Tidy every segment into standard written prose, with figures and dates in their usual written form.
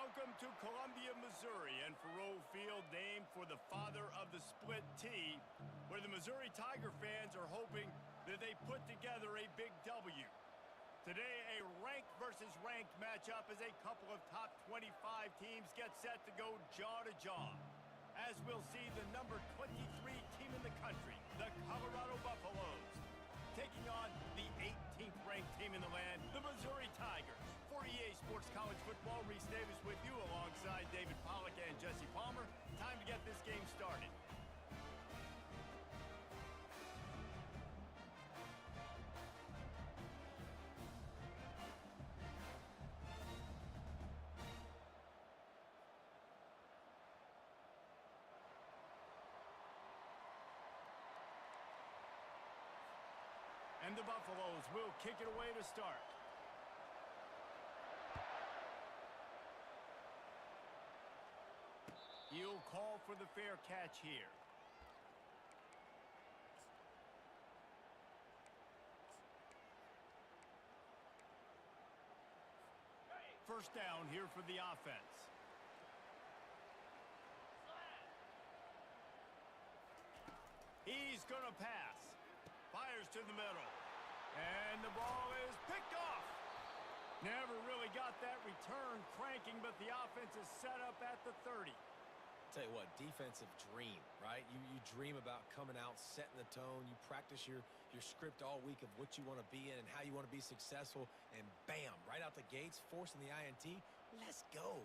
Welcome to Columbia, Missouri, and Faroe Field, named for the father of the split T, where the Missouri Tiger fans are hoping that they put together a big W. Today, a ranked versus ranked matchup as a couple of top 25 teams get set to go jaw to jaw. As we'll see the number 23 team in the country, the Colorado Buffaloes, taking on the 18th ranked team in the land, the Missouri Tigers. For EA Sports College Football, Reese Davis with you alongside David Pollack and Jesse Palmer. Time to get this game started. And the Buffaloes will kick it away to start. He'll call for the fair catch here. First down here for the offense. He's going to pass. Fires to the middle. And the ball is picked off. Never really got that return cranking, but the offense is set up at the 30. Tell you what, defensive dream, right? You dream about coming out, setting the tone. You practice your script all week of what you want to be in and how you want to be successful. And bam, right out the gates, forcing the INT. Let's go.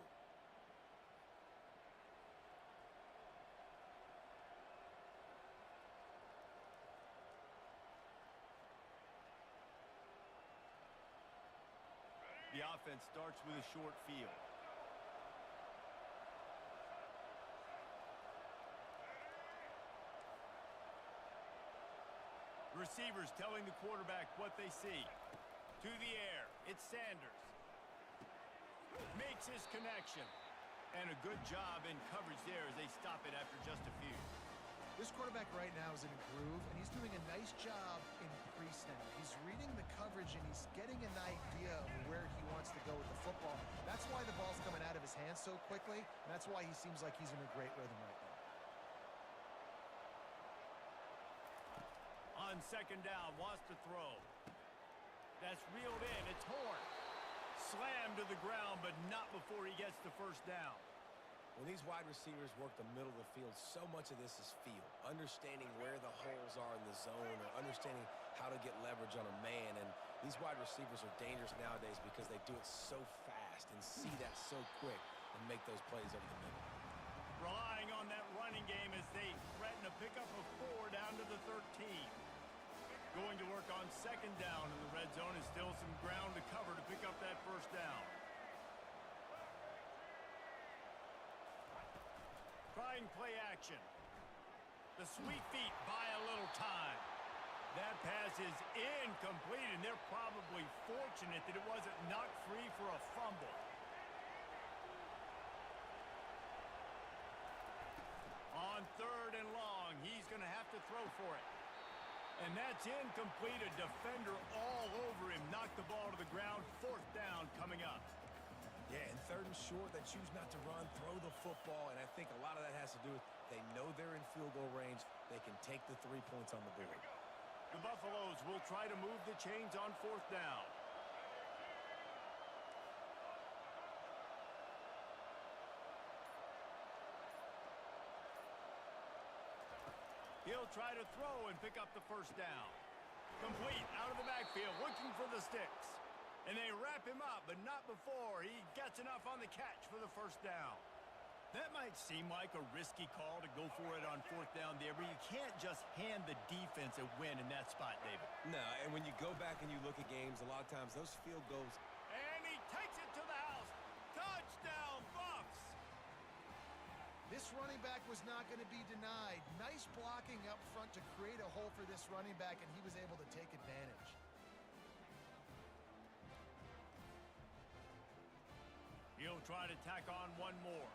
The offense starts with a short field. Receivers telling the quarterback what they see. To the air, it's Sanders. Makes his connection. And a good job in coverage there as they stop it after just a few. This quarterback right now is in a groove, and he's doing a nice job in pre-snap. He's reading the coverage, and he's getting an idea of where he wants to go with the football. That's why the ball's coming out of his hands so quickly, and that's why he seems like he's in a great rhythm right now. On second down, wants to throw. That's reeled in. It's Horn. Slammed to the ground, but not before he gets the first down. When these wide receivers work the middle of the field, so much of this is feel. Understanding where the holes are in the zone or understanding how to get leverage on a man. And these wide receivers are dangerous nowadays because they do it so fast and see that so quick and make those plays over the middle. Relying on that running game as they threaten a pickup of 4 down to the 13. Going to work on second down in the red zone is still some ground to cover to pick up that first down. Trying play action. The sweet feet buy a little time. That pass is incomplete, and they're probably fortunate that it wasn't knocked free for a fumble. On third and long, he's going to have to throw for it. And that's incomplete. A defender all over him. Knocked the ball to the ground. Fourth down coming up. Yeah, and third and short, they choose not to run, throw the football, and I think a lot of that has to do with they know they're in field goal range. They can take the 3 points on the board. The Buffaloes will try to move the chains on fourth down. He'll try to throw and pick up the first down. Complete out of the backfield, looking for the sticks. And they wrap him up, but not before he gets enough on the catch for the first down. That might seem like a risky call to go for it on fourth down there, but you can't just hand the defense a win in that spot, David. No, and when you go back and you look at games, a lot of times those field goals. And he takes it to the house. Touchdown, Buffs! This running back was not going to be denied. Nice blocking up front to create a hole for this running back, and he was able to take advantage. He'll try to tack on one more.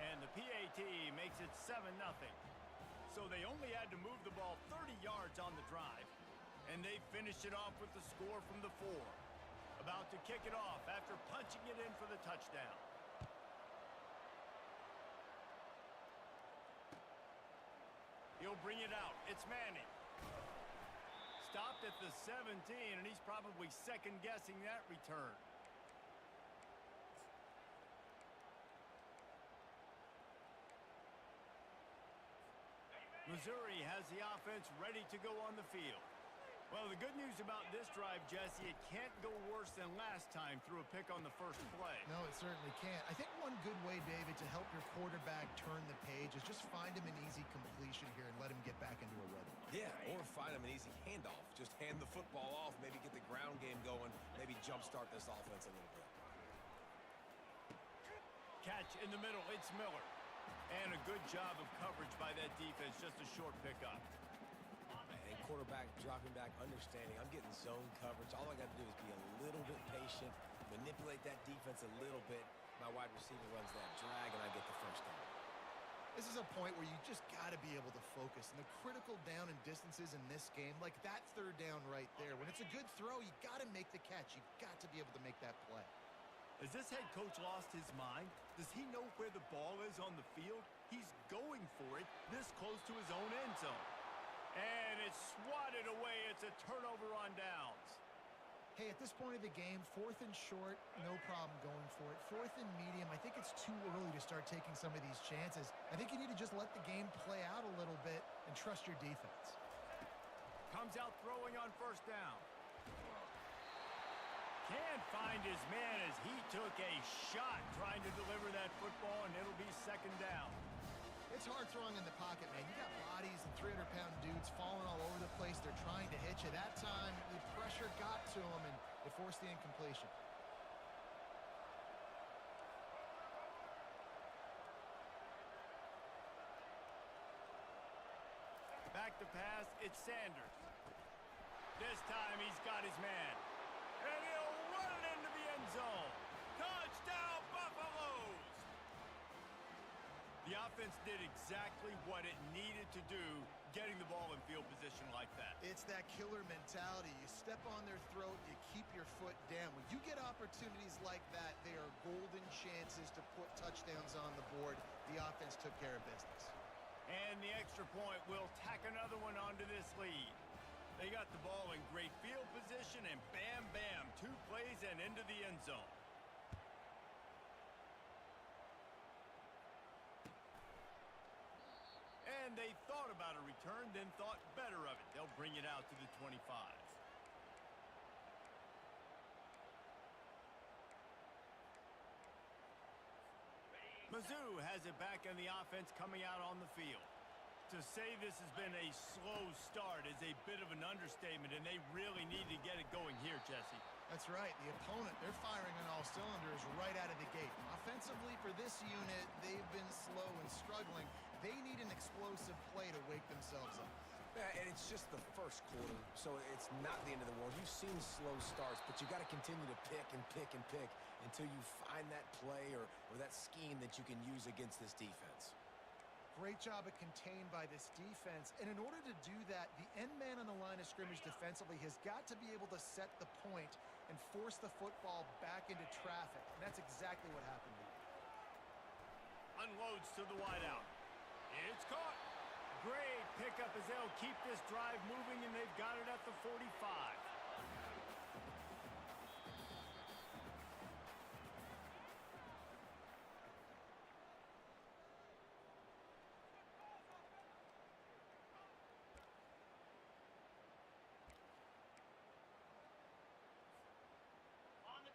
And the PAT makes it 7-0. So they only had to move the ball 30 yards on the drive. And they finished it off with the score from the 4. About to kick it off after punching it in for the touchdown. He'll bring it out. It's Manning. Stopped at the 17, and he's probably second-guessing that return. Missouri has the offense ready to go on the field. Well, the good news about this drive, Jesse, it can't go worse than last time through a pick on the first play. No, it certainly can't. I think one good way, David, to help your quarterback turn the page is just find him an easy completion here and let him get back into a rhythm. Yeah, or find him an easy handoff. Just hand the football off, maybe get the ground game going, maybe jumpstart this offense a little bit. Catch in the middle, it's Miller. And a good job of coverage by that defense, just a short pickup. And quarterback dropping back, understanding I'm getting zone coverage. All I got to do is be a little bit patient, manipulate that defense a little bit. My wide receiver runs that drag, and I get the first down. This is a point where you just got to be able to focus. And the critical down and distances in this game, like that third down right there, when it's a good throw, you got to make the catch. You've got to be able to make that play. Has this head coach lost his mind? Does he know where the ball is on the field? He's going for it this close to his own end zone. And it's swatted away. It's a turnover on downs. Hey, at this point of the game, 4th and short, no problem going for it. 4th and medium, I think it's too early to start taking some of these chances. I think you need to just let the game play out a little bit and trust your defense. Comes out throwing on first down. Can't find his man as he took a shot trying to deliver that football, and it'll be second down. It's hard throwing in the pocket, man. You got bodies and 300-pound dudes falling all over the place. They're trying to hit you. That time, the pressure got to him, and it forced the incompletion. Back to pass, it's Sanders. This time he's got his man. And he'll run it into the end zone. Touchdown, Buffaloes! The offense did exactly what it needed to do, getting the ball in field position like that. It's that killer mentality. You step on their throat, you keep your foot down. When you get opportunities like that, they are golden chances to put touchdowns on the board. The offense took care of business. And the extra point will tack another one onto this lead. They got the ball in great field position, and bam, bam, 2 plays and into the end zone. And they thought about a return, then thought better of it. They'll bring it out to the 25. Mizzou has it back in the offense coming out on the field. To say this has been a slow start is a bit of an understatement, and they really need to get it going here, Jesse. That's right. The opponent, they're firing on all cylinders right out of the gate. Offensively, for this unit, they've been slow and struggling. They need an explosive play to wake themselves up. Yeah, and it's just the first quarter, so it's not the end of the world. You've seen slow starts, but you got to continue to pick and pick and pick until you find that play or that scheme that you can use against this defense. Great job of contained by this defense. And in order to do that, the end man on the line of scrimmage defensively has got to be able to set the point and force the football back into traffic. And that's exactly what happened here. Unloads to the wideout. It's caught. Great pickup as they'll keep this drive moving, and they've got it at the 45.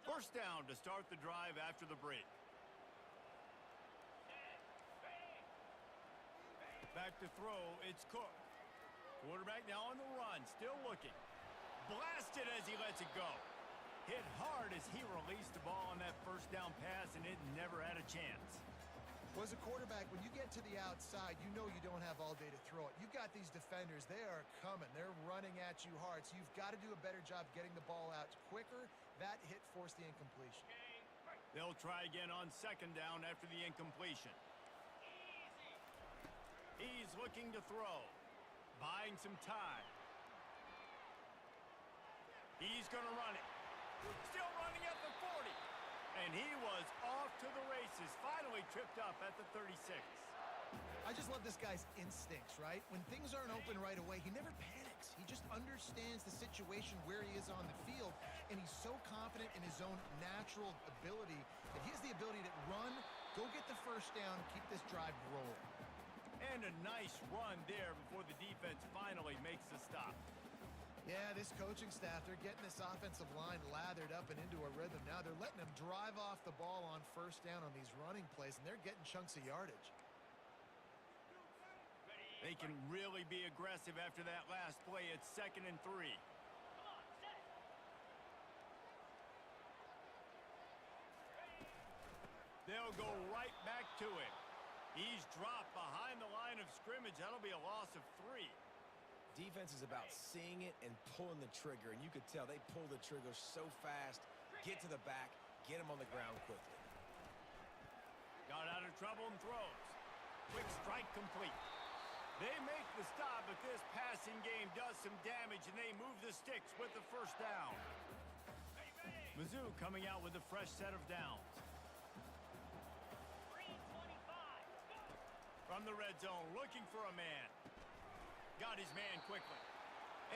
First down to start the drive after the break. Back to throw, it's Cook. Quarterback now on the run, still looking. Blasted as he lets it go. Hit hard as he released the ball on that first down pass, and it never had a chance. Well, as a quarterback, when you get to the outside, you know you don't have all day to throw it. You've got these defenders. They are coming. They're running at you hard, so you've got to do a better job getting the ball out quicker. That hit forced the incompletion. They'll try again on second down after the incompletion. He's looking to throw, buying some time. He's going to run it. Still running at the 40. And he was off to the races. Finally tripped up at the 36. I just love this guy's instincts, right? When things aren't open right away, he never panics. He just understands the situation where he is on the field, and he's so confident in his own natural ability that he has the ability to run, go get the first down, keep this drive rolling. And a nice run there before the defense finally makes the stop. Yeah, this coaching staff, they're getting this offensive line lathered up and into a rhythm. Now they're letting them drive off the ball on first down on these running plays, and they're getting chunks of yardage. They can really be aggressive after that last play. It's 2nd and 3. They'll go right back to him. He's dropped behind the line of scrimmage. That'll be a loss of 3. Defense is about seeing it and pulling the trigger, and you could tell they pull the trigger so fast, get to the back, get him on the ground quickly. Got out of trouble and throws. Quick strike complete. They make the stop, but this passing game does some damage, and they move the sticks with the first down. Mizzou coming out with a fresh set of downs. From the red zone, looking for a man. Got his man quickly.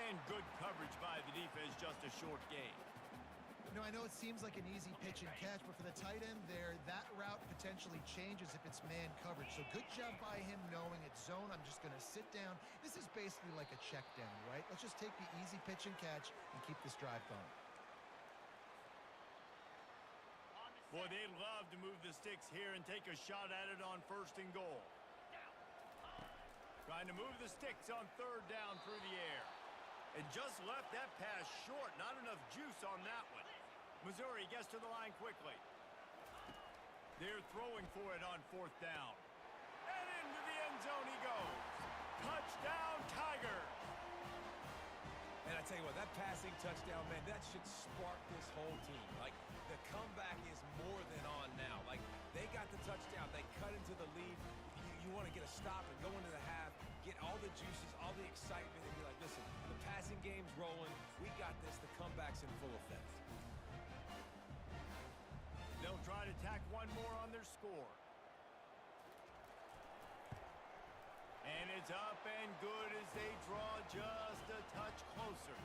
And good coverage by the defense, just a short gain. You know, I know it seems like an easy pitch and catch, but for the tight end there, that route potentially changes if it's man coverage. So good job by him knowing it's zone. I'm just going to sit down. This is basically like a check down, right? Let's just take the easy pitch and catch and keep this drive going. Boy, they'd love to move the sticks here and take a shot at it on 1st and goal. Trying to move the sticks on 3rd down through the air. And just left that pass short. Not enough juice on that one. Missouri gets to the line quickly. They're throwing for it on 4th down. And into the end zone he goes. Touchdown, Tigers! And I tell you what, that passing touchdown, man, that should spark this whole team. Like, the comeback is more than on now. Like, they got the touchdown. They cut into the lead. You want to get a stop and go into the half, get all the juices, all the excitement, and be like, listen, the passing game's rolling. We got this. The comeback's in full effect. They'll try to tack one more on their score. And it's up and good as they draw just a touch closer.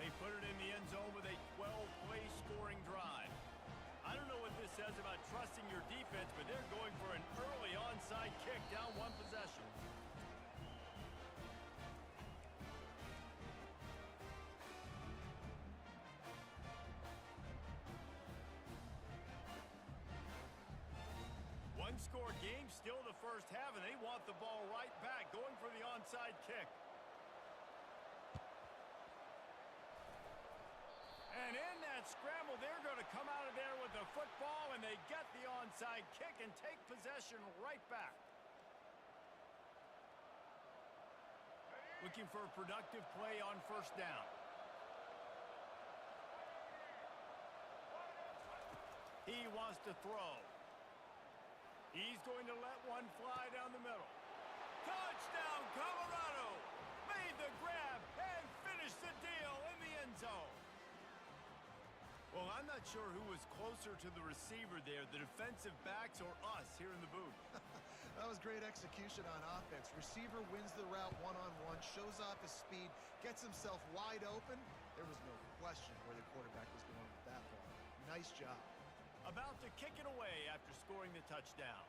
They put it in the end zone with a 12-play scoring drive. I don't know what this says about trusting your defense, but they're going for an early onside kick down 1 possession. One-score game, still the first half, and they want the ball right back, going for the onside kick. And in that scramble, they're going to come out of there with the football, and they get the onside kick and take possession right back. Looking for a productive play on 1st down. He wants to throw. He's going to let one fly down the middle. Touchdown, Colorado! Made the grab and finished the deal in the end zone. Well, I'm not sure who was closer to the receiver there, the defensive backs or us here in the booth. That was great execution on offense. Receiver wins the route one-on-one, shows off his speed, gets himself wide open. There was no question where the quarterback was going with that ball. Nice job. About to kick it away after scoring the touchdown.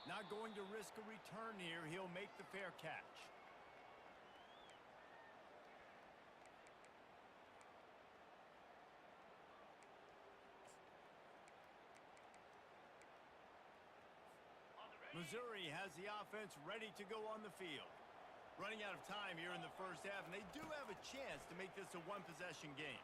Not going to risk a return here. He'll make the fair catch. Missouri has the offense ready to go on the field. Running out of time here in the first half, and they do have a chance to make this a one-possession game.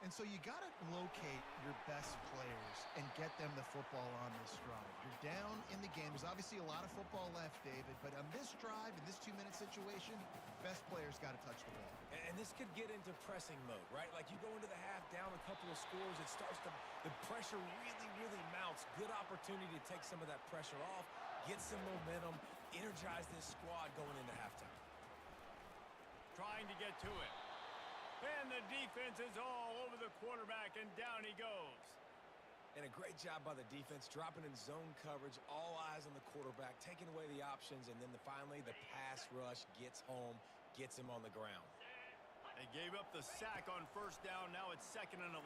And so you got to locate your best players and get them the football on this drive. You're down in the game. There's obviously a lot of football left, David, but on this drive, in this 2-minute situation, best players got to touch the ball. And this could get into pressing mode, right? Like you go into the half down a couple of scores, it starts to, the pressure really, really mounts. Good opportunity to take some of that pressure off, get some momentum, energize this squad going into halftime. trying to get to it. And the defense is all over the quarterback, and down he goes. And a great job by the defense, dropping in zone coverage, all eyes on the quarterback, taking away the options, and then finally the pass rush gets home, gets him on the ground. They gave up the sack on first down. Now it's 2nd and 11.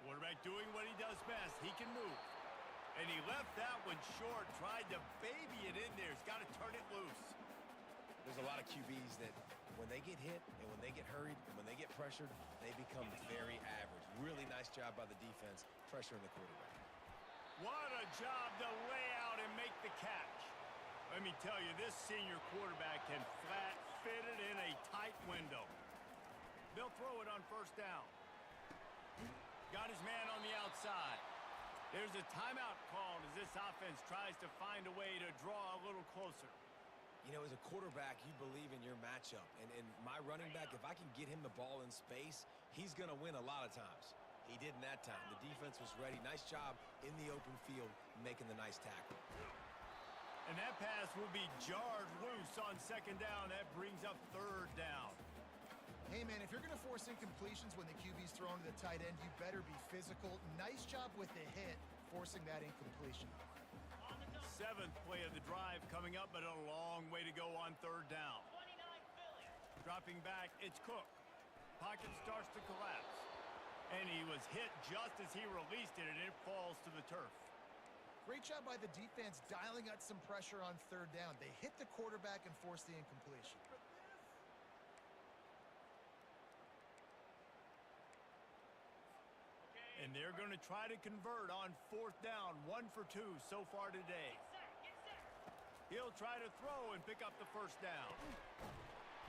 Quarterback doing what he does best. He can move. And he left that one short, tried to baby it in there. He's got to turn it loose. There's a lot of QBs that when they get hit and when they get hurried and when they get pressured, they become very average. Really nice job by the defense, pressuring the quarterback. What a job to lay out and make the catch. Let me tell you, this senior quarterback can flat fit it in a tight window. They'll throw it on first down. Got his man on the outside. There's a timeout called as this offense tries to find a way to draw a little closer. You know, as a quarterback, you believe in your matchup. And my running back, if I can get him the ball in space, he's going to win a lot of times. He did in that time. The defense was ready. Nice job in the open field making the nice tackle. And that pass will be jarred loose on 2nd down. That brings up 3rd down. Hey, man, if you're going to force incompletions when the QB's throwing to the tight end, you better be physical. Nice job with the hit, forcing that incompletion. 7th play of the drive coming up, but a long way to go on 3rd down. Dropping back, it's Cook. Pocket starts to collapse. And he was hit just as he released it, and it falls to the turf. Great job by the defense dialing out some pressure on 3rd down. They hit the quarterback and forced the incompletion. And they're going to try to convert on 4th down. 1 for 2 so far today. He'll try to throw and pick up the 1st down.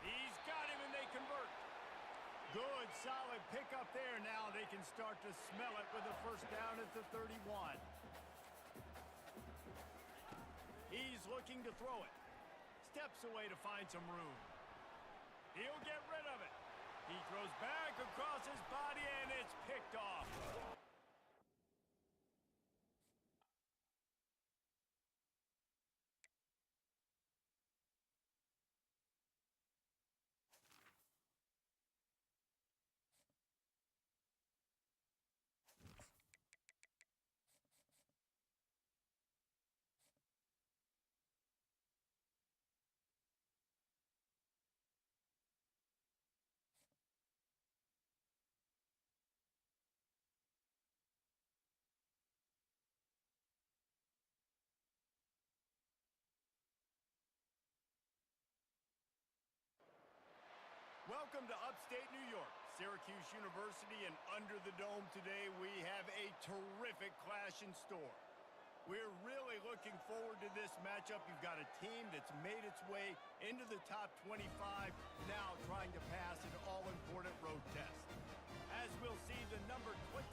He's got him, and they convert. Good, solid pickup there. Now they can start to smell it with the 1st down at the 31. He's looking to throw it. Steps away to find some room. He'll get rid of it. He throws back across his body, and it's picked off. Welcome to upstate New York, Syracuse University, and under the dome today we have a terrific clash in store. We're really looking forward to this matchup. You've got a team that's made its way into the top 25, now trying to pass an all-important road test. As we'll see, the number 23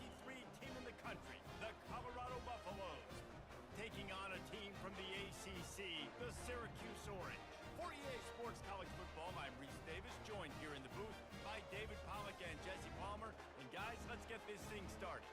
team in the country, the Colorado Buffaloes, taking on a team from the ACC, the Syracuse Orange. For EA Sports College Football, I'm Reese Davis, joined here in the booth by David Pollack and Jesse Palmer. And guys, let's get this thing started.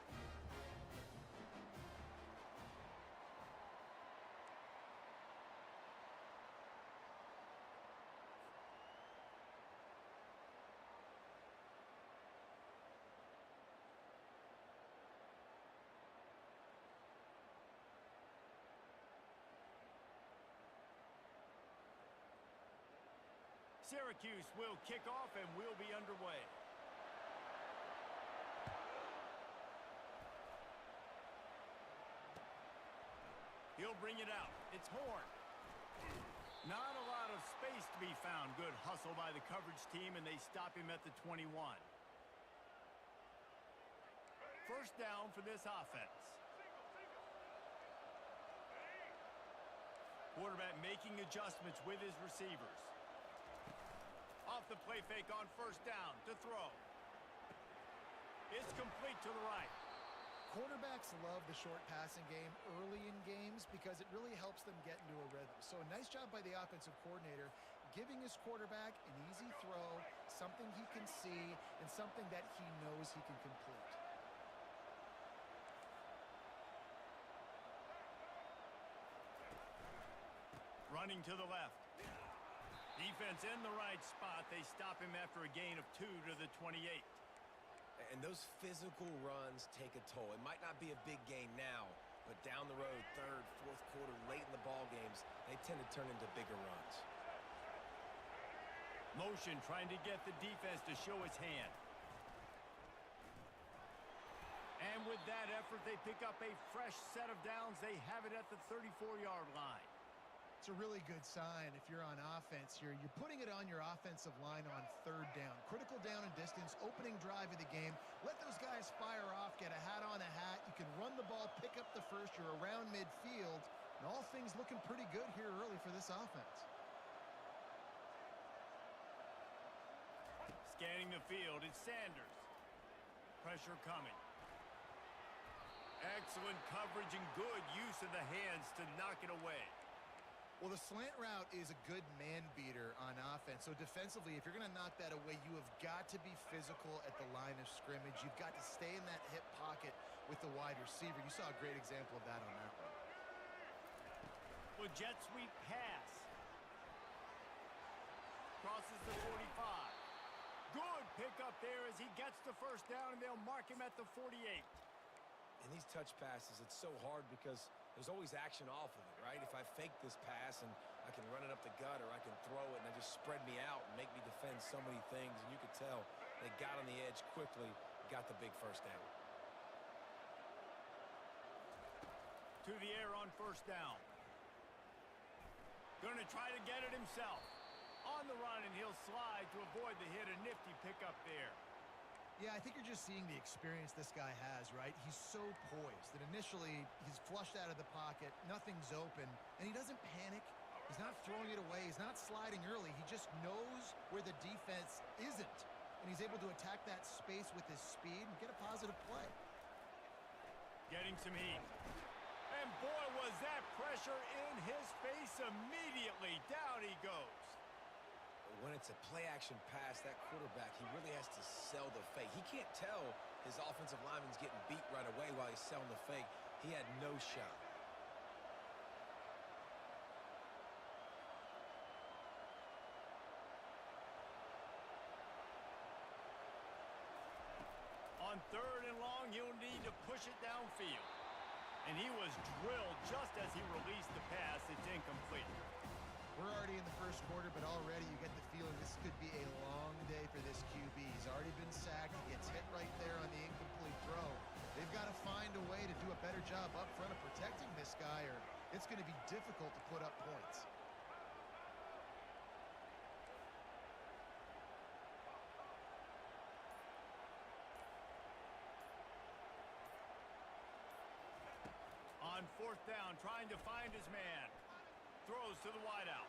Syracuse will kick off and we'll be underway. He'll bring it out. It's Horn. Not a lot of space to be found. Good hustle by the coverage team, and they stop him at the 21. First down for this offense. Quarterback making adjustments with his receivers. Off the play fake on first down to throw. It's complete to the right. Quarterbacks love the short passing game early in games because it really helps them get into a rhythm. So a nice job by the offensive coordinator giving his quarterback an easy throw, something he can see, and something that he knows he can complete. Running to the left. Defense in the right spot. They stop him after a gain of 2 to the 28. And those physical runs take a toll. It might not be a big gain now, but down the road, third, fourth quarter, late in the ball games, they tend to turn into bigger runs. Motion trying to get the defense to show its hand. And with that effort, they pick up a fresh set of downs. They have it at the 34-yard line. It's a really good sign if you're on offense here. You're putting it on your offensive line on third down. Critical down and distance, opening drive of the game. Let those guys fire off, get a hat on a hat. You can run the ball, pick up the first. You're around midfield. And all things looking pretty good here early for this offense. Scanning the field, it's Sanders. Pressure coming. Excellent coverage and good use of the hands to knock it away. Well, the slant route is a good man beater on offense. So defensively, if you're going to knock that away, you have got to be physical at the line of scrimmage. You've got to stay in that hip pocket with the wide receiver. You saw a great example of that on that one. Well, jet sweep pass. Crosses the 45. Good pickup there as he gets the first down, and they'll mark him at the 48. In these touch passes, it's so hard because there's always action off of it, right? If I fake this pass and I can run it up the gut or I can throw it and they just spread me out and make me defend so many things, and you could tell they got on the edge quickly, got the big first down. To the air on first down. Going to try to get it himself. On the run, and he'll slide to avoid the hit. A nifty pickup there. Yeah, I think you're just seeing the experience this guy has, right? He's so poised that initially he's flushed out of the pocket, nothing's open, and he doesn't panic. He's not throwing it away. He's not sliding early. He just knows where the defense isn't, and he's able to attack that space with his speed and get a positive play. Getting some heat. And boy, was that pressure in his face immediately. Down he goes. When it's a play-action pass, that quarterback, he really has to sell the fake. He can't tell his offensive lineman's getting beat right away while he's selling the fake. He had no shot. On third and long, he'll need to push it downfield. And he was drilled just as he released the pass. It's incomplete. We're already in the first quarter, but already you get the feeling this could be a long day for this QB. He's already been sacked. He gets hit right there on the incomplete throw. They've got to find a way to do a better job up front of protecting this guy, or it's going to be difficult to put up points. On fourth down, trying to find his man. Throws to the wideout.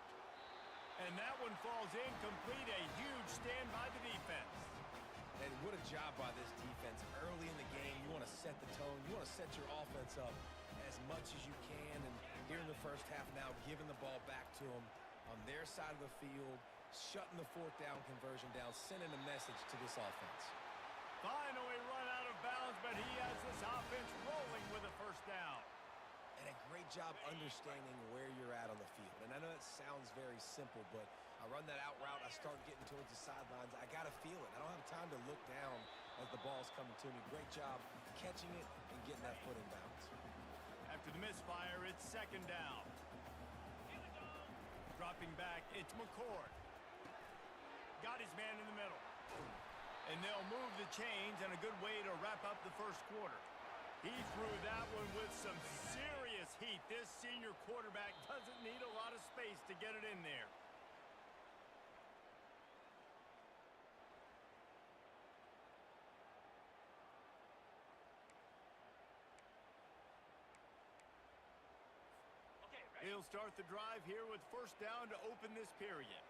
And that one falls incomplete. A huge stand by the defense. And what a job by this defense. Early in the game, you want to set the tone. You want to set your offense up as much as you can. And here in the first half now, giving the ball back to them on their side of the field, shutting the fourth down conversion down, sending a message to this offense. Finally run out of bounds, but he has this offense rolling with a first down. And a great job understanding where you're at on the field. And I know that sounds very simple, but I run that out route, I start getting towards the sidelines. I got to feel it. I don't have time to look down as the ball's coming to me. Great job catching it and getting that foot in bounds. After the misfire, it's second down. Dropping back, it's McCord. Got his man in the middle. And they'll move the chains, and a good way to wrap up the first quarter. He threw that one with some serious heat. This senior quarterback doesn't need a lot of space to get it in there. He'll start the drive here with first down to open this period.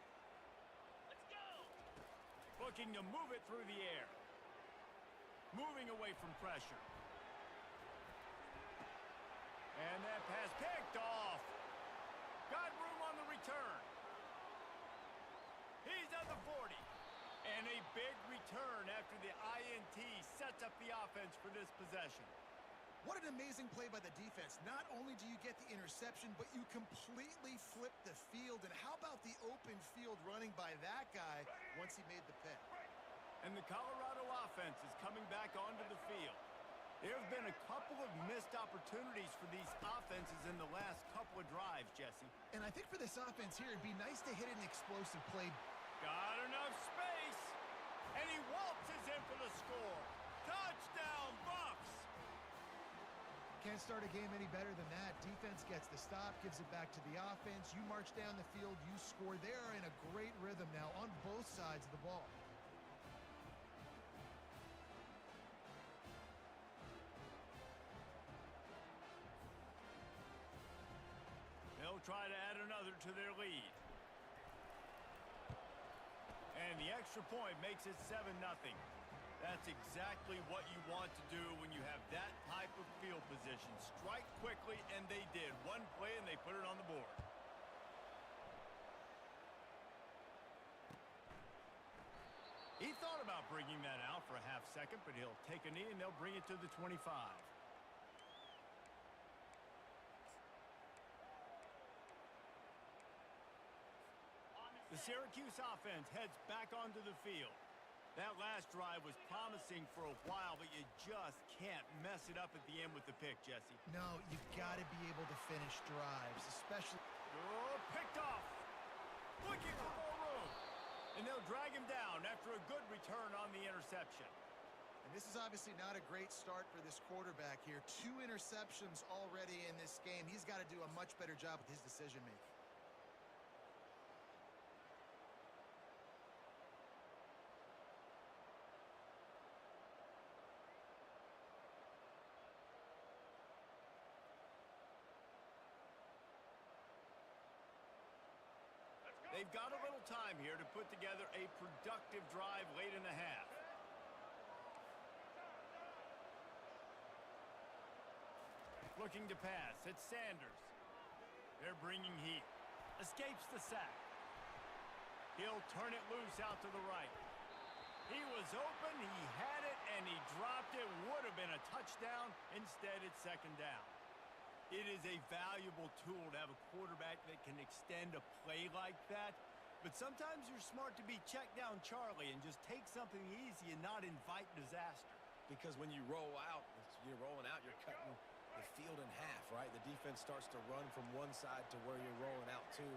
Let's go! Looking to move it through the air. Moving away from pressure. And that pass picked off. Got room on the return. He's at the 40. And a big return after the INT sets up the offense for this possession. What an amazing play by the defense. Not only do you get the interception, but you completely flip the field. And how about the open field running by that guy once he made the pick? And the Colorado offense is coming back onto the field. There have been a couple of missed opportunities for these offenses in the last couple of drives, Jesse. And I think for this offense here, it'd be nice to hit an explosive play. Got enough space. And he waltzes in for the score. Touchdown, Bucks! Can't start a game any better than that. Defense gets the stop, gives it back to the offense. You march down the field, you score. They are in a great rhythm now on both sides of the ball. They'll try to add another to their lead. And the extra point makes it 7-0. That's exactly what you want to do when you have that type of field position. Strike quickly, and they did. One play, and they put it on the board. He thought about bringing that out for a half second, but he'll take a knee, and they'll bring it to the 25. The Syracuse offense heads back onto the field. That last drive was promising for a while, but you just can't mess it up at the end with the pick, Jesse. No, you've got to be able to finish drives, especially... Oh, picked off. Looking for more room. And they'll drag him down after a good return on the interception. And this is obviously not a great start for this quarterback here. 2 interceptions already in this game. He's got to do a much better job with his decision-making. They've got a little time here to put together a productive drive late in the half. Looking to pass. It's Sanders. They're bringing heat. Escapes the sack. He'll turn it loose out to the right. He was open, he had it, and he dropped it. Would have been a touchdown. Instead, it's second down. It is a valuable tool to have a quarterback that can extend a play like that. But sometimes you're smart to be check down Charlie and just take something easy and not invite disaster. Because when you roll out, you're rolling out, you're cutting the field in half, right? The defense starts to run from one side to where you're rolling out to.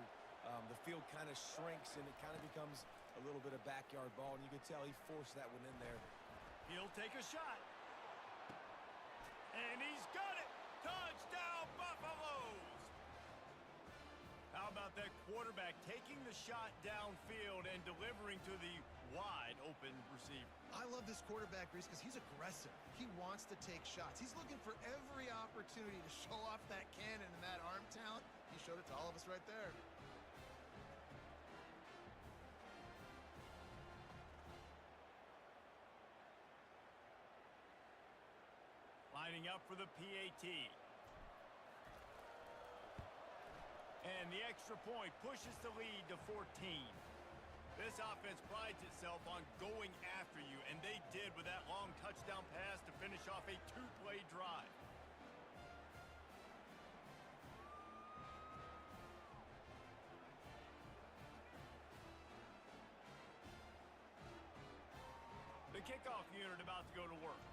The field kind of shrinks, and it kind of becomes a little bit of backyard ball. And you can tell he forced that one in there. He'll take a shot. And he's got it. Touchdown, Buffaloes! How about that quarterback taking the shot downfield and delivering to the wide open receiver? I love this quarterback, Reese, because he's aggressive. He wants to take shots. He's looking for every opportunity to show off that cannon and that arm talent. He showed it to all of us right there. Lining up for the PAT. And the extra point pushes the lead to 14. This offense prides itself on going after you, and they did with that long touchdown pass to finish off a 2-play drive. The kickoff unit about to go to work.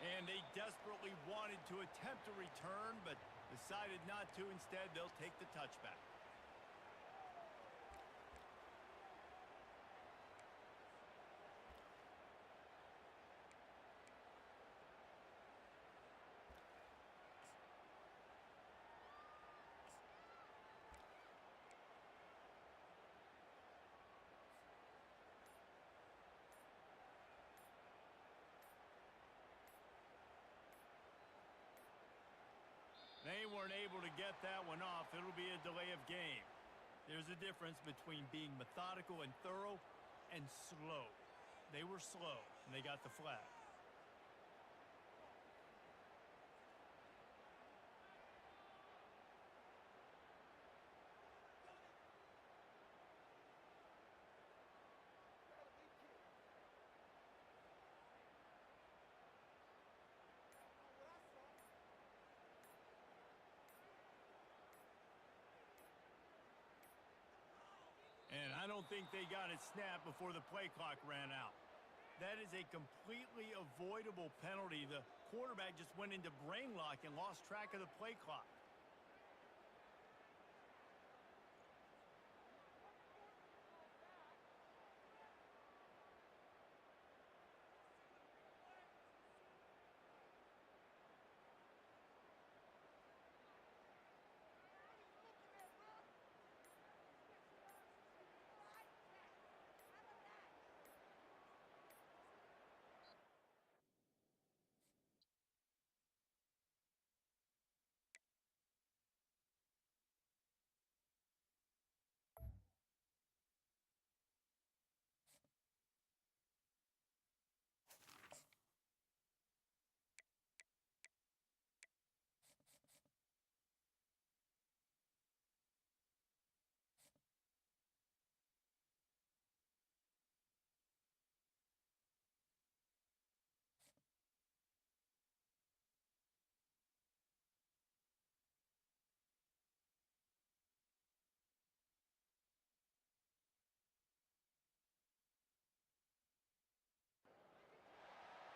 And they desperately wanted to attempt a return, but decided not to. Instead, they'll take the touchback. They weren't able to get that one off. It'll be a delay of game. There's a difference between being methodical and thorough and slow. They were slow, and they got the flag. I don't think they got it snapped before the play clock ran out. That is a completely avoidable penalty. The quarterback just went into brain lock and lost track of the play clock.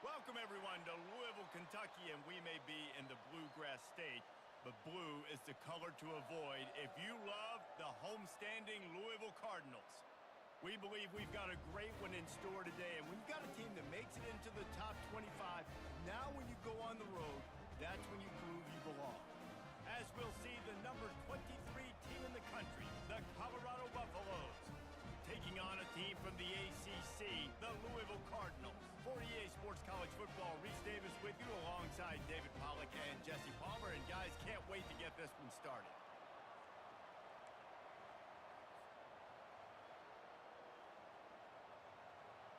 Welcome, everyone, to Louisville, Kentucky, and we may be in the Bluegrass State, but blue is the color to avoid if you love the homestanding Louisville Cardinals. We believe we've got a great one in store today, and when you've got a team that makes it into the top 25, now when you go on the road, that's when you prove you belong. As we'll see, the number 23 team in the country, the Colorado Buffaloes, taking on a team from the ACC, the Louisville Cardinals. For EA Sports College Football, Reese Davis with you alongside David Pollack and Jesse Palmer. And guys, can't wait to get this one started.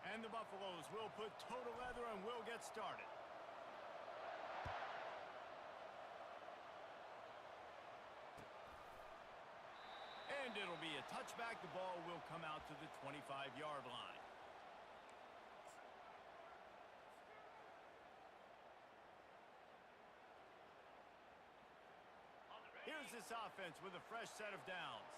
And the Buffaloes will put total leather and we'll get started. And it'll be a touchback. The ball will come out to the 25-yard line. Here's this offense with a fresh set of downs.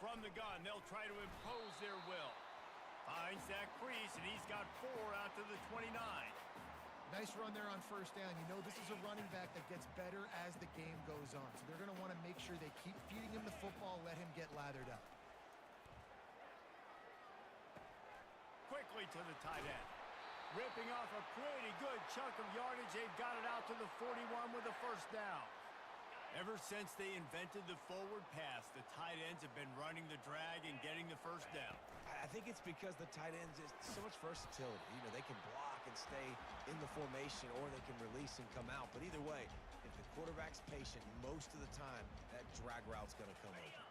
From the gun, they'll try to impose their will. Finds that crease, and he's got 4 out to the 29. Nice run there on first down. You know this is a running back that gets better as the game goes on. So they're going to want to make sure they keep feeding him the football, let him get lathered up. Quickly to the tight end. Ripping off a pretty good chunk of yardage. They've got it out to the 41 with a first down. Ever since they invented the forward pass, the tight ends have been running the drag and getting the first down. I think it's because the tight ends is so much versatility. You know, they can block and stay in the formation, or they can release and come out. But either way, if the quarterback's patient, most of the time, that drag route's going to come open.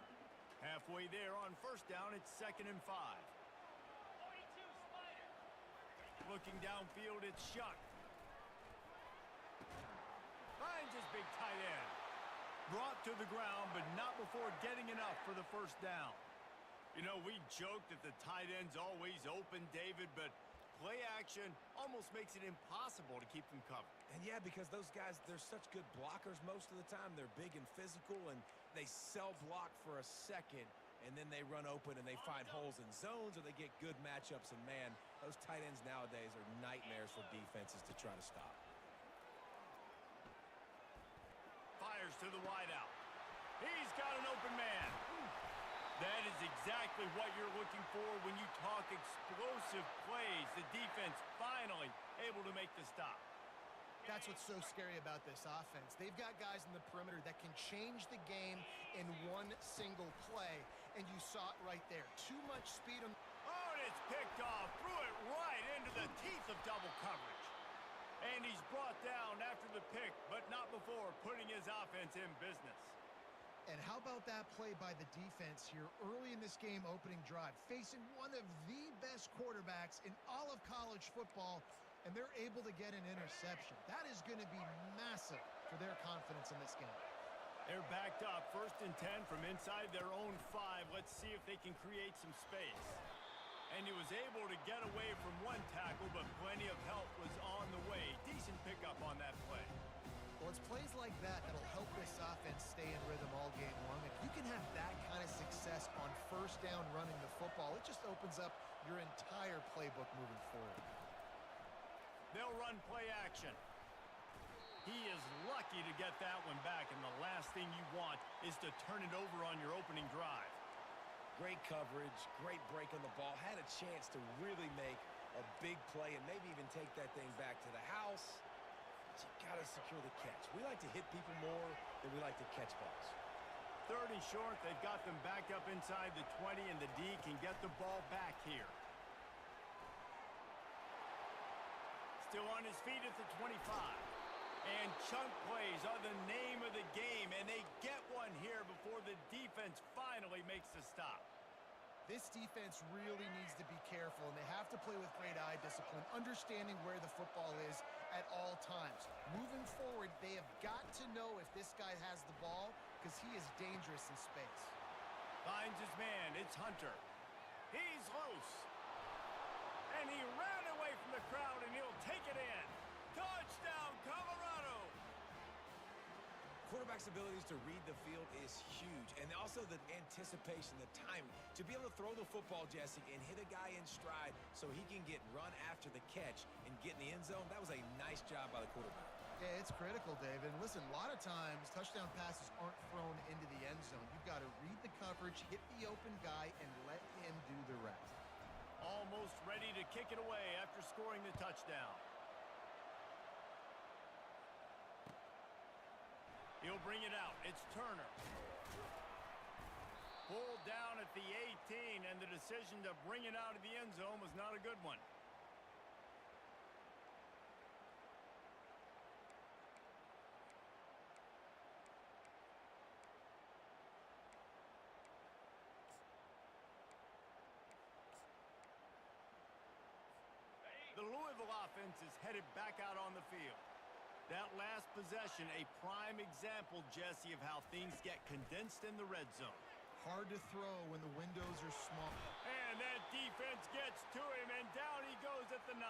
Halfway there on first down, it's 2nd and 5. Looking downfield, it's Shuck. Finds his big tight end. Brought to the ground, but not before getting enough for the first down. You know, we joke that the tight end's always open, David, but play action almost makes it impossible to keep them covered. And yeah, because those guys, they're such good blockers most of the time. They're big and physical, and they cell block for a second, and then they run open and they find holes in zones, or they get good matchups. And man, those tight ends nowadays are nightmares for defenses to try to stop. Fires to the wideout. He's got an open man. That is exactly what you're looking for when you talk explosive plays. The defense finally able to make the stop. That's what's so scary about this offense. They've got guys in the perimeter that can change the game in one single play, and you saw it right there. Too much speed. Oh, and it's picked off. Threw it right into the teeth of double coverage. And he's brought down after the pick, but not before putting his offense in business. And how about that play by the defense here early in this game opening drive, facing one of the best quarterbacks in all of college football, and they're able to get an interception. That is going to be massive for their confidence in this game. They're backed up, 1st and 10 from inside their own 5. Let's see if they can create some space. And he was able to get away from one tackle, but plenty of help was on the way. Decent pickup on that play. Well, it's plays like that that'll help this offense stay in rhythm all game long. If you can have that kind of success on first down running the football, it just opens up your entire playbook moving forward. They'll run play action. He is lucky to get that one back, and the last thing you want is to turn it over on your opening drive. Great coverage, great break on the ball. Had a chance to really make a big play and maybe even take that thing back to the house. But you got to secure the catch. We like to hit people more than we like to catch balls. 30 short. They've got them back up inside the 20, and the D can get the ball back here. Still on his feet at the 25. And chunk plays are the name of the game, and they get one here before the defense finally makes the stop. This defense really needs to be careful, and they have to play with great eye discipline, understanding where the football is at all times. Moving forward, they have got to know if this guy has the ball, because he is dangerous in space. Finds his man. It's Hunter. He's loose. And he ran away from the crowd, and he'll take it in. Touchdown, Colorado! Quarterback's abilities to read the field is huge, and also the anticipation, the timing. To be able to throw the football, Jesse, and hit a guy in stride so he can get run after the catch and get in the end zone, that was a nice job by the quarterback. Yeah, it's critical, David. And listen, a lot of times touchdown passes aren't thrown into the end zone. You've got to read the coverage, hit the open guy, and let him do the rest. Almost ready to kick it away after scoring the touchdown. He'll bring it out. It's Turner. Pulled down at the 18, and the decision to bring it out of the end zone was not a good one. The Louisville offense is headed back out on the field. That last possession, a prime example, Jesse, of how things get condensed in the red zone. Hard to throw when the windows are small. And that defense gets to him, and down he goes at the 9.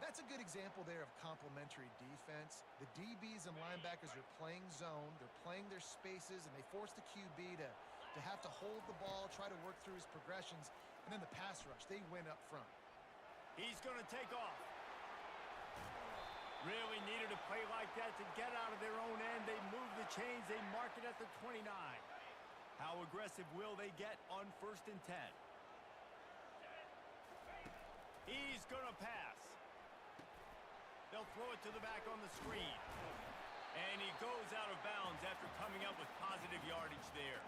That's a good example there of complementary defense. The DBs and linebackers are playing zone, they're playing their spaces, and they force the QB to have to hold the ball, try to work through his progressions, and then the pass rush, they win up front. He's going to take off. Really needed a play like that to get out of their own end. They move the chains. They mark it at the 29. How aggressive will they get on 1st and 10? He's going to pass. They'll throw it to the back on the screen. And he goes out of bounds after coming up with positive yardage there.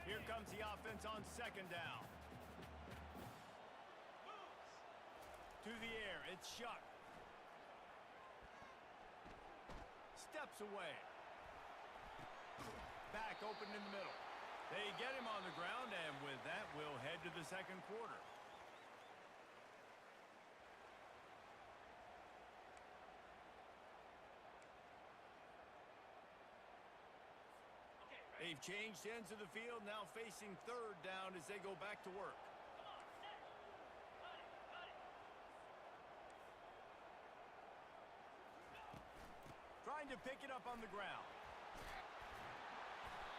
Here comes the offense on 2nd down. To the air, it's Shuck. Steps away. Back open in the middle. They get him on the ground, and with that, we'll head to the 2nd quarter. They've changed ends of the field, now facing 3rd down as they go back to work. Trying to pick it up on the ground.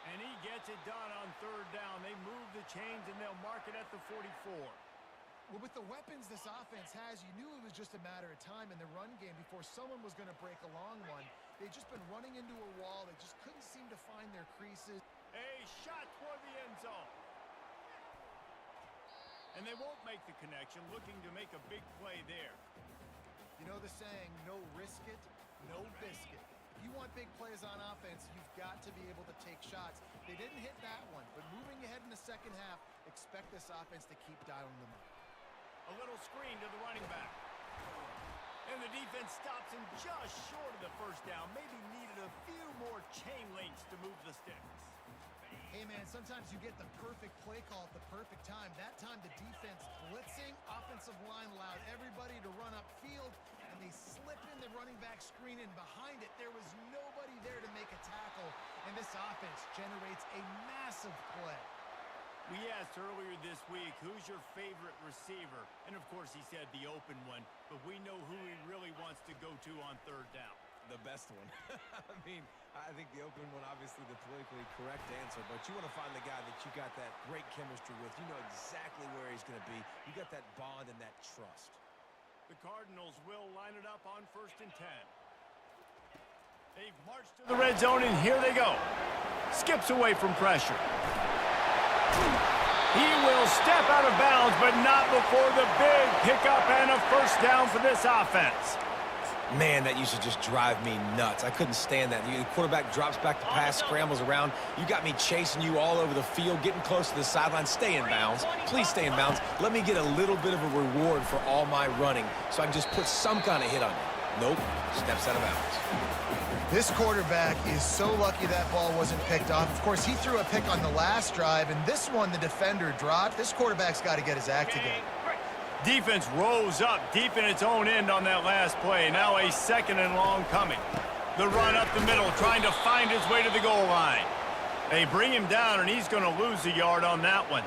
And he gets it done on 3rd down. They move the chains, and they'll mark it at the 44. Well, with the weapons this offense has, you knew it was just a matter of time in the run game before someone was going to break a long one. They've just been running into a wall. They just couldn't seem to find their creases. A shot toward the end zone. And they won't make the connection, looking to make a big play there. You know the saying, no risk it, no biscuit. If you want big plays on offense, you've got to be able to take shots. They didn't hit that one, but moving ahead in the 2nd half, expect this offense to keep dialing them up. A little screen to the running back. And the defense stops him just short of the 1st down. Maybe needed a few more chain links to move the sticks. Hey, man, sometimes you get the perfect play call at the perfect time. That time the defense blitzing, offensive line allowed everybody to run upfield, and they slip in the running back screen, and behind it there was nobody there to make a tackle. And this offense generates a massive play. We asked earlier this week, who's your favorite receiver? And, of course, he said the open one. But we know who he really wants to go to on third down. The best one. I mean, I think the open one, obviously the politically correct answer, but you want to find the guy that you got that great chemistry with. You know exactly where he's going to be. You got that bond and that trust. The Cardinals will line it up on 1st and 10. They've marched to the red zone, and here they go. Skips away from pressure. He will step out of bounds, but not before the big pickup and a first down for this offense. Man, that used to just drive me nuts. I couldn't stand that. The quarterback drops back to pass, scrambles around. You got me chasing you all over the field, getting close to the sideline. Stay in bounds. Please stay in bounds. Let me get a little bit of a reward for all my running so I can just put some kind of hit on you. Nope. Steps out of bounds. This quarterback is so lucky that ball wasn't picked off. Of course, he threw a pick on the last drive, and this one the defender dropped. This quarterback's got to get his act together. Defense rose up deep in its own end on that last play. Now a 2nd and long coming. The run up the middle, trying to find his way to the goal line. They bring him down, and he's going to lose a yard on that one.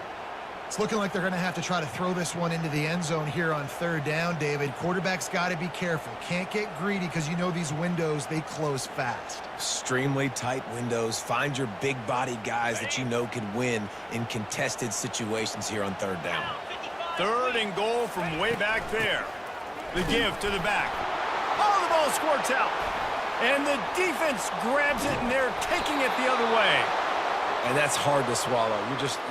It's looking like they're going to have to try to throw this one into the end zone here on 3rd down, David. Quarterback's got to be careful. Can't get greedy because you know these windows, they close fast. Extremely tight windows. Find your big-bodied guys that you know can win in contested situations here on 3rd down. 3rd and goal from way back there. The give to the back. Oh, the ball squirts out. And the defense grabs it, and they're taking it the other way. And that's hard to swallow.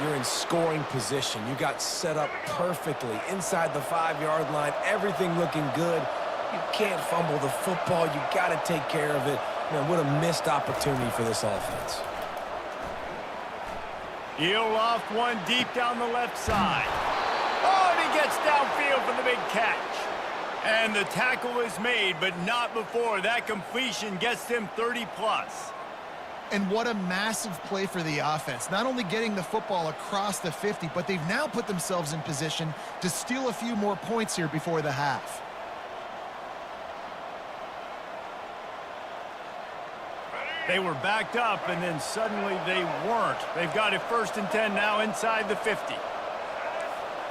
You're in scoring position. You got set up perfectly inside the 5-yard line. Everything looking good. You can't fumble the football. You got to take care of it. Man, what a missed opportunity for this offense. He'll loft one deep down the left side. Oh, and he gets downfield for the big catch. And the tackle is made, but not before that completion gets them 30-plus. And what a massive play for the offense. Not only getting the football across the 50, but they've now put themselves in position to steal a few more points here before the half. They were backed up, and then suddenly they weren't. They've got it 1st and 10 now inside the 50.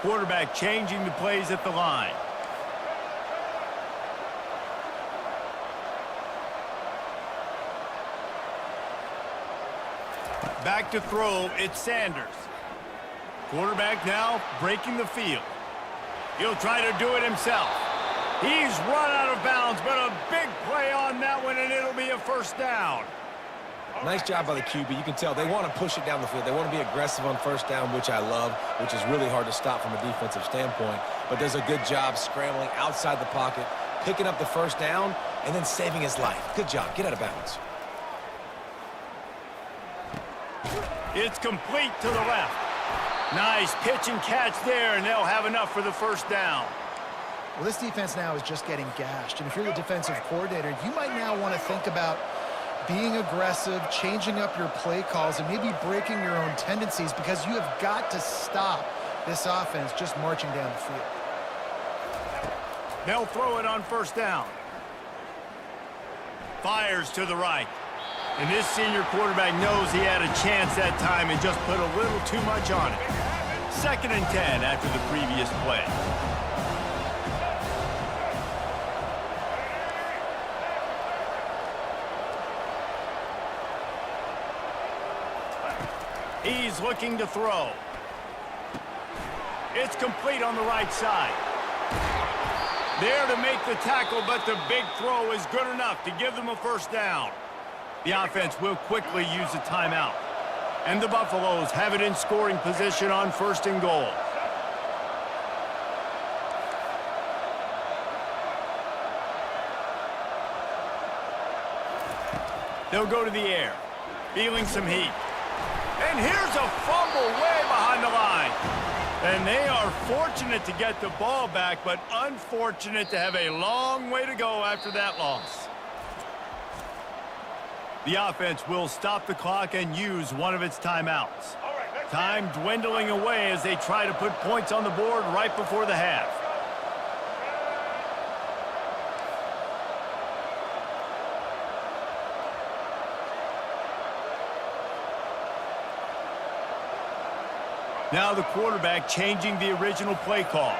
Quarterback changing the plays at the line. Back to throw, it's Sanders. Quarterback now breaking the field. He'll try to do it himself. He's run out of bounds, but a big play on that one, and it'll be a first down. Nice job by the QB. You can tell they want to push it down the field. They want to be aggressive on 1st down, which I love, which is really hard to stop from a defensive standpoint. But does a good job scrambling outside the pocket, picking up the 1st down, and then saving his life. Good job. Get out of bounds. It's complete to the left. Nice pitch and catch there, and they'll have enough for the 1st down. Well, this defense now is just getting gashed. And if you're the defensive coordinator, you might now want to think about being aggressive, changing up your play calls, and maybe breaking your own tendencies because you have got to stop this offense just marching down the field. They'll throw it on 1st down. Fires to the right. And this senior quarterback knows he had a chance that time and just put a little too much on it. 2nd and 10 after the previous play. He's looking to throw. It's complete on the right side. There to make the tackle, but the big throw is good enough to give them a 1st down. The offense will quickly use a timeout. And the Buffaloes have it in scoring position on 1st and goal. They'll go to the air, feeling some heat. And here's a fumble way behind the line. And they are fortunate to get the ball back, but unfortunate to have a long way to go after that loss. The offense will stop the clock and use one of its timeouts. Time dwindling away as they try to put points on the board right before the half. Now the quarterback changing the original play call.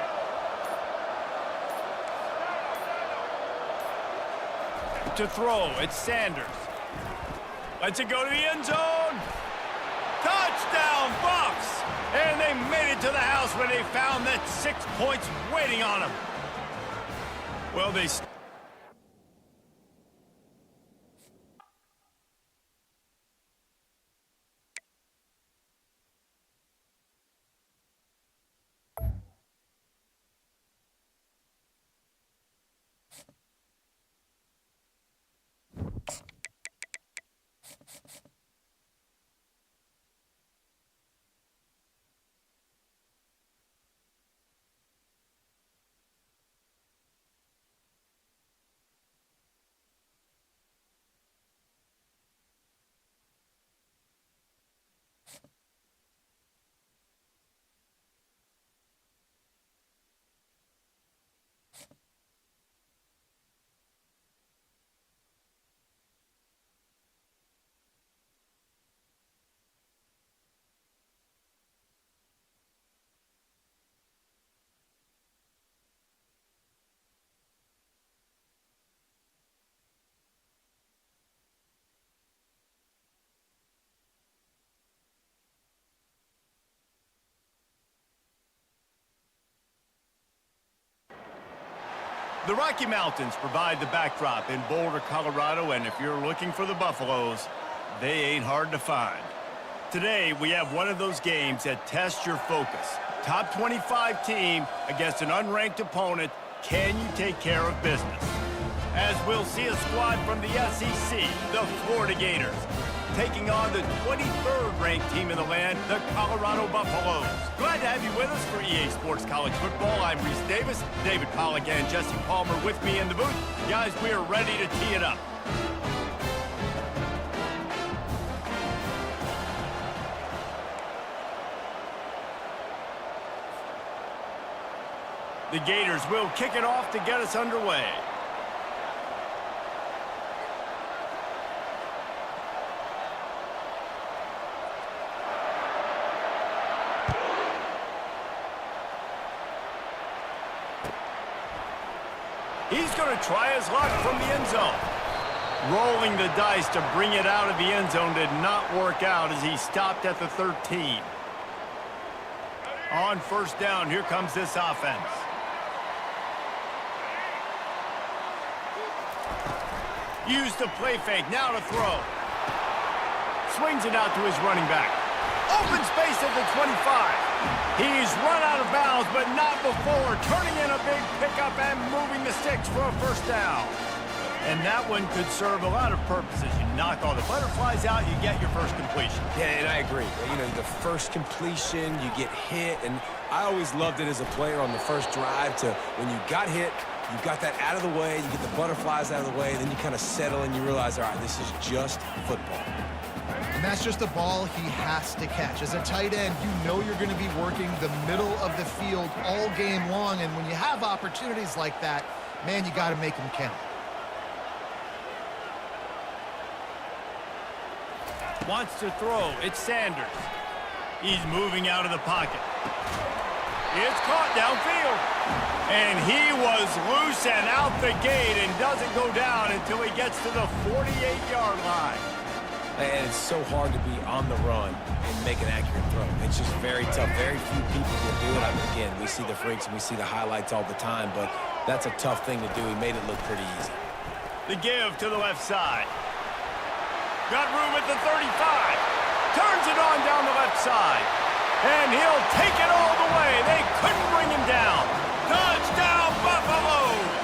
To throw, it's Sanders. Lets it go to the end zone. Touchdown, Bucs! And they made it to the house where they found that 6 points waiting on them. Well, they... The Rocky Mountains provide the backdrop in Boulder, Colorado, and if you're looking for the Buffaloes, they ain't hard to find. Today, we have one of those games that tests your focus. Top 25 team against an unranked opponent. Can you take care of business? As we'll see a squad from the SEC, the Florida Gators, taking on the 23rd ranked team in the land, the Colorado Buffaloes. Glad to have you with us for EA Sports College Football. I'm Reese Davis, David Pollack and Jesse Palmer with me in the booth. Guys, we are ready to tee it up. The Gators will kick it off to get us underway. He's going to try his luck from the end zone. Rolling the dice to bring it out of the end zone did not work out as he stopped at the 13. On first down, here comes this offense. Used the play fake, now to throw. Swings it out to his running back. Open space at the 25. He's run out of bounds, but not before turning in a big pickup and moving the sticks for a first down. And that one could serve a lot of purposes. You knock all the butterflies out, you get your first completion. Yeah, and I agree. You know, the first completion, you get hit, and I always loved it as a player on the first drive to when you got hit, you got that out of the way, you get the butterflies out of the way, then you kind of settle and you realize, all right, this is just football. And that's just a ball he has to catch. As a tight end, you know you're going to be working the middle of the field all game long, and when you have opportunities like that, man, you got to make them count. Wants to throw, it's Sanders. He's moving out of the pocket. It's caught downfield. And he was loose and out the gate and doesn't go down until he gets to the 48-yard line. And it's so hard to be on the run and make an accurate throw. It's just very tough. Very few people will do it. I mean, again, we see the freaks and we see the highlights all the time, but that's a tough thing to do. He made it look pretty easy. The give to the left side. Got room at the 35. Turns it on down the left side. And he'll take it all the way. They couldn't bring him down. Touchdown, Buffaloes!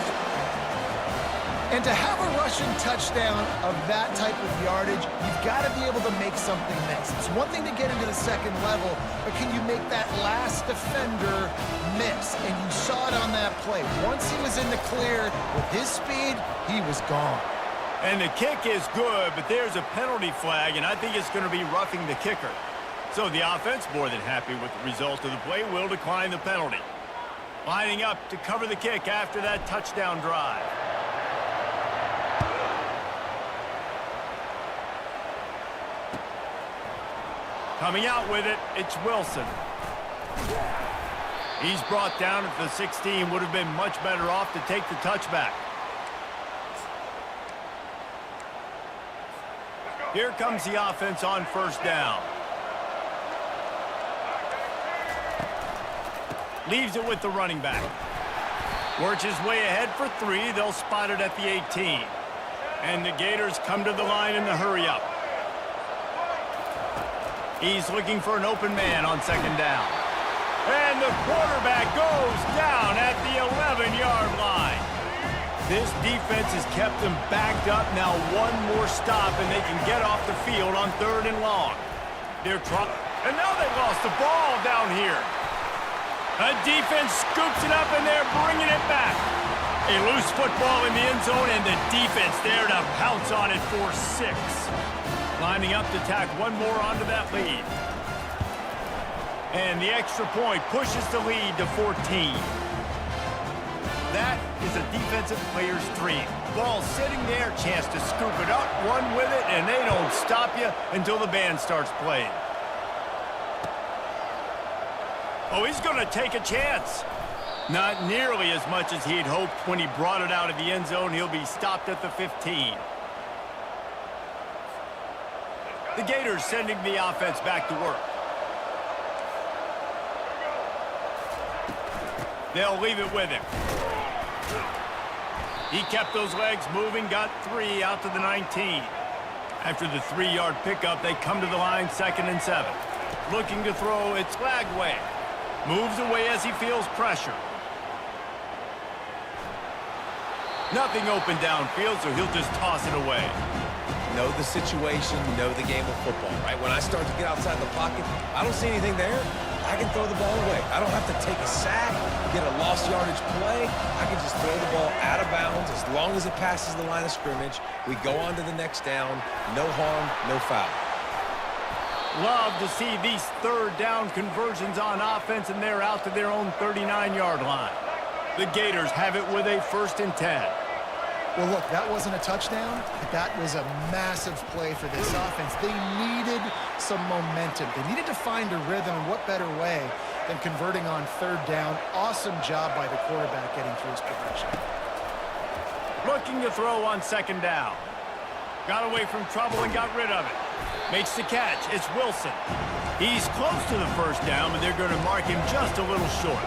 And to have a rushing touchdown of that type of yardage, you've got to be able to make something miss. It's one thing to get into the second level, but can you make that last defender miss? And you saw it on that play. Once he was in the clear, with his speed, he was gone. And the kick is good, but there's a penalty flag, and I think it's going to be roughing the kicker. So the offense, more than happy with the result of the play, will decline the penalty. Lining up to cover the kick after that touchdown drive. Coming out with it, it's Wilson. He's brought down at the 16. Would have been much better off to take the touchback. Here comes the offense on first down. Leaves it with the running back. Works his way ahead for 3. They'll spot it at the 18. And the Gators come to the line in the hurry-up. He's looking for an open man on second down. And the quarterback goes down at the 11-yard line. This defense has kept them backed up. Now one more stop, and they can get off the field on 3rd and long. And now they've lost the ball down here. A defense scoops it up, and they're bringing it back. A loose football in the end zone, and the defense there to pounce on it for 6. Lining up to tack one more onto that lead. And the extra point pushes the lead to 14. That is a defensive player's dream. Ball sitting there, chance to scoop it up, run with it, and they don't stop you until the band starts playing. Oh, he's going to take a chance. Not nearly as much as he'd hoped when he brought it out of the end zone. He'll be stopped at the 15. The Gators sending the offense back to work. They'll leave it with him. He kept those legs moving, got 3 out to the 19. After the 3-yard pickup, they come to the line 2nd and 7. Looking to throw, it's Lagway. Moves away as he feels pressure. Nothing open downfield, so he'll just toss it away. Know the situation, know the game of football, right? When I start to get outside the pocket, I don't see anything there. I can throw the ball away. I don't have to take a sack, get a lost yardage play. I can just throw the ball out of bounds as long as it passes the line of scrimmage. We go on to the next down. No harm, no foul. Love to see these 3rd down conversions on offense, and they're out to their own 39-yard line. The Gators have it with a 1st and 10. Well, look, that wasn't a touchdown, but that was a massive play for this offense. They needed some momentum. They needed to find a rhythm, and what better way than converting on 3rd down. Awesome job by the quarterback getting through his progression. Looking to throw on 2nd down. Got away from trouble and got rid of it. Makes the catch. It's Wilson. He's close to the 1st down, but they're going to mark him just a little short.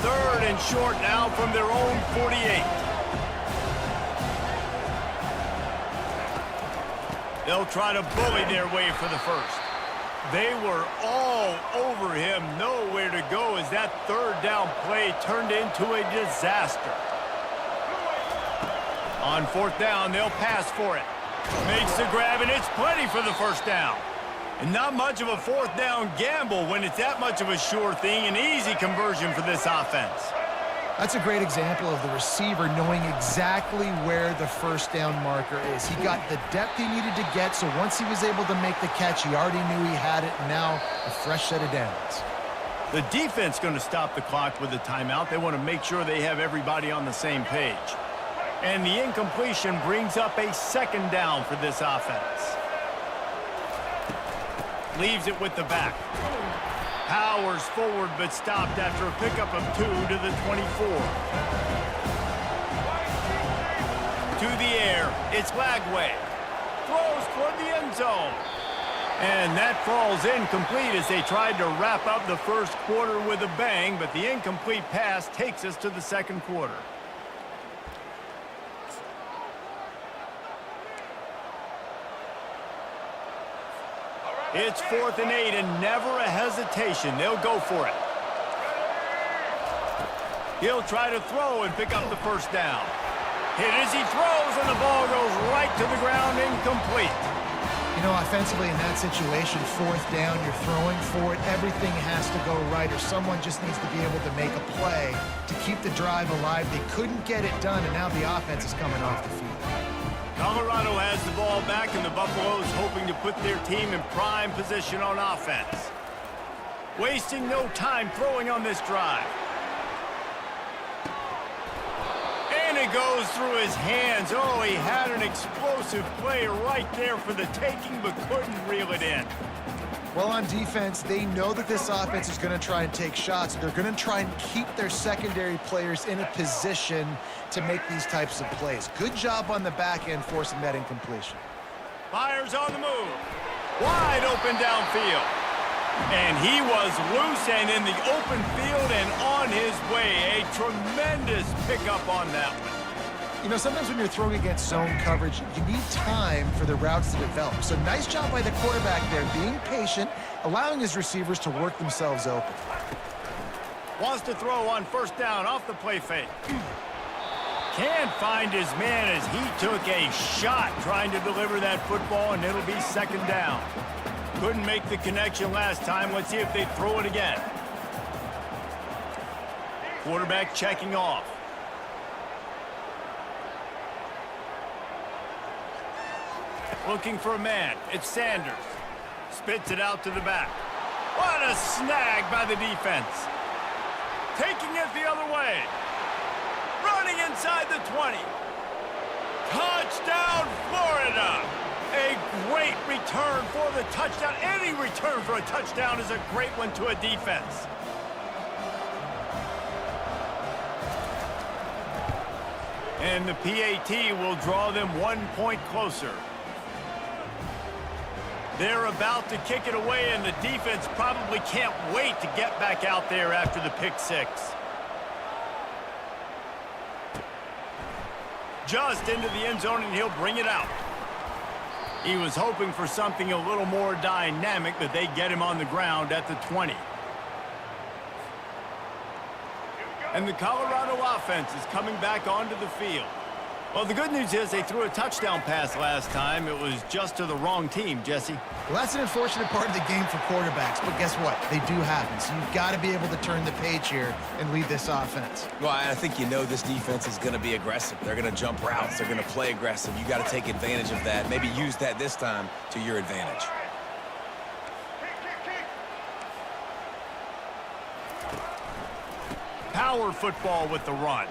3rd and short now from their own 48. They'll try to bully their way for the 1st. They were all over him. Nowhere to go as that 3rd down play turned into a disaster. On 4th down, they'll pass for it. Makes the grab, and it's plenty for the 1st down. And not much of a 4th down gamble when it's that much of a sure thing. An easy conversion for this offense. That's a great example of the receiver knowing exactly where the 1st down marker is. He got the depth he needed to get, so once he was able to make the catch, he already knew he had it, and now a fresh set of downs. The defense going to stop the clock with a timeout. They want to make sure they have everybody on the same page. And the incompletion brings up a 2nd down for this offense. Leaves it with the back. Powers forward, but stopped after a pickup of 2 to the 24. To the air, it's Lagway. Throws toward the end zone. And that falls incomplete as they tried to wrap up the 1st quarter with a bang, but the incomplete pass takes us to the 2nd quarter. It's 4th and 8, and never a hesitation. They'll go for it. He'll try to throw and pick up the 1st down. Hit as he throws, and the ball goes right to the ground, incomplete. You know, offensively in that situation, 4th down, you're throwing for it. Everything has to go right, or someone just needs to be able to make a play to keep the drive alive. They couldn't get it done, and now the offense is coming off the field. Colorado has the ball back, and the Buffaloes hoping to put their team in prime position on offense. Wasting no time throwing on this drive. And it goes through his hands. Oh, he had an explosive play right there for the taking, but couldn't reel it in. Well, on defense, they know that this offense is going to try and take shots. They're going to try and keep their secondary players in a position to make these types of plays. Good job on the back end forcing that incompletion. Fires on the move. Wide open downfield. And he was loose and in the open field and on his way. A tremendous pickup on that one. You know, sometimes when you're throwing against zone coverage, you need time for the routes to develop. So nice job by the quarterback there, being patient, allowing his receivers to work themselves open. Wants to throw on first down off the play fake. Can't find his man as he took a shot trying to deliver that football, and it'll be second down. Couldn't make the connection last time. Let's see if they throw it again. Quarterback checking off. Looking for a man. It's Sanders. Spits it out to the back. What a snag by the defense. Taking it the other way. Running inside the 20. Touchdown, Florida. A great return for the touchdown. Any return for a touchdown is a great one to a defense. And the PAT will draw them 1 point closer. They're about to kick it away, and the defense probably can't wait to get back out there after the pick six. Just into the end zone, and he'll bring it out. He was hoping for something a little more dynamic, but they get him on the ground at the 20. And the Colorado offense is coming back onto the field. Well, the good news is they threw a touchdown pass last time. It was just to the wrong team, Jesse. Well, that's an unfortunate part of the game for quarterbacks, but guess what? They do happen, so you've got to be able to turn the page here and lead this offense. Well, I think you know this defense is going to be aggressive. They're going to jump routes. They're going to play aggressive. You got to take advantage of that. Maybe use that this time to your advantage. Power football with the run.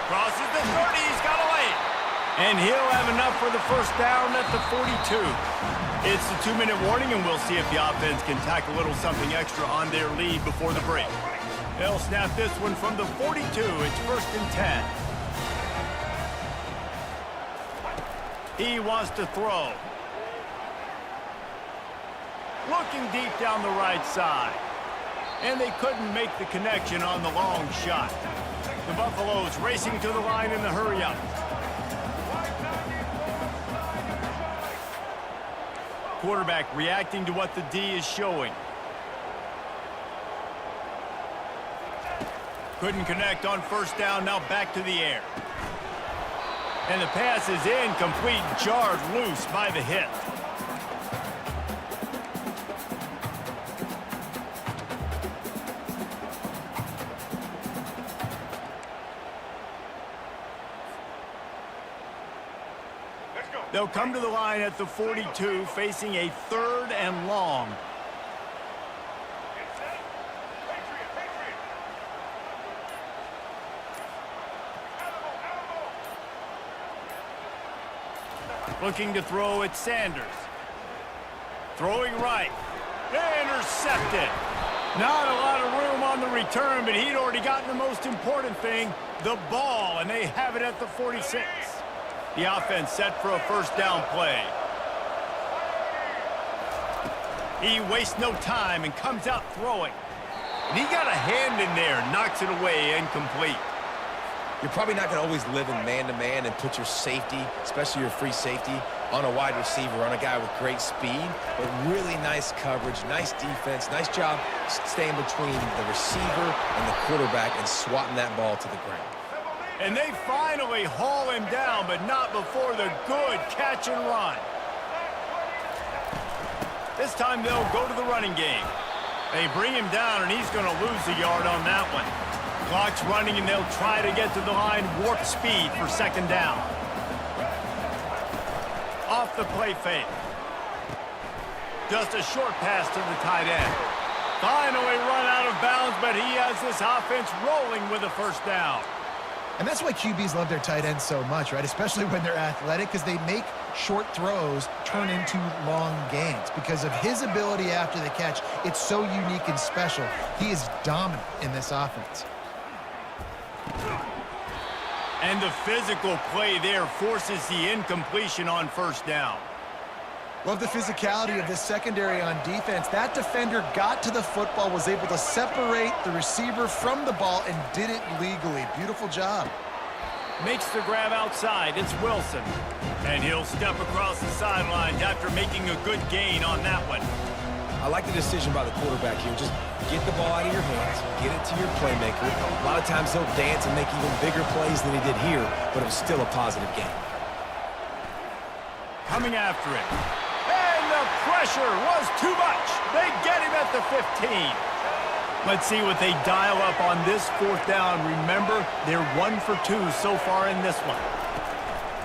Crosses the 30, he's got a lane. And he'll have enough for the first down at the 42. It's the 2-minute warning, and we'll see if the offense can tack a little something extra on their lead before the break. They'll snap this one from the 42. It's 1st and 10. He wants to throw. Looking deep down the right side. And they couldn't make the connection on the long shot. The Buffaloes racing to the line in the hurry-up. Quarterback reacting to what the D is showing. Couldn't connect on first down, now back to the air. And the pass is incomplete, jarred loose by the hit. They'll come to the line at the 42, facing a 3rd and long. Looking to throw at Sanders. Throwing right. Intercepted. Not a lot of room on the return, but he'd already gotten the most important thing, the ball, and they have it at the 46. The offense set for a first down play. He wastes no time and comes out throwing. And he got a hand in there, knocks it away, incomplete. You're probably not going to always live in man-to-man and put your safety, especially your free safety, on a wide receiver, on a guy with great speed, but really nice coverage, nice defense, nice job staying between the receiver and the quarterback and swatting that ball to the ground. And they finally haul him down, but not before the good catch and run. This time they'll go to the running game. They bring him down, and he's going to lose a yard on that one. Clock's running, and they'll try to get to the line warp speed for second down. Off the play fake. Just a short pass to the tight end. Finally run out of bounds, but he has this offense rolling with a first down. And that's why QBs love their tight ends so much, right? Especially when they're athletic, because they make short throws turn into long gains because of his ability after the catch. It's so unique and special. He is dominant in this offense. And the physical play there forces the incompletion on first down. Love the physicality of this secondary on defense. That defender got to the football, was able to separate the receiver from the ball, and did it legally. Beautiful job. Makes the grab outside. It's Wilson. And he'll step across the sidelines after making a good gain on that one. I like the decision by the quarterback here. Just get the ball out of your hands, get it to your playmaker. A lot of times he'll dance and make even bigger plays than he did here, but it was still a positive game. Coming after it. And the pressure was too much. They get him at the 15. Let's see what they dial up on this fourth down. Remember, they're 1 for 2 so far in this one.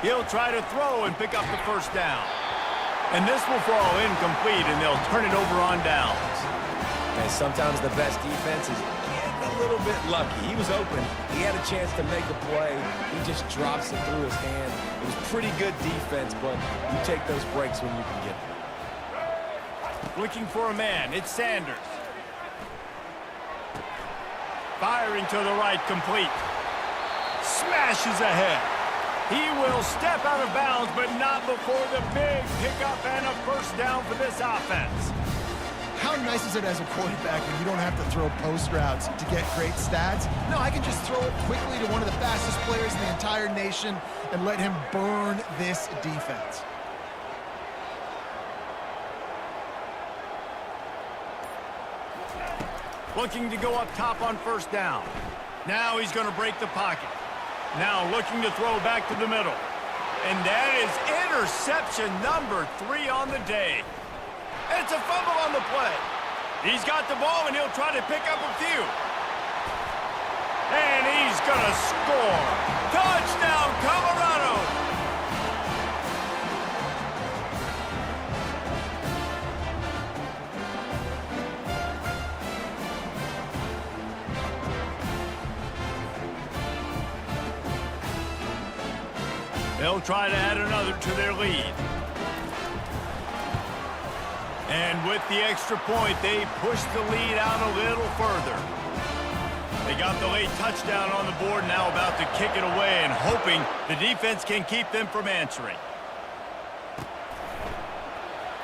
He'll try to throw and pick up the first down. And this will fall incomplete, and they'll turn it over on downs. And sometimes the best defense is getting a little bit lucky. He was open. He had a chance to make a play. He just drops it through his hand. It was pretty good defense, but you take those breaks when you can get them. Looking for a man. It's Sanders. Firing to the right, complete. Smashes ahead. He will step out of bounds, but not before the big pickup and a first down for this offense. How nice is it as a quarterback when you don't have to throw post routes to get great stats? No, I can just throw it quickly to one of the fastest players in the entire nation and let him burn this defense. Looking to go up top on first down. Now he's going to break the pocket. Now looking to throw back to the middle. And that is interception number 3 on the day. It's a fumble on the play. He's got the ball, and he'll try to pick up a few. And he's going to score. Touchdown, Colorado! They'll try to add another to their lead. And with the extra point, they push the lead out a little further. They got the late touchdown on the board, now about to kick it away and hoping the defense can keep them from answering.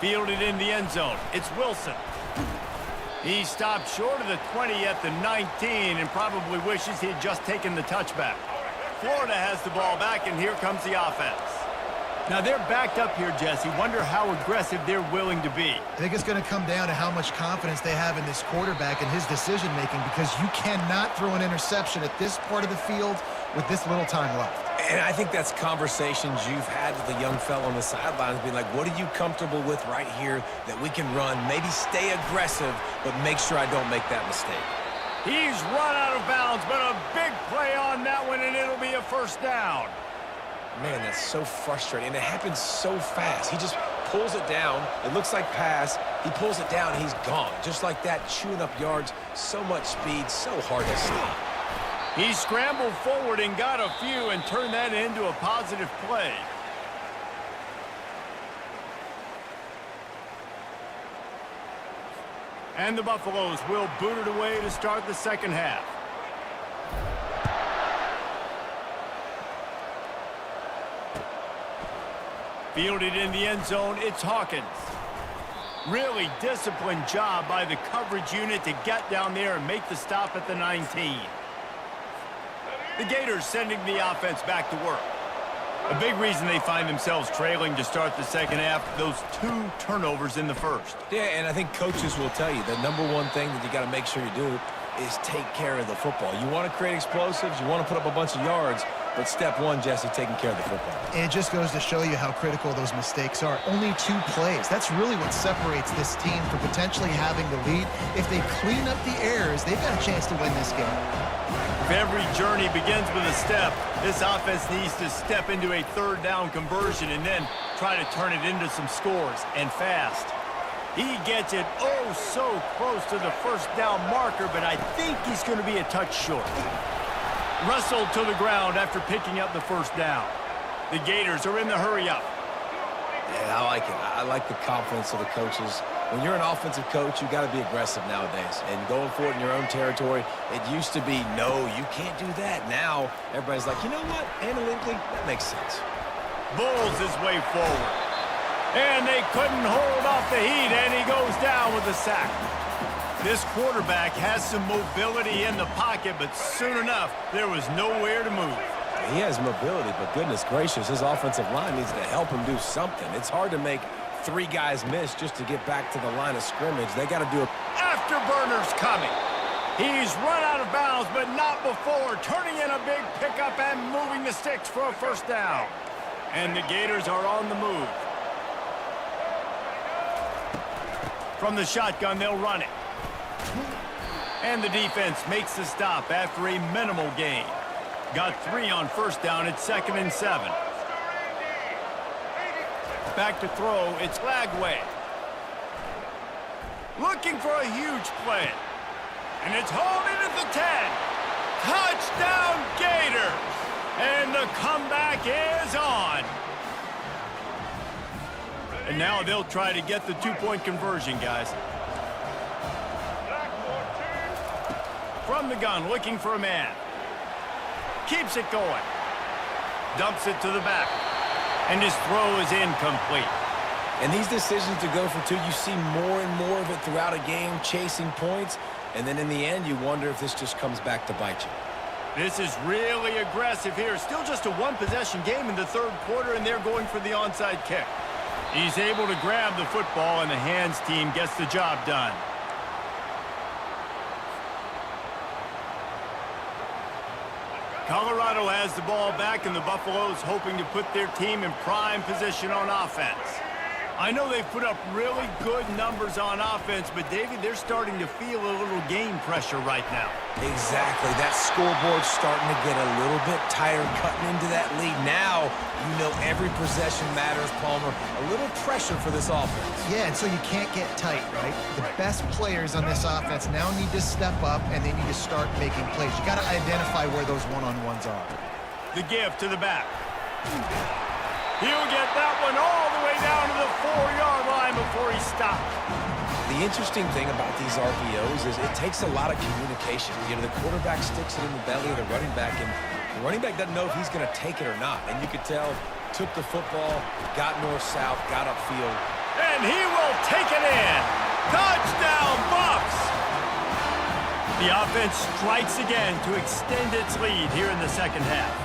Fielded in the end zone. It's Wilson. He stopped short of the 20 at the 19 and probably wishes he had just taken the touchback. Florida has the ball back, and here comes the offense. Now, they're backed up here, Jesse. Wonder how aggressive they're willing to be. I think it's going to come down to how much confidence they have in this quarterback and his decision-making, because you cannot throw an interception at this part of the field with this little time left. And I think that's conversations you've had with the young fellow on the sidelines, being like, what are you comfortable with right here that we can run? Maybe stay aggressive, but make sure I don't make that mistake. He's run out of bounds, but a big play on that one, and it'll be a first down. Man, that's so frustrating, and it happens so fast. He just pulls it down. It looks like pass. He pulls it down, and he's gone. Just like that, chewing up yards. So much speed, so hard to stop. He scrambled forward and got a few and turned that into a positive play. And the Buffaloes will boot it away to start the second half. Fielded in the end zone, it's Hawkins. Really disciplined job by the coverage unit to get down there and make the stop at the 19. The Gators sending the offense back to work. A big reason they find themselves trailing to start the second half, those 2 turnovers in the first. Yeah, and I think coaches will tell you the number one thing that you got to make sure you do is take care of the football. You want to create explosives, you want to put up a bunch of yards, but step one, Jesse, taking care of the football. And it just goes to show you how critical those mistakes are. Only 2 plays. That's really what separates this team from potentially having the lead. If they clean up the errors, they've got a chance to win this game. If every journey begins with a step, this offense needs to step into a third down conversion and then try to turn it into some scores, and fast. He gets it oh so close to the first down marker, but I think he's going to be a touch short. Wrestled to the ground after picking up the first down. The Gators are in the hurry-up. Yeah, I like it. I like the confidence of the coaches. When you're an offensive coach, you got to be aggressive nowadays. And going for it in your own territory, it used to be, no, you can't do that. Now, everybody's like, you know what? Analytically, that makes sense. Bulls his way forward. And they couldn't hold off the heat, and he goes down with a sack. This quarterback has some mobility in the pocket, but soon enough, there was nowhere to move. He has mobility, but goodness gracious, his offensive line needs to help him do something. It's hard to make 3 guys miss just to get back to the line of scrimmage. They got to do it. Afterburner's coming. He's run out of bounds, but not before. Turning in a big pickup and moving the sticks for a first down. And the Gators are on the move. From the shotgun, they'll run it. And the defense makes the stop after a minimal gain. Got 3 on first down. It's 2nd and 7. Back to throw. It's Lagway. Looking for a huge play. And it's hauled in at the 10. Touchdown, Gators. And the comeback is on. And now they'll try to get the 2-point conversion, guys. From the gun, looking for a man. Keeps it going. Dumps it to the back. And his throw is incomplete. And these decisions to go for 2, you see more and more of it throughout a game, chasing points. And then in the end, you wonder if this just comes back to bite you. This is really aggressive here. Still just a 1-possession game in the 3rd quarter, and they're going for the onside kick. He's able to grab the football, and the hands team gets the job done. Colorado has the ball back, and the Buffaloes hoping to put their team in prime position on offense. I know they've put up really good numbers on offense, but, David, they're starting to feel a little game pressure right now. Exactly. That scoreboard's starting to get a little bit tired cutting into that lead. Now, you know every possession matters, Palmer. A little pressure for this offense. Yeah, and so you can't get tight, right? The best players on this offense now need to step up, and they need to start making plays. You got to identify where those one-on-ones are. The give to the back. He'll get that one all the way down to the 4-yard line before he stopped. The interesting thing about these RPOs is it takes a lot of communication. You know, the quarterback sticks it in the belly of the running back, and the running back doesn't know if he's going to take it or not. And you could tell, took the football, got north-south, got upfield. And he will take it in. Touchdown, Buffs! The offense strikes again to extend its lead here in the 2nd half.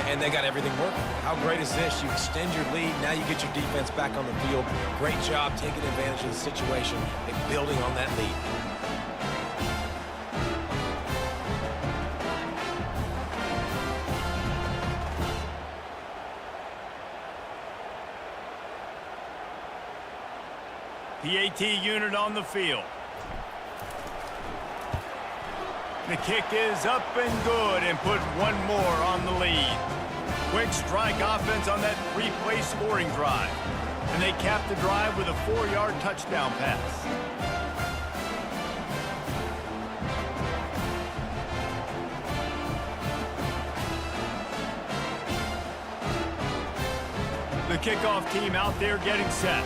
And they got everything working. How great is this? You extend your lead, now you get your defense back on the field. Great job taking advantage of the situation and building on that lead. The AT unit on the field. The kick is up and good, and put one more on the lead. Quick strike offense on that 3-play scoring drive. And they cap the drive with a 4-yard touchdown pass. The kickoff team out there getting set.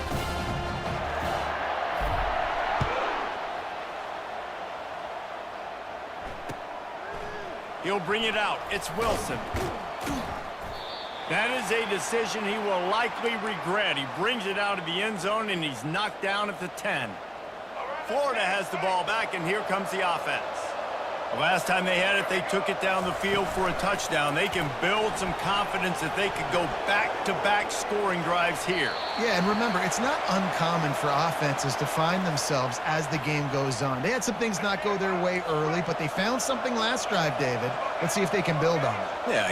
He'll bring it out. It's Wilson. That is a decision he will likely regret. He brings it out of the end zone, and he's knocked down at the 10. Florida has the ball back, and here comes the offense. The last time they had it, they took it down the field for a touchdown. They can build some confidence that they could go back-to-back scoring drives here. Yeah, and remember, it's not uncommon for offenses to find themselves as the game goes on. They had some things not go their way early, but they found something last drive, David. Let's see if they can build on it. Yeah,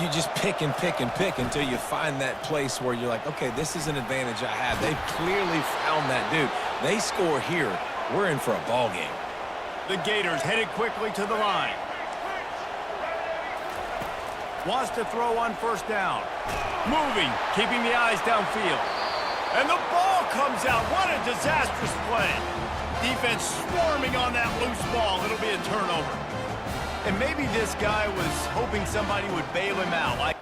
you just pick and pick and pick until you find that place where you're like, okay, this is an advantage I have. They clearly found that dude. They score here. We're in for a ball game. The Gators headed quickly to the line. Wants to throw on first down. Moving, keeping the eyes downfield. And the ball comes out. What a disastrous play. Defense swarming on that loose ball. It'll be a turnover. And maybe this guy was hoping somebody would bail him out.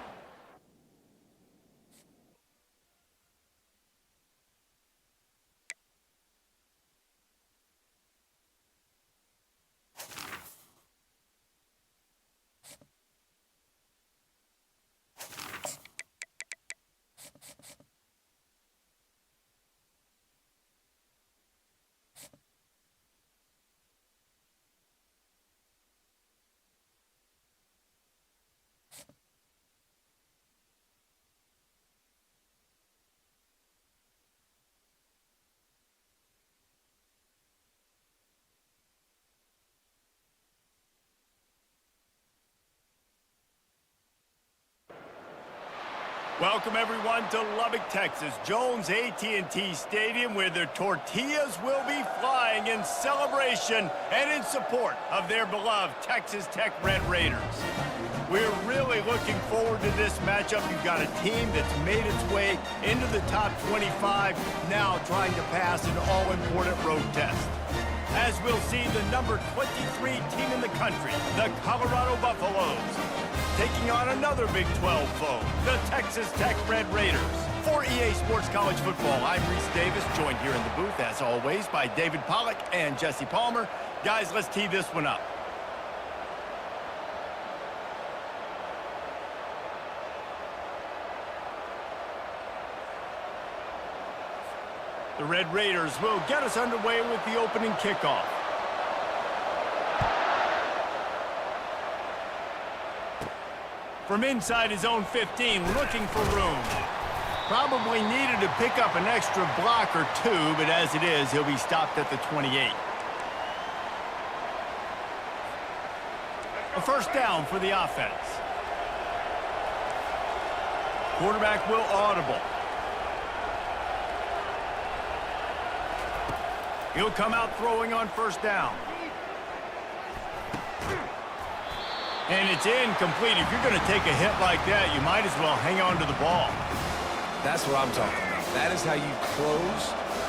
Welcome everyone to Lubbock, Texas, Jones AT&T Stadium, where the tortillas will be flying in celebration and in support of their beloved Texas Tech Red Raiders. We're really looking forward to this matchup. You've got a team that's made its way into the top 25, now trying to pass an all-important road test. As we'll see the number 23 team in the country, the Colorado Buffaloes, taking on another Big 12 foe, the Texas Tech Red Raiders. For EA Sports College Football, I'm Reese Davis, joined here in the booth, as always, by David Pollack and Jesse Palmer. Guys, let's tee this one up. The Red Raiders will get us underway with the opening kickoff. From inside his own 15, looking for room. Probably needed to pick up an extra block or two, but as it is, he'll be stopped at the 28. A first down for the offense. Quarterback will audible. He'll come out throwing on first down. And it's incomplete. If you're going to take a hit like that, you might as well hang on to the ball. That's what I'm talking about. That is how you close.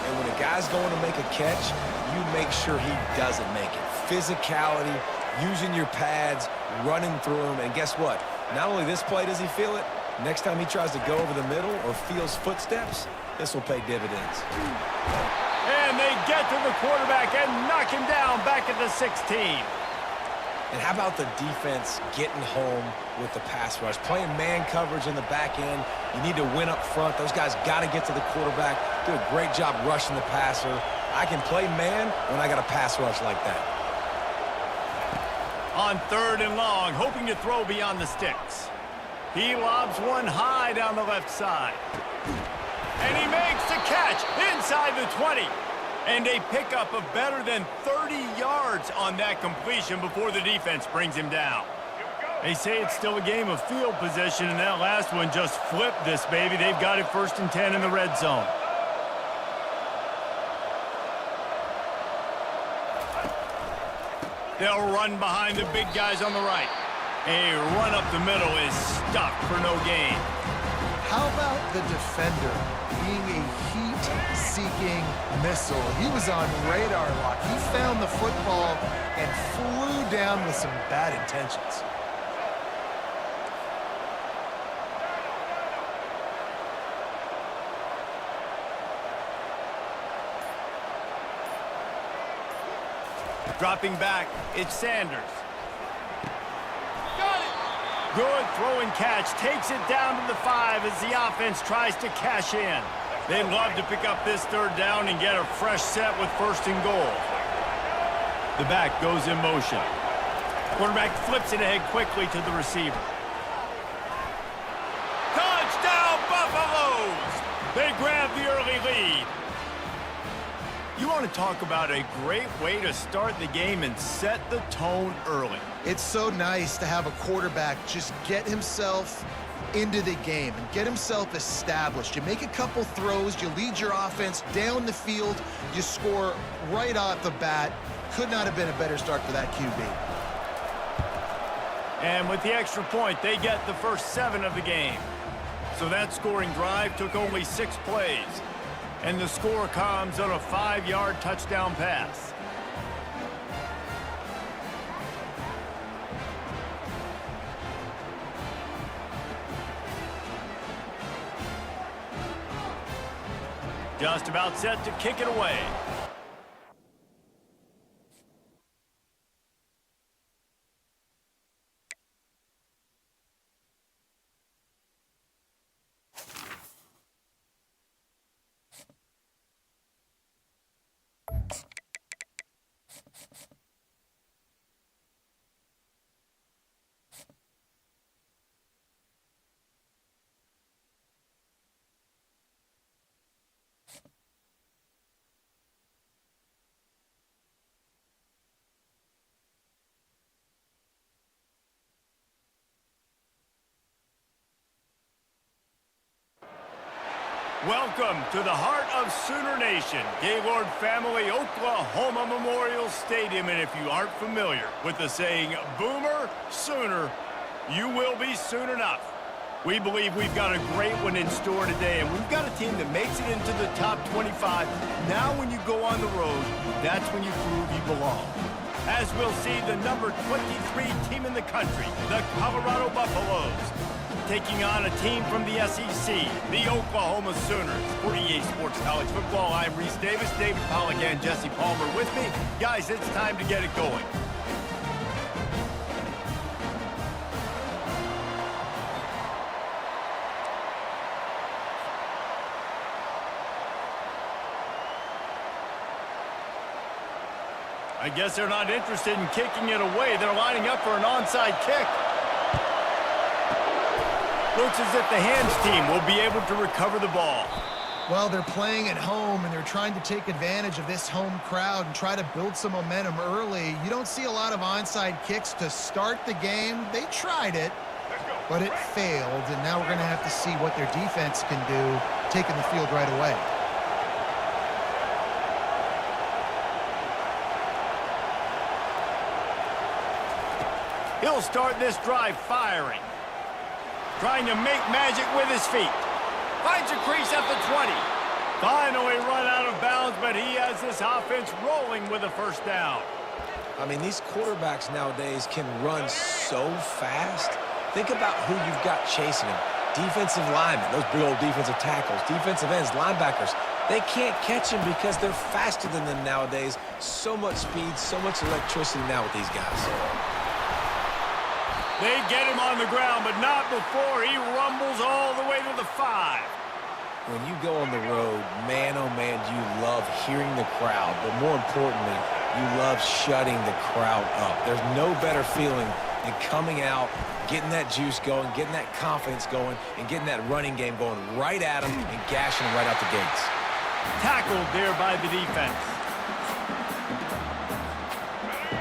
And when a guy's going to make a catch, you make sure he doesn't make it. Physicality, using your pads, running through him. And guess what? Not only this play does he feel it, next time he tries to go over the middle or feels footsteps, this will pay dividends. And they get to the quarterback and knock him down back at the 16. And how about the defense getting home with the pass rush? Playing man coverage in the back end. You need to win up front. Those guys got to get to the quarterback. Do a great job rushing the passer. I can play man when I got a pass rush like that. On 3rd and long, hoping to throw beyond the sticks. He lobs one high down the left side. And he makes the catch inside the 20. And a pickup of better than 30 yards on that completion before the defense brings him down. They say it's still a game of field position, and that last one just flipped this baby. They've got it 1st and 10 in the red zone. They'll run behind the big guys on the right. A run up the middle is stuck for no gain. How about the defender being a heat-seeking missile? He was on radar lock. He found the football and flew down with some bad intentions. Dropping back, it's Sanders. Good throwing catch, takes it down to the 5 as the offense tries to cash in. They'd love to pick up this 3rd down and get a fresh set with 1st and goal. The back goes in motion. Quarterback flips it ahead quickly to the receiver. Touchdown, Buffaloes! They grab the early lead. You want to talk about a great way to start the game and set the tone early. It's so nice to have a quarterback just get himself into the game and get himself established. You make a couple throws, you lead your offense down the field, you score right off the bat. Could not have been a better start for that QB. And with the extra point, they get the first 7 of the game. So that scoring drive took only 6 plays. And the score comes on a 5-yard touchdown pass. Just about set to kick it away. Welcome to the heart of Sooner Nation, Gaylord Family Oklahoma Memorial Stadium. And if you aren't familiar with the saying, Boomer Sooner, you will be soon enough. We believe we've got a great one in store today, and we've got a team that makes it into the top 25. Now when you go on the road, that's when you prove you belong. As we'll see, the number 23 team in the country, the Colorado Buffaloes, taking on a team from the SEC, the Oklahoma Sooners. For EA Sports College Football, I'm Reese Davis, David Pollack, and Jesse Palmer with me. Guys, it's time to get it going. I guess they're not interested in kicking it away. They're lining up for an onside kick. Looks as if the hands team will be able to recover the ball. Well, they're playing at home, and they're trying to take advantage of this home crowd and try to build some momentum early. You don't see a lot of onside kicks to start the game. They tried it, but it failed, and now we're going to have to see what their defense can do, taking the field right away. He'll start this drive firing. Trying to make magic with his feet. Finds a crease at the 20. Finally run out of bounds, but he has this offense rolling with a first down. I mean, these quarterbacks nowadays can run so fast. Think about who you've got chasing them. Defensive linemen, those big old defensive tackles, defensive ends, linebackers. They can't catch him because they're faster than them nowadays. So much speed, so much electricity now with these guys. They get him on the ground, but not before he rumbles all the way to the 5. When you go on the road, man, oh man, do you love hearing the crowd. But more importantly, you love shutting the crowd up. There's no better feeling than coming out, getting that juice going, getting that confidence going, and getting that running game going right at them and gashing them right out the gates. Tackled there by the defense.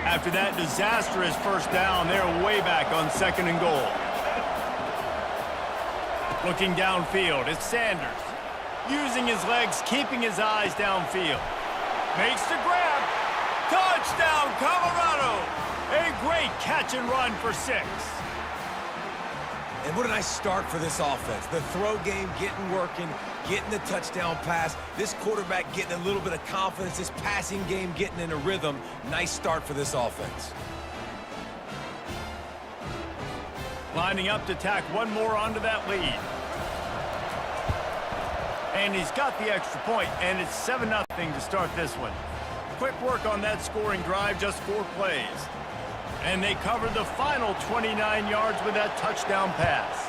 After that disastrous first down, they're way back on 2nd and goal. Looking downfield, it's Sanders. Using his legs, keeping his eyes downfield. Makes the grab. Touchdown, Colorado! A great catch and run for 6. And what a nice start for this offense. The throw game getting working, getting the touchdown pass. This quarterback getting a little bit of confidence. This passing game getting in a rhythm. Nice start for this offense. Lining up to tack one more onto that lead. And he's got the extra point, and it's 7-0 to start this one. Quick work on that scoring drive, just 4 plays. And they covered the final 29 yards with that touchdown pass.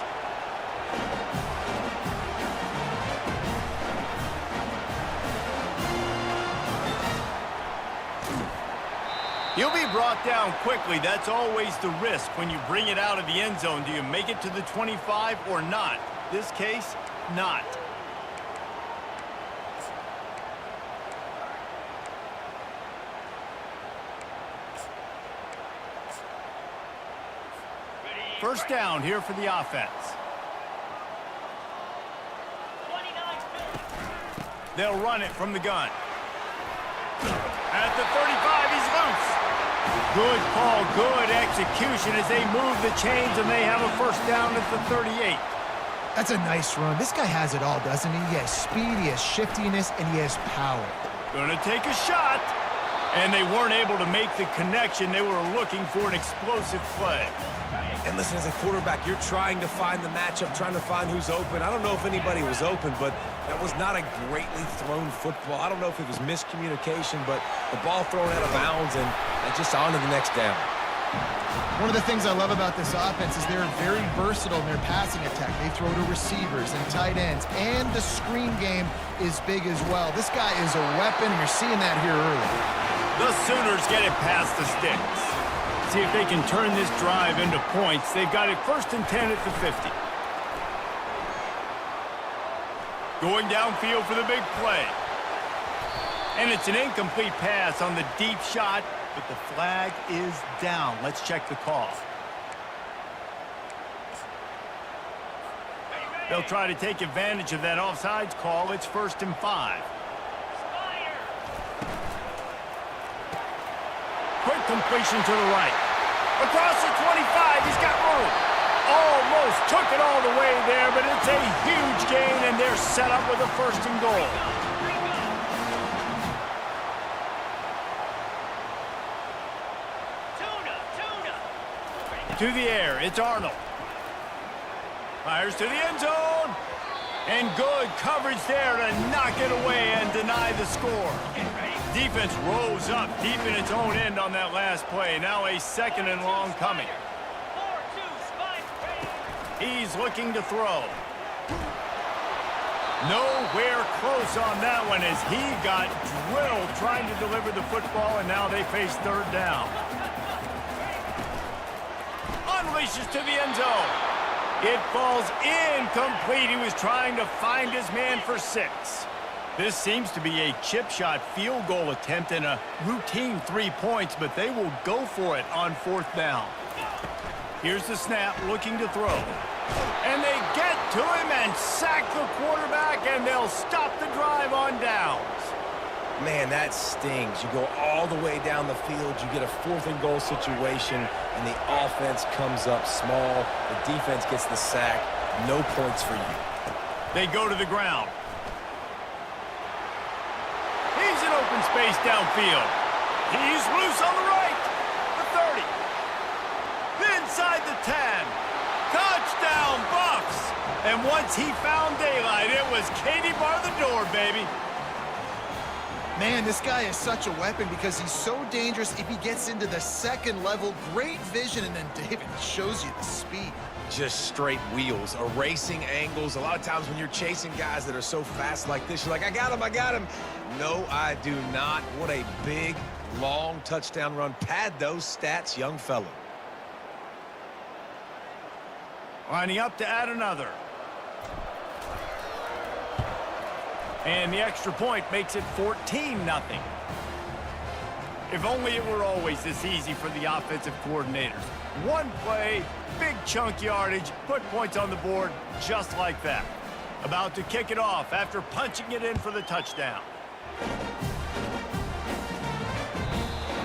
He'll be brought down quickly. That's always the risk when you bring it out of the end zone. Do you make it to the 25 or not? This case, not. First down here for the offense. They'll run it from the gun. At the 35, he's loose. Good call, good execution as they move the chains, and they have a first down at the 38. That's a nice run. This guy has it all, doesn't he? He has speed, he has shiftiness, and he has power. Gonna take a shot, and they weren't able to make the connection. They were looking for an explosive play. And listen, as a quarterback, you're trying to find the matchup, trying to find who's open. I don't know if anybody was open, but that was not a greatly thrown football. I don't know if it was miscommunication, but the ball thrown out of bounds and just on to the next down. One of the things I love about this offense is they're very versatile in their passing attack. They throw to receivers and tight ends, and the screen game is big as well. This guy is a weapon, and you're seeing that here early. The Sooners get it past the sticks. See if they can turn this drive into points. They've got it 1st and 10 at the 50. Going downfield for the big play. And it's an incomplete pass on the deep shot, but the flag is down. Let's check the call. They'll try to take advantage of that offsides call. It's 1st and 5. Quick completion to the right. Across the 25, he's got room. Almost took it all the way there, but it's a huge gain, and they're set up with a 1st and goal. To the air, it's Arnold. Fires to the end zone. And good coverage there to knock it away and deny the score. Defense rose up deep in its own end on that last play. Now a 2nd and long coming. He's looking to throw. Nowhere close on that one as he got drilled trying to deliver the football, and now they face 3rd down. Unleashes to the end zone. It falls incomplete. He was trying to find his man for 6. This seems to be a chip shot field goal attempt and a routine 3 points, but they will go for it on 4th down. Here's the snap, looking to throw. And they get to him and sack the quarterback, and they'll stop the drive on downs. Man, that stings. You go all the way down the field, you get a 4th and goal situation, and the offense comes up small. The defense gets the sack. No points for you. They go to the ground. He's in open space downfield. He's loose on the right. The 30. Inside the 10. Touchdown, Bucks! And once he found daylight, it was Katie bar the door, baby. Man, this guy is such a weapon because he's so dangerous if he gets into the 2nd level. Great vision, and then David shows you the speed. Just straight wheels, erasing angles. A lot of times when you're chasing guys that are so fast like this, you're like, I got him, I got him. No, I do not. What a big, long touchdown run. Pad those stats, young fella. Lining up to add another. And the extra point makes it 14-0. If only it were always this easy for the offensive coordinators. One play, big chunk yardage, put points on the board just like that. About to kick it off after punching it in for the touchdown.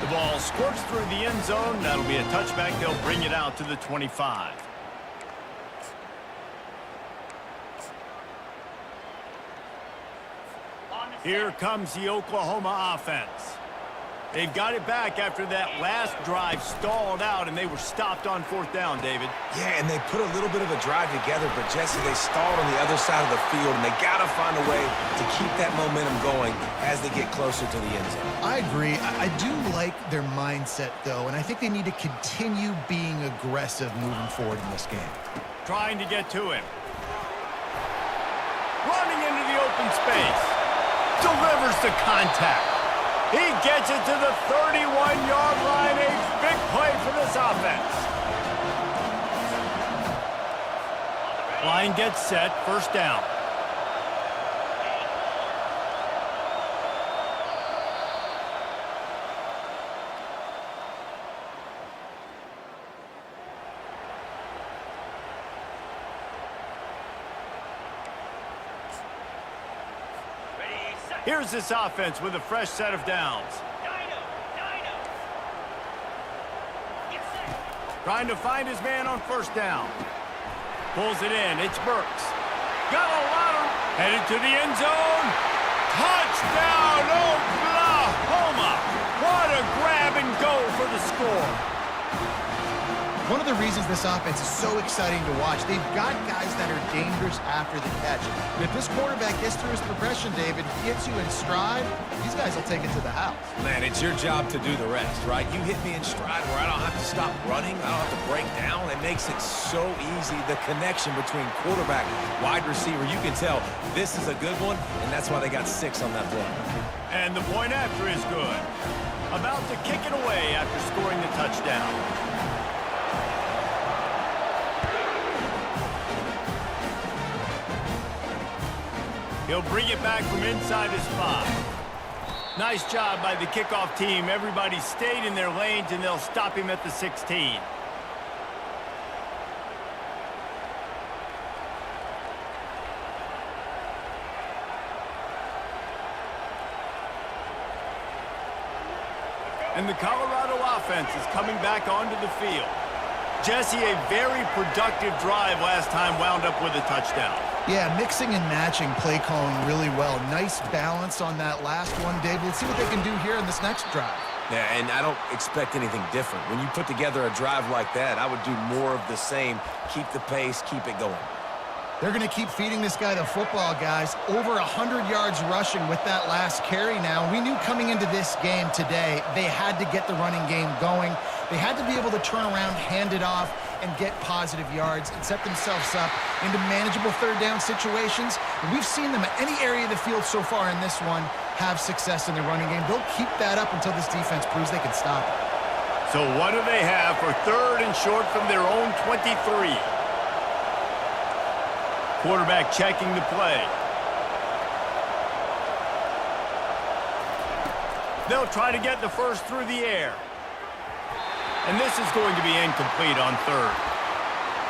The ball squirts through the end zone. That'll be a touchback. They'll bring it out to the 25. Here comes the Oklahoma offense. They've got it back after that last drive stalled out, and they were stopped on 4th down, David. Yeah, and they put a little bit of a drive together, but Jesse, they stalled on the other side of the field, and they got to find a way to keep that momentum going as they get closer to the end zone. I agree. I do like their mindset, though, and I think they need to continue being aggressive moving forward in this game. Trying to get to him. Running into the open space. Delivers the contact. He gets it to the 31-yard line. A big play for this offense. Line gets set. 1st down. Here's this offense with a fresh set of downs. Trying to find his man on 1st down. Pulls it in. It's Burks. Got a lot of... Headed to the end zone. Touchdown, Oklahoma! What a grab and go for the score. One of the reasons this offense is so exciting to watch, they've got guys that are dangerous after the catch. And if this quarterback gets through his progression, David, gets you in stride, these guys will take it to the house. Man, it's your job to do the rest, right? You hit me in stride where I don't have to stop running, I don't have to break down. It makes it so easy. The connection between quarterback, wide receiver, you can tell this is a good one, and that's why they got 6 on that play. And the point after is good. About to kick it away after scoring the touchdown. He'll bring it back from inside his 5. Nice job by the kickoff team. Everybody stayed in their lanes, and they'll stop him at the 16. And the Colorado offense is coming back onto the field. Jesse, a very productive drive last time wound up with a touchdown. Yeah, mixing and matching play calling really well. Nice balance on that last one, David. Let's see what they can do here in this next drive. Yeah, and I don't expect anything different. When you put together a drive like that, I would do more of the same. Keep the pace, keep it going. They're going to keep feeding this guy the football, guys. Over 100 yards rushing with that last carry now. We knew coming into this game today, they had to get the running game going. They had to be able to turn around, hand it off, and get positive yards and set themselves up into manageable third down situations. And we've seen them at any area of the field so far in this one have success in the running game. They'll keep that up until this defense proves they can stop it. So what do they have for 3rd and short from their own 23? Quarterback checking the play. They'll try to get the first through the air. And this is going to be incomplete on 3rd.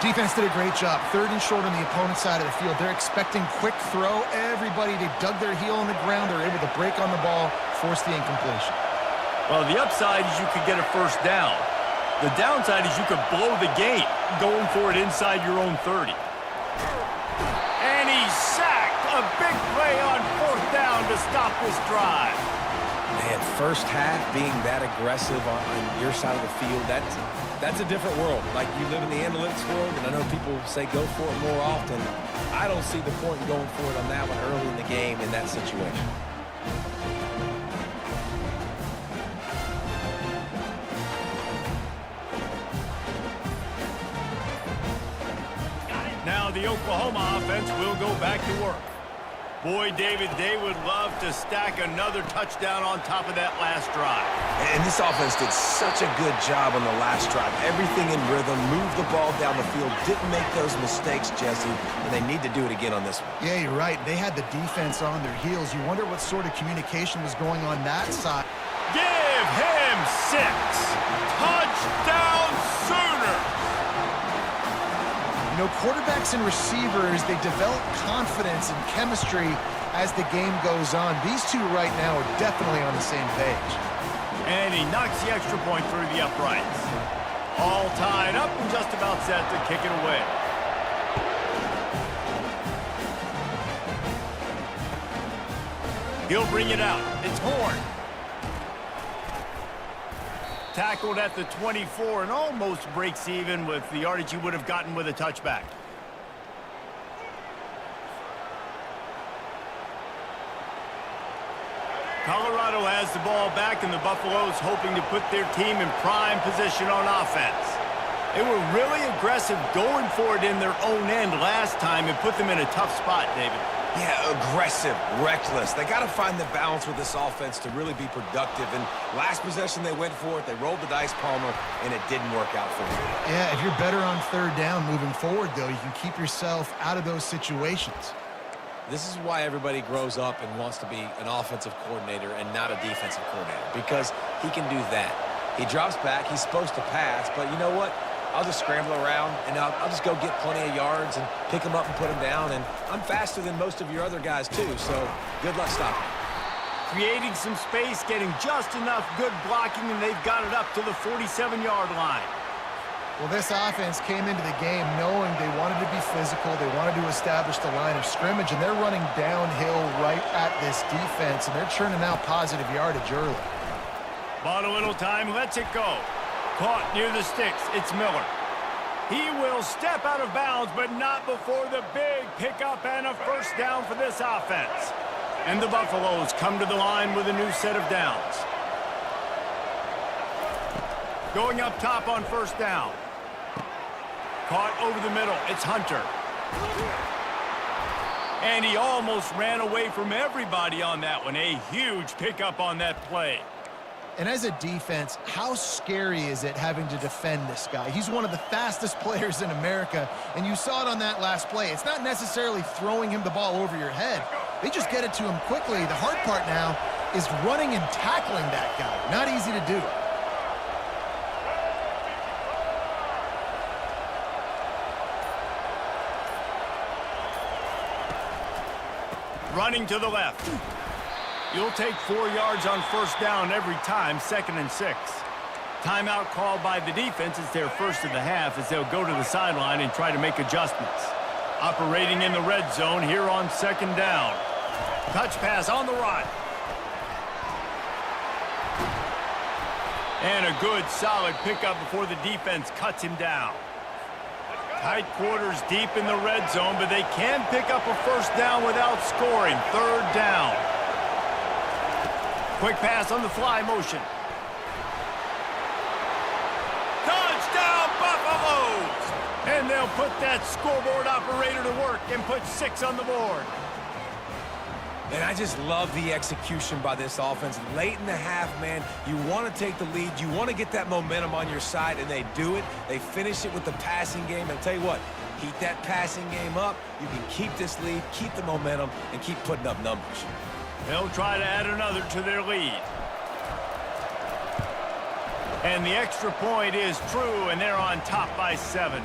Defense did a great job. 3rd and short on the opponent's side of the field. They're expecting quick throw. Everybody, they dug their heel on the ground. They're able to break on the ball, force the incompletion. Well, the upside is you could get a first down. The downside is you could blow the game going for it inside your own 30. And he's sacked. A big play on 4th down to stop this drive. Man, first half being that aggressive on your side of the field, that's a different world. Like, you live in the analytics world, and I know people say go for it more often. I don't see the point in going for it on that one early in the game in that situation. Now the Oklahoma offense will go back to work. Boy, David, they would love to stack another touchdown on top of that last drive. And this offense did such a good job on the last drive. Everything in rhythm, moved the ball down the field, didn't make those mistakes, Jesse, and they need to do it again on this one. Yeah, you're right. They had the defense on their heels. You wonder what sort of communication was going on that side. Give him 6. Touchdown Sooners! You know, quarterbacks and receivers, they develop confidence and chemistry as the game goes on. These two right now are definitely on the same page. And he knocks the extra point through the uprights. All tied up and just about set to kick it away. He'll bring it out. It's Horn. Tackled at the 24 and almost breaks even with the yardage he would have gotten with a touchback. Colorado has the ball back, and the Buffaloes hoping to put their team in prime position on offense. They were really aggressive going for it in their own end last time and put them in a tough spot, David. Yeah, aggressive, reckless. They got to find the balance with this offense to really be productive. And last possession they went for it. They rolled the dice, Palmer, and it didn't work out for them. Yeah, if you're better on 3rd down moving forward, though, you can keep yourself out of those situations. This is why everybody grows up and wants to be an offensive coordinator and not a defensive coordinator, because he can do that. He drops back. He's supposed to pass, but you know what? I'll just scramble around, and I'll just go get plenty of yards and pick them up and put them down. And I'm faster than most of your other guys, too, so good luck stopping. Creating some space, getting just enough good blocking, and they've got it up to the 47-yard line. Well, this offense came into the game knowing they wanted to be physical, they wanted to establish the line of scrimmage, and they're running downhill right at this defense, and they're churning out positive yardage early. Bought a little time, lets it go. Caught near the sticks, it's Miller. He will step out of bounds, but not before the big pickup and a first down for this offense. And the Buffaloes come to the line with a new set of downs. Going up top on first down. Caught over the middle, it's Hunter. And he almost ran away from everybody on that one. A huge pickup on that play. And as a defense, how scary is it having to defend this guy? He's one of the fastest players in America, and you saw it on that last play. It's not necessarily throwing him the ball over your head. They just get it to him quickly. The hard part now is running and tackling that guy. Not easy to do. Running to the left. You'll take 4 yards on first down every time, 2nd and 6. Timeout called by the defense. It's their first of the half as they'll go to the sideline and try to make adjustments. Operating in the red zone here on 2nd down. Touch pass on the run. And a good, solid pickup before the defense cuts him down. Tight quarters deep in the red zone, but they can pick up a first down without scoring. 3rd down. Quick pass on the fly motion. Touchdown, Buffaloes! And they'll put that scoreboard operator to work and put 6 on the board. And I just love the execution by this offense. Late in the half, man, you want to take the lead. You want to get that momentum on your side, and they do it. They finish it with the passing game. And I'll tell you what, keep that passing game up. You can keep this lead, keep the momentum, and keep putting up numbers. They'll try to add another to their lead. And the extra point is true, and they're on top by 7.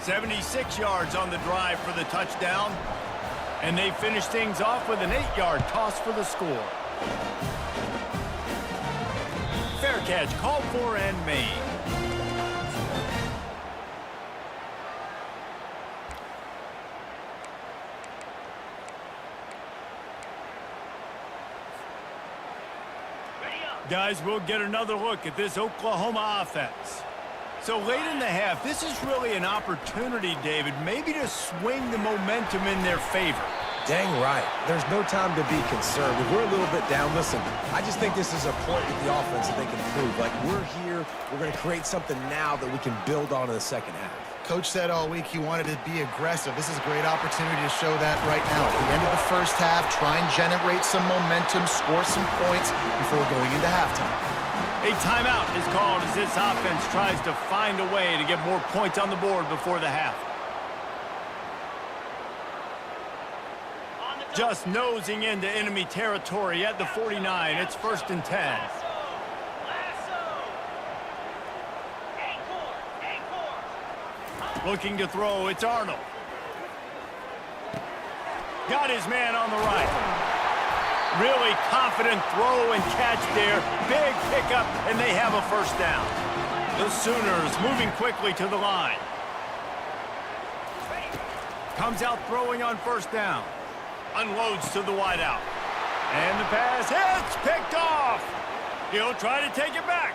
76 yards on the drive for the touchdown. And they finish things off with an 8-yard toss for the score. Fair catch called for and made. Guys, we'll get another look at this Oklahoma offense. So late in the half, this is really an opportunity, David, maybe to swing the momentum in their favor. Dang right. There's no time to be concerned. If we're a little bit down, listen, I just think this is a point with the offense that they can improve. Like, we're here, we're going to create something now that we can build on in the second half. Coach said all week he wanted to be aggressive. This is a great opportunity to show that right now. At the end of the first half, try and generate some momentum, score some points before going into halftime. A timeout is called as this offense tries to find a way to get more points on the board before the half. Just nosing into enemy territory at the 49. It's 1st and 10. Looking to throw, it's Arnold. Got his man on the right. Really confident throw and catch there. Big pickup, and they have a first down. The Sooners moving quickly to the line. Comes out throwing on first down. Unloads to the wideout. And the pass hits, picked off. He'll try to take it back.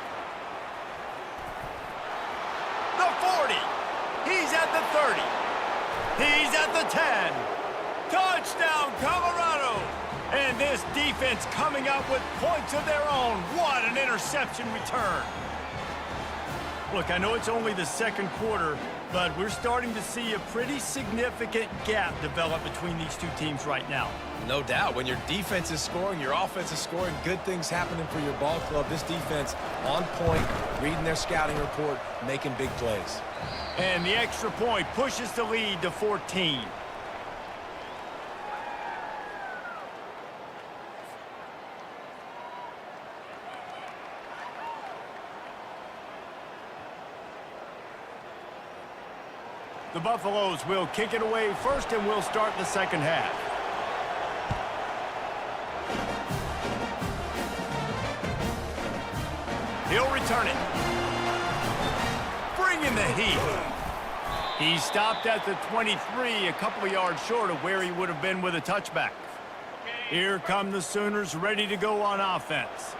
The 40. He's at the 30. He's at the 10. Touchdown, Colorado. And this defense coming up with points of their own. What an interception return. Look, I know it's only the second quarter, but we're starting to see a pretty significant gap develop between these two teams right now. No doubt. When your defense is scoring, your offense is scoring, good things happening for your ball club. This defense on point, reading their scouting report, making big plays. And the extra point pushes the lead to 14. The Buffaloes will kick it away first, and we'll start the second half. He'll return it. Bring in the heat. He stopped at the 23, a couple of yards short of where he would have been with a touchback. Here come the Sooners ready to go on offense.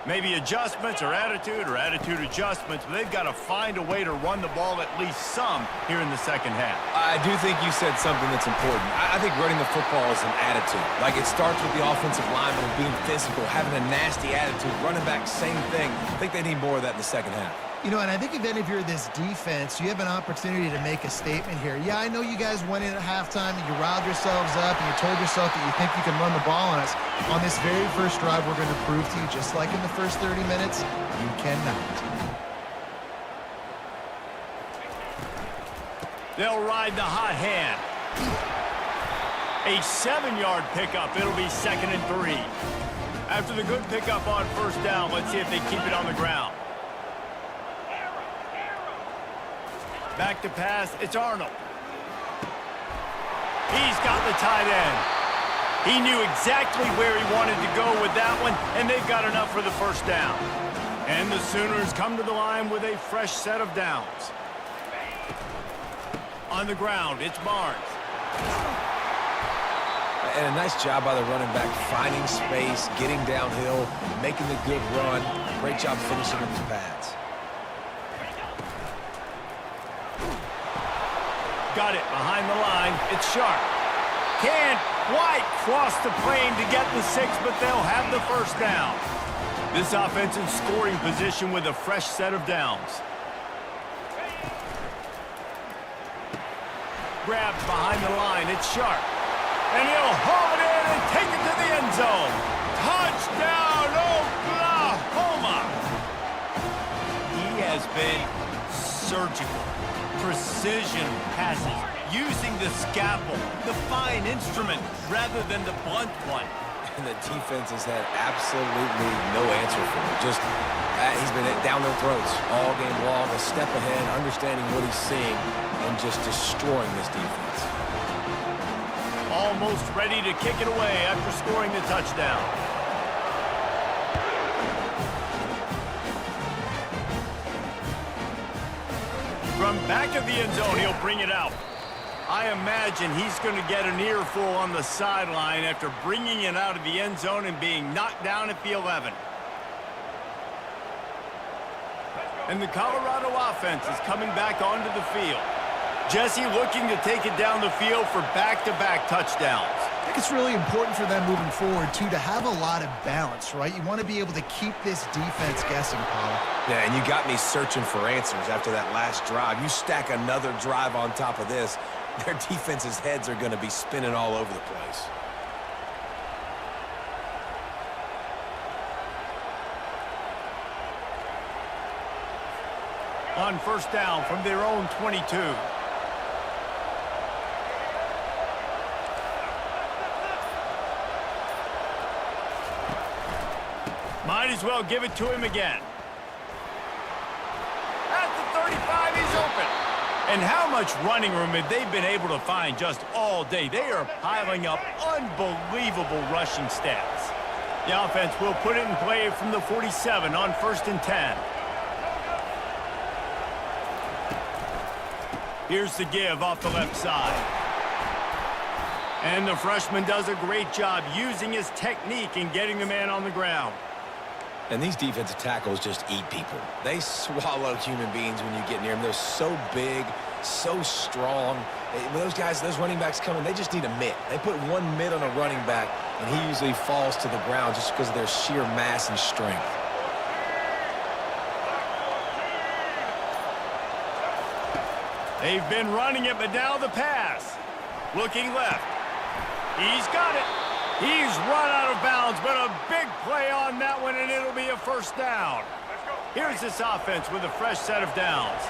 Maybe adjustments or attitude adjustments, but they've got to find a way to run the ball at least some here in the second half. I do think you said something that's important. I think running the football is an attitude. Like, it starts with the offensive lineman being physical, having a nasty attitude. Running back, same thing. I think they need more of that in the second half. You know, and I think even if you're this defense, you have an opportunity to make a statement here. Yeah, I know you guys went in at halftime and you riled yourselves up and you told yourself that you think you can run the ball on us. On this very first drive, we're going to prove to you, just like in the first 30 minutes, you cannot. They'll ride the hot hand. A 7-yard pickup. It'll be 2nd and 3. After the good pickup on first down, let's see if they keep it on the ground. Back to pass, it's Arnold. He's got the tight end. He knew exactly where he wanted to go with that one, and they've got enough for the first down. And the Sooners come to the line with a fresh set of downs. On the ground, it's Barnes. And a nice job by the running back, finding space, getting downhill, making the good run. Great job finishing with his pads. Got it behind the line. It's Sharp. Can't quite cross the plane to get the 6, but they'll have the first down. This offense in scoring position with a fresh set of downs. Grabbed behind the line. It's Sharp. And he'll haul it in and take it to the end zone. Touchdown, Oklahoma! He has been surgical. Precision passes, using the scalpel, the fine instrument, rather than the blunt one. And the defense has had absolutely no answer for him. Just, he's been down their throats all game long, a step ahead, understanding what he's seeing, and just destroying this defense. Almost ready to kick it away after scoring the touchdown. From back of the end zone, he'll bring it out. I imagine he's going to get an earful on the sideline after bringing it out of the end zone and being knocked down at the 11. And the Colorado offense is coming back onto the field. Jesse looking to take it down the field for back-to-back touchdowns. I think it's really important for them moving forward, too, to have a lot of balance, right? You want to be able to keep this defense guessing, Paul. Yeah, and you got me searching for answers after that last drive. You stack another drive on top of this, their defense's heads are going to be spinning all over the place. On first down from their own 22. Might as well give it to him again. At the 35, he's open. And how much running room have they been able to find just all day? They are piling up unbelievable rushing stats. The offense will put it in play from the 47 on 1st and 10. Here's the give off the left side. And the freshman does a great job using his technique and getting the man on the ground. And these defensive tackles just eat people. They swallow human beings when you get near them. They're so big, so strong. When those guys, those running backs come in, they just need a mitt. They put one mitt on a running back, and he usually falls to the ground just because of their sheer mass and strength. They've been running it, but now the pass. Looking left. He's got it. He's run out of bounds, but a big play on that one, and it'll be a first down. Here's this offense with a fresh set of downs.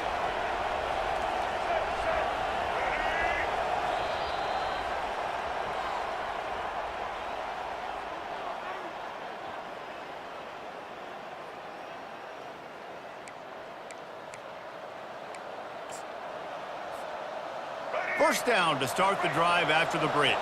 First down to start the drive after the break.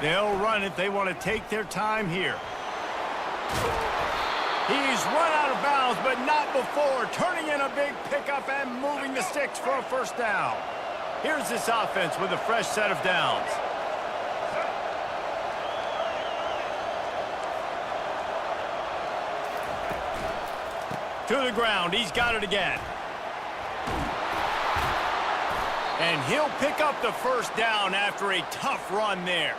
They'll run it. They want to take their time here. He's run out of bounds, but not before. Turning in a big pickup and moving the sticks for a first down. Here's this offense with a fresh set of downs. To the ground. He's got it again. And he'll pick up the first down after a tough run there.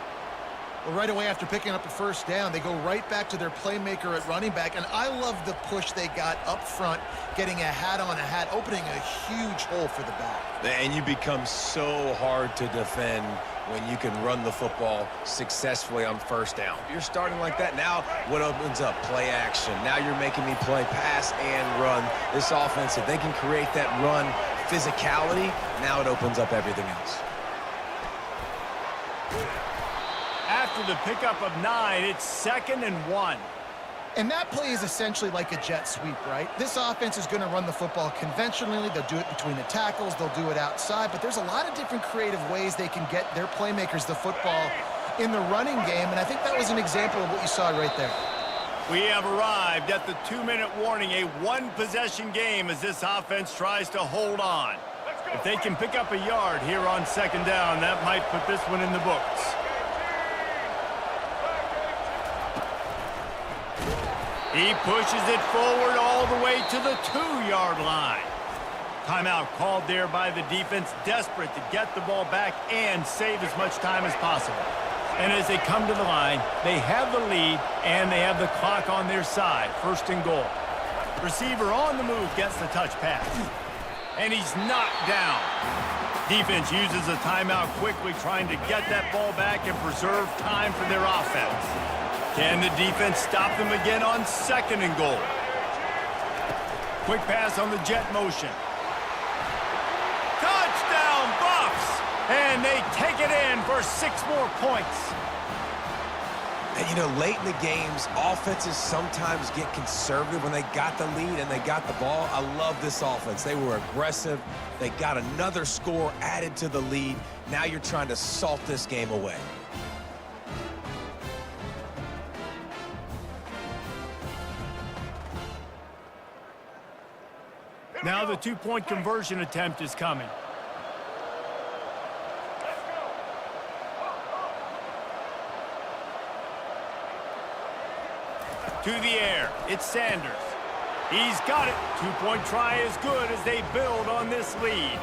Well, right away after picking up the first down, they go right back to their playmaker at running back. And I love the push they got up front, getting a hat on a hat, opening a huge hole for the back. And you become so hard to defend when you can run the football successfully on first down. If you're starting like that, now what opens up? Play action. Now you're making me play pass and run. This offense, if they can create that run physicality, now it opens up everything else. After the pickup of 9, it's 2nd and 1. And that play is essentially like a jet sweep, right? This offense is going to run the football conventionally. They'll do it between the tackles. They'll do it outside. But there's a lot of different creative ways they can get their playmakers the football in the running game. And I think that was an example of what you saw right there. We have arrived at the 2-minute warning, a one-possession game as this offense tries to hold on. If they can pick up a yard here on second down, that might put this one in the books. He pushes it forward all the way to the 2-yard line. Timeout called there by the defense, desperate to get the ball back and save as much time as possible. And as they come to the line, they have the lead and they have the clock on their side. First and goal. Receiver on the move gets the touch pass. And he's knocked down. Defense uses a timeout quickly, trying to get that ball back and preserve time for their offense. Can the defense stop them again on second and goal? Quick pass on the jet motion. Touchdown, Buffs! And they take it in for 6 more points. And, you know, late in the games, offenses sometimes get conservative when they got the lead and they got the ball. I love this offense. They were aggressive. They got another score added to the lead. Now you're trying to salt this game away. Now the 2-point conversion attempt is coming. To the air, it's Sanders. He's got it. 2-point try is good as they build on this lead.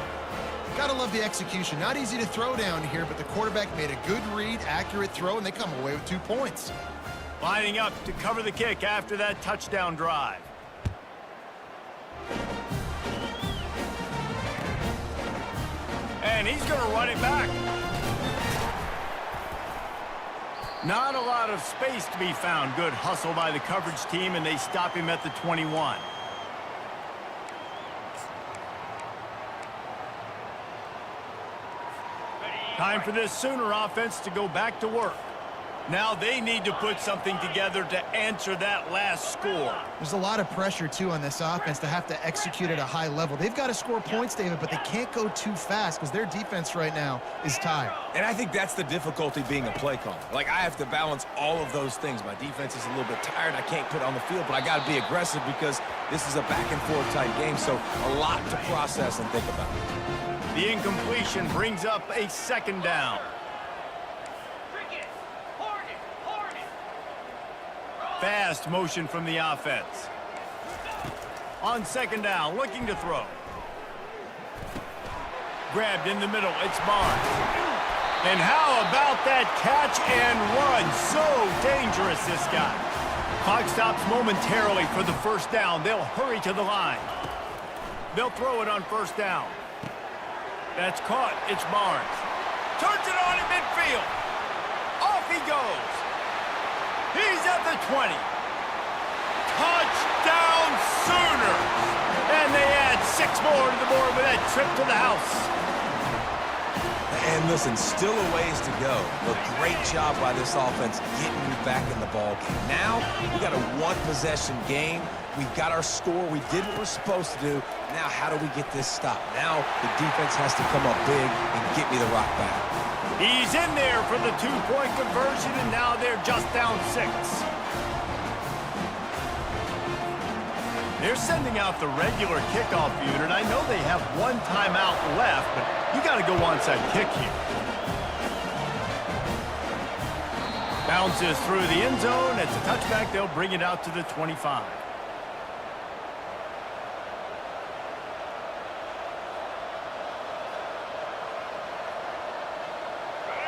Gotta love the execution. Not easy to throw down here, but the quarterback made a good read, accurate throw, and they come away with 2 points. Lining up to cover the kick after that touchdown drive. And he's going to run it back. Not a lot of space to be found. Good hustle by the coverage team, and they stop him at the 21. Time for this Sooner offense to go back to work. Now they need to put something together to answer that last score. There's a lot of pressure, too, on this offense to have to execute at a high level. They've got to score points, David, but they can't go too fast because their defense right now is tired. And I think that's the difficulty being a play caller. Like, I have to balance all of those things. My defense is a little bit tired. I can't put it on the field, but I got to be aggressive because this is a back-and-forth type game, so a lot to process and think about. The incompletion brings up a second down. Fast motion from the offense. On second down, looking to throw. Grabbed in the middle, it's Barnes. And how about that catch and run? So dangerous, this guy. Clock stops momentarily for the first down. They'll hurry to the line. They'll throw it on first down. That's caught, it's Barnes. Turns it on in midfield. Off he goes. He's at the 20. Touchdown Sooners! And they add 6 more to the board with that trip to the house. And listen, still a ways to go, but great job by this offense getting you back in the ball game. Now, we got a one-possession game. We've got our score. We did what we're supposed to do. Now, how do we get this stopped? Now, the defense has to come up big and get me the rock back. He's in there for the 2-point conversion, and now they're just down 6. They're sending out the regular kickoff unit. I know they have 1 timeout left, but you got to go onside kick here. Bounces through the end zone. It's a touchback. They'll bring it out to the 25.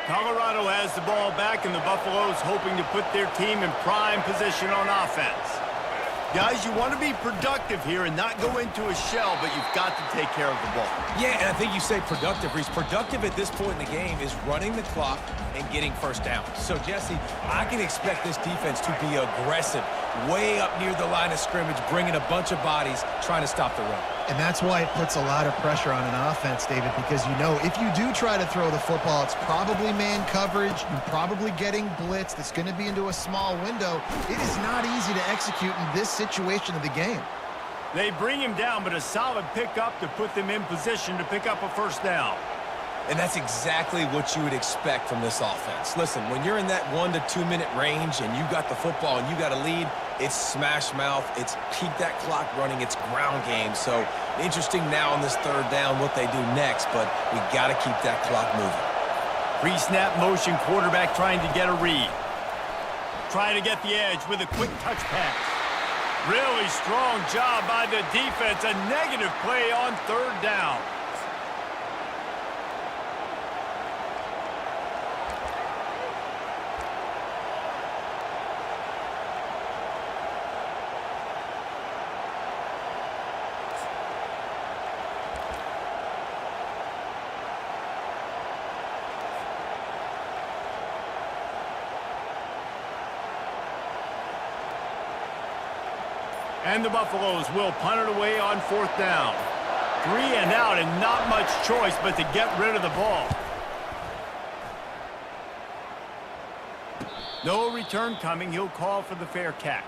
Colorado has the ball back, and the Buffaloes hoping to put their team in prime position on offense. Guys, you want to be productive here and not go into a shell, but you've got to take care of the ball. Yeah, and I think you say productive, Reese. Productive at this point in the game is running the clock and getting first down. So, Jesse, I can expect this defense to be aggressive, way up near the line of scrimmage, bringing a bunch of bodies, trying to stop the run. And that's why it puts a lot of pressure on an offense, David, because you know if you do try to throw the football, it's probably man coverage. You're probably getting blitzed. It's going to be into a small window. It is not easy to execute in this situation of the game. They bring him down, but a solid pickup to put them in position to pick up a first down. And that's exactly what you would expect from this offense. Listen, when you're in that 1 to 2 minute range and you got the football and you got a lead, it's smash mouth, it's keep that clock running, it's ground game. So interesting now on this third down what they do next, but we got to keep that clock moving. Pre-snap motion, quarterback trying to get a read. Trying to get the edge with a quick touch pass. Really strong job by the defense. A negative play on third down. And the Buffaloes will punt it away on fourth down. 3 and out and not much choice but to get rid of the ball. No return coming. He'll call for the fair catch.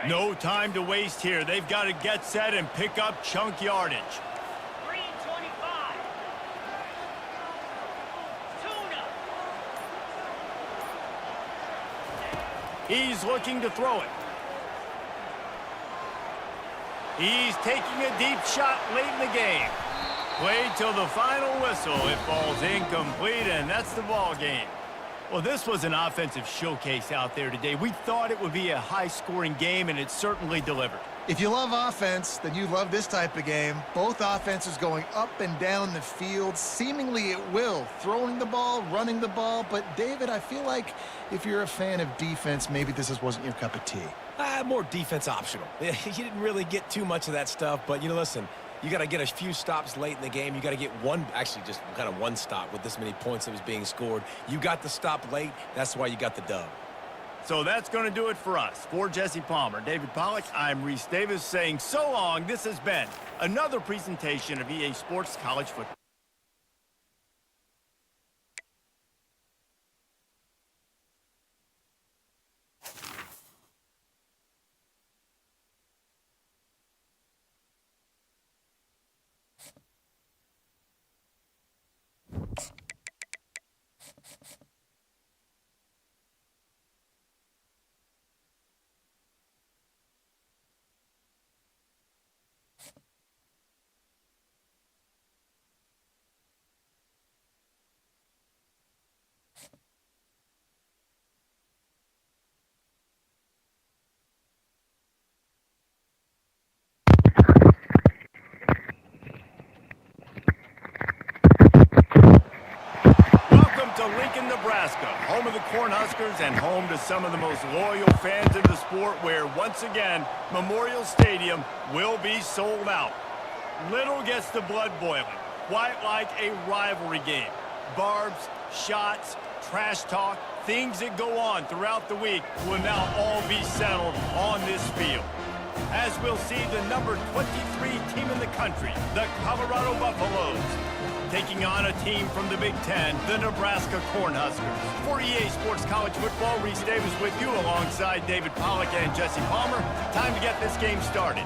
No time to waste here. They've got to get set and pick up chunk yardage. 325. Tuna. He's looking to throw it. He's taking a deep shot late in the game. Played till the final whistle. It falls incomplete, and that's the ball game. Well, this was an offensive showcase out there today. We thought it would be a high-scoring game, and it certainly delivered. If you love offense, then you love this type of game. Both offenses going up and down the field, seemingly at will, throwing the ball, running the ball. But, David, I feel like if you're a fan of defense, maybe this wasn't your cup of tea. More defense optional. You didn't really get too much of that stuff, but, listen, you got to get a few stops late in the game. You got to get one, actually just kind of one stop with this many points that was being scored. You got the stop late. That's why you got the dub. So that's going to do it for us. For Jesse Palmer, David Pollack, I'm Reese Davis saying so long. This has been another presentation of EA Sports College Football. To Lincoln, Nebraska, home of the Cornhuskers and home to some of the most loyal fans in the sport, where once again Memorial Stadium will be sold out. Little gets the blood boiling, quite like a rivalry game. Barbs, shots, trash talk, things that go on throughout the week will now all be settled on this field. As we'll see the number 23 team in the country, the Colorado Buffaloes, taking on a team from the Big Ten, the Nebraska Cornhuskers. For EA Sports College Football, Reese Davis with you alongside David Pollack and Jesse Palmer. Time to get this game started.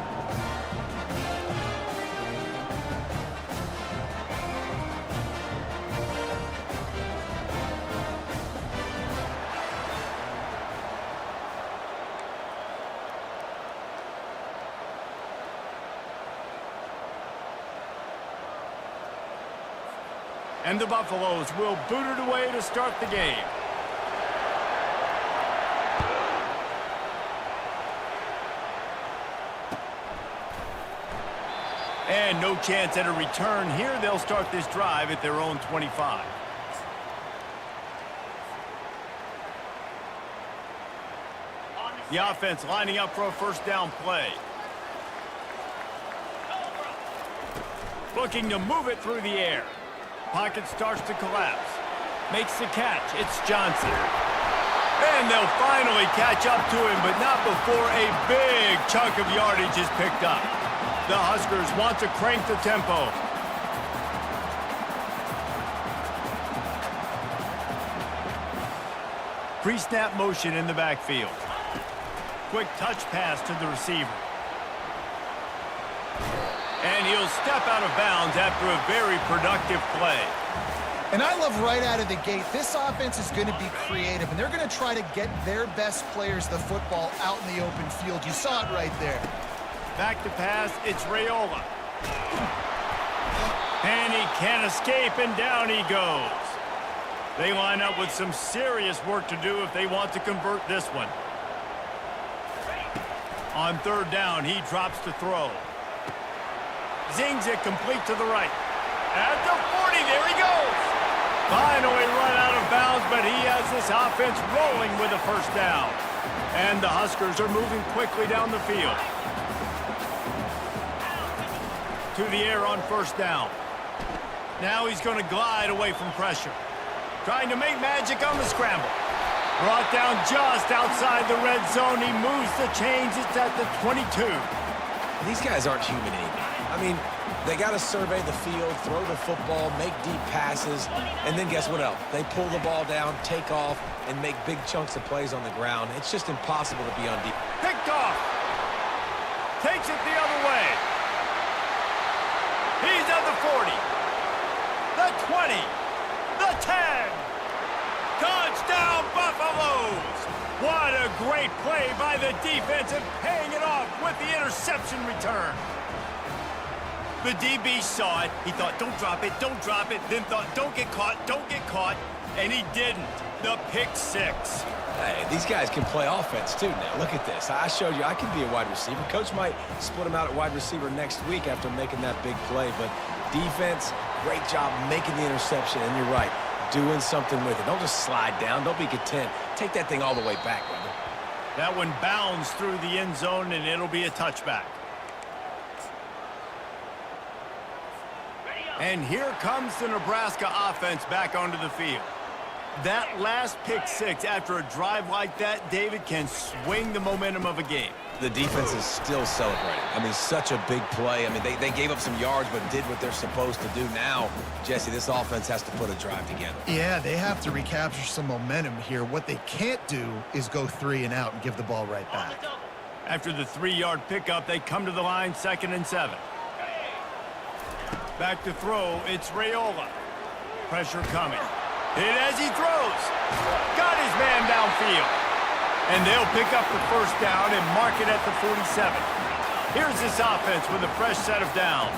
And the Buffaloes will boot it away to start the game. And no chance at a return here. They'll start this drive at their own 25. The offense lining up for a first down play. Looking to move it through the air. Pocket starts to collapse. Makes the catch. It's Johnson. And they'll finally catch up to him, but not before a big chunk of yardage is picked up. The Huskers want to crank the tempo. Pre-snap motion in the backfield. Quick touch pass to the receiver. And he'll step out of bounds after a very productive play. And I love right out of the gate, this offense is going to be creative, and they're going to try to get their best players the football out in the open field. You saw it right there. Back to pass, it's Raiola. And he can't escape, and down he goes. They line up with some serious work to do if they want to convert this one. On third down, he drops to throw. Zings it complete to the right. At the 40, there he goes. Finally run out of bounds, but he has this offense rolling with a first down. And the Huskers are moving quickly down the field. To the air on first down. Now he's going to glide away from pressure. Trying to make magic on the scramble. Brought down just outside the red zone. He moves the chains. It's at the 22. These guys aren't human anymore. I mean, they got to survey the field, throw the football, make deep passes, and then guess what else? They pull the ball down, take off, and make big chunks of plays on the ground. It's just impossible to be on deep. Picked off. Takes it the other way. He's at the 40. The 20. The 10. Touchdown, Buffaloes! What a great play by the defense and paying it off with the interception return. The DB saw it. He thought, don't drop it, then thought, don't get caught, and he didn't. The pick six. Hey, these guys can play offense too now. Look at this. I showed you I can be a wide receiver. Coach might split him out at wide receiver next week after making that big play, but defense, great job making the interception, and you're right, doing something with it. Don't just slide down. Don't be content. Take that thing all the way back, brother. That one bounds through the end zone, and it'll be a touchback. And here comes the Nebraska offense back onto the field. That last pick six after a drive like that, David, can swing the momentum of a game. The defense is still celebrating. I mean, such a big play. I mean, they gave up some yards but did what they're supposed to do. Now, Jesse, this offense has to put a drive together. Yeah, they have to recapture some momentum here. What they can't do is go 3 and out and give the ball right back. After the 3-yard pickup, they come to the line, 2nd and 7. Back to throw, it's Raiola. Pressure coming. Hit as he throws. Got his man downfield. And they'll pick up the first down and mark it at the 47. Here's this offense with a fresh set of downs.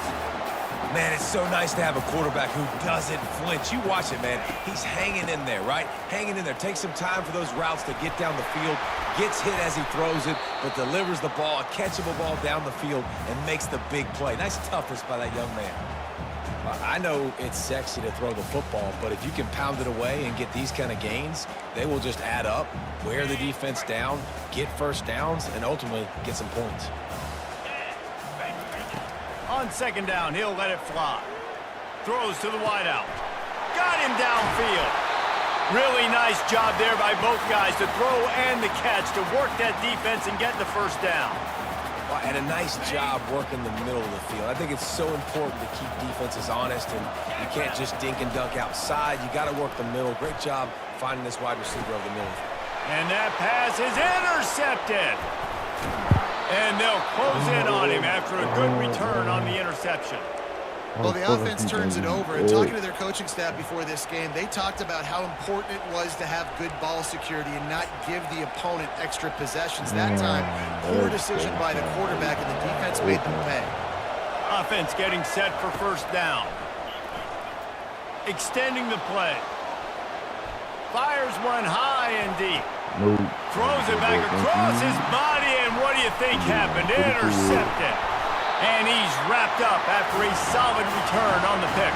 Man, it's so nice to have a quarterback who doesn't flinch. You watch it, man. He's hanging in there, right? Hanging in there. Takes some time for those routes to get down the field. Gets hit as he throws it, but delivers the ball, a catchable ball down the field, and makes the big play. Nice toughness by that young man. I know it's sexy to throw the football, but if you can pound it away and get these kind of gains, they will just add up, wear the defense down, get first downs, and ultimately get some points. On 2nd down, he'll let it fly. Throws to the wideout. Got him downfield. Really nice job there by both guys to throw and the catch to work that defense and get the first down. And a nice job working the middle of the field. I think it's so important to keep defenses honest, and you can't just dink and dunk outside. You got to work the middle. Great job finding this wide receiver over the middle. And that pass is intercepted. And they'll close in on him after a good return on the interception. Well, the offense turns it over. And talking to their coaching staff before this game, they talked about how important it was to have good ball security and not give the opponent extra possessions. That time, poor decision by the quarterback, and the defense made them pay. Offense getting set for first down. Extending the play. Fires one high and deep. Throws it back across his body, and what do you think happened? Intercepted. And he's wrapped up after a solid return on the pick.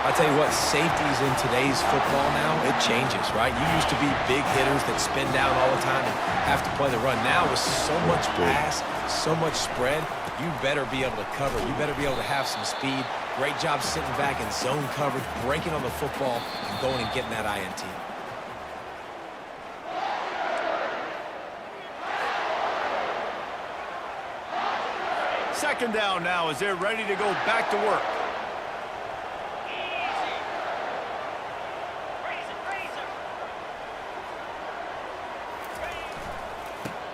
I I tell you what, safeties in today's football now, it changes, right? You used to be big hitters that spin down all the time and have to play the run. Now with so much pass, so much spread, you better be able to cover. You better be able to have some speed. Great job sitting back in zone coverage, breaking on the football, and going and getting that INT. Second down now as they're ready to go back to work.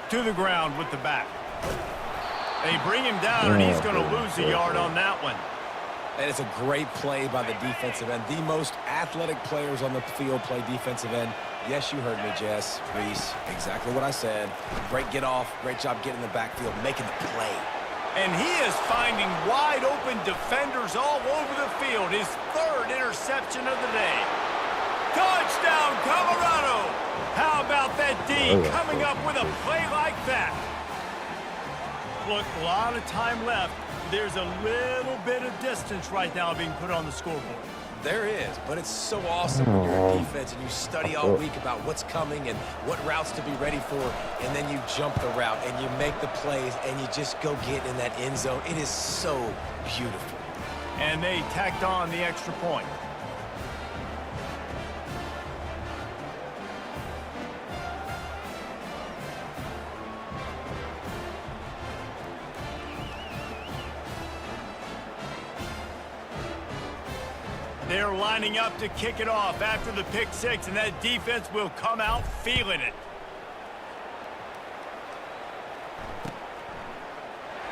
To the ground with the back. They bring him down, and he's going to lose a yard on that one. And it's a great play by the defensive end. The most athletic players on the field play defensive end. Yes, you heard me, Jess, Reese. Exactly what I said. Great get off. Great job getting in the backfield, making the play. And he is finding wide-open defenders all over the field. His third interception of the day. Touchdown, Colorado! How about that D coming up with a play like that? Look, a lot of time left. There's a little bit of distance right now being put on the scoreboard. There is, but it's so awesome when you're in defense and you study all week about what's coming and what routes to be ready for, and then you jump the route and you make the plays and you just go get in that end zone. It is so beautiful. And they tacked on the extra point. They're lining up to kick it off after the pick six, and that defense will come out feeling it.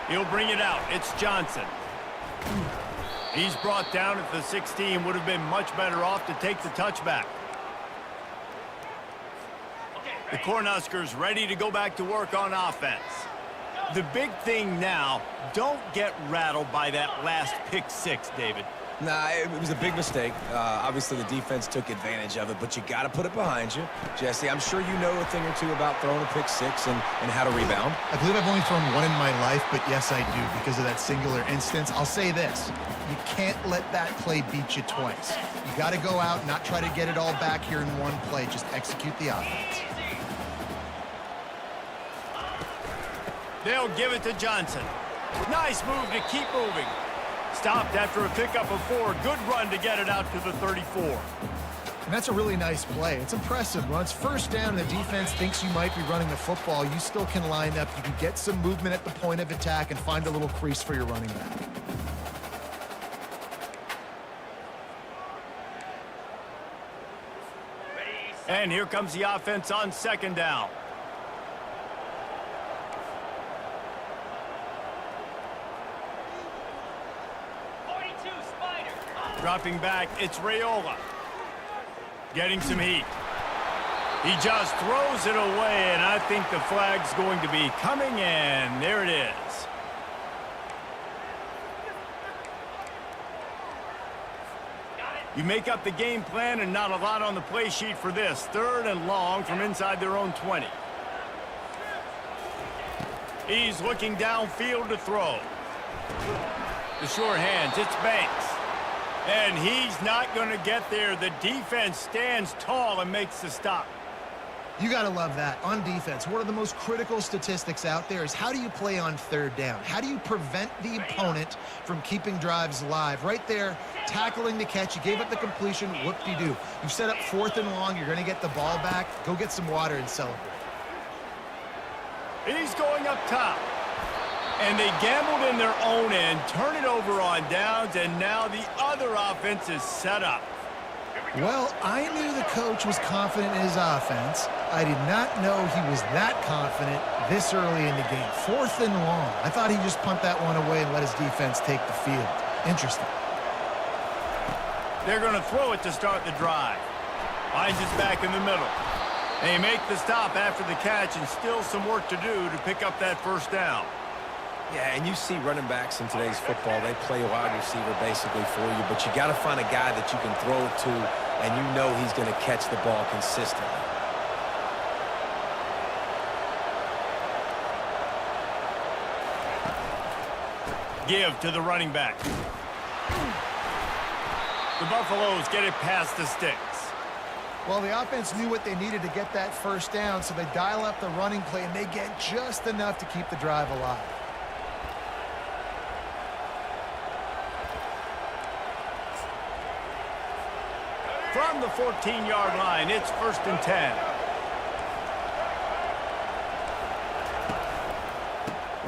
He'll bring it out. It's Johnson. He's brought down at the 16. Would have been much better off to take the touchback. The Cornhuskers ready to go back to work on offense. The big thing now, don't get rattled by that last pick six, David. Nah, it was a big mistake. Obviously, the defense took advantage of it, but you got to put it behind you. Jesse, I'm sure you know a thing or two about throwing a pick six and how to rebound. I believe I've only thrown one in my life, but yes, I do, because of that singular instance. I'll say this. You can't let that play beat you twice. You got to go out, not try to get it all back here in one play. Just execute the offense. They'll give it to Johnson. Nice move to keep moving. Stopped after a pickup of 4. Good run to get it out to the 34. And that's a really nice play. It's impressive. When it's first down and the defense thinks you might be running the football, you still can line up. You can get some movement at the point of attack and find a little crease for your running back. And here comes the offense on second down. Dropping back, it's Raiola. Getting some heat. He just throws it away, and I think the flag's going to be coming in. There it is. You make up the game plan and not a lot on the play sheet for this. 3rd and long from inside their own 20. He's looking downfield to throw. The short hands, it's Banks. And he's not going to get there. The defense stands tall and makes the stop. You got to love that. On defense, one of the most critical statistics out there is how do you play on 3rd down? How do you prevent the opponent from keeping drives alive? Right there, tackling the catch. You gave up the completion. Whoop-de-doo. You've set up 4th and long. You're going to get the ball back. Go get some water and celebrate. He's going up top. And they gambled in their own end, turn it over on downs, and now the other offense is set up. Well, I knew the coach was confident in his offense. I did not know he was that confident this early in the game. 4th and long. I thought he'd just punt that one away and let his defense take the field. Interesting. They're going to throw it to start the drive. Finds his back in the middle. They make the stop after the catch, and still some work to do to pick up that 1st down. Yeah, and you see running backs in today's football, they play a wide receiver basically for you, but you got to find a guy that you can throw it to, and you know he's going to catch the ball consistently. Give to the running back. The Buffaloes get it past the sticks. Well, the offense knew what they needed to get that first down, so they dial up the running play, and they get just enough to keep the drive alive. From the 14-yard line, it's 1st and 10.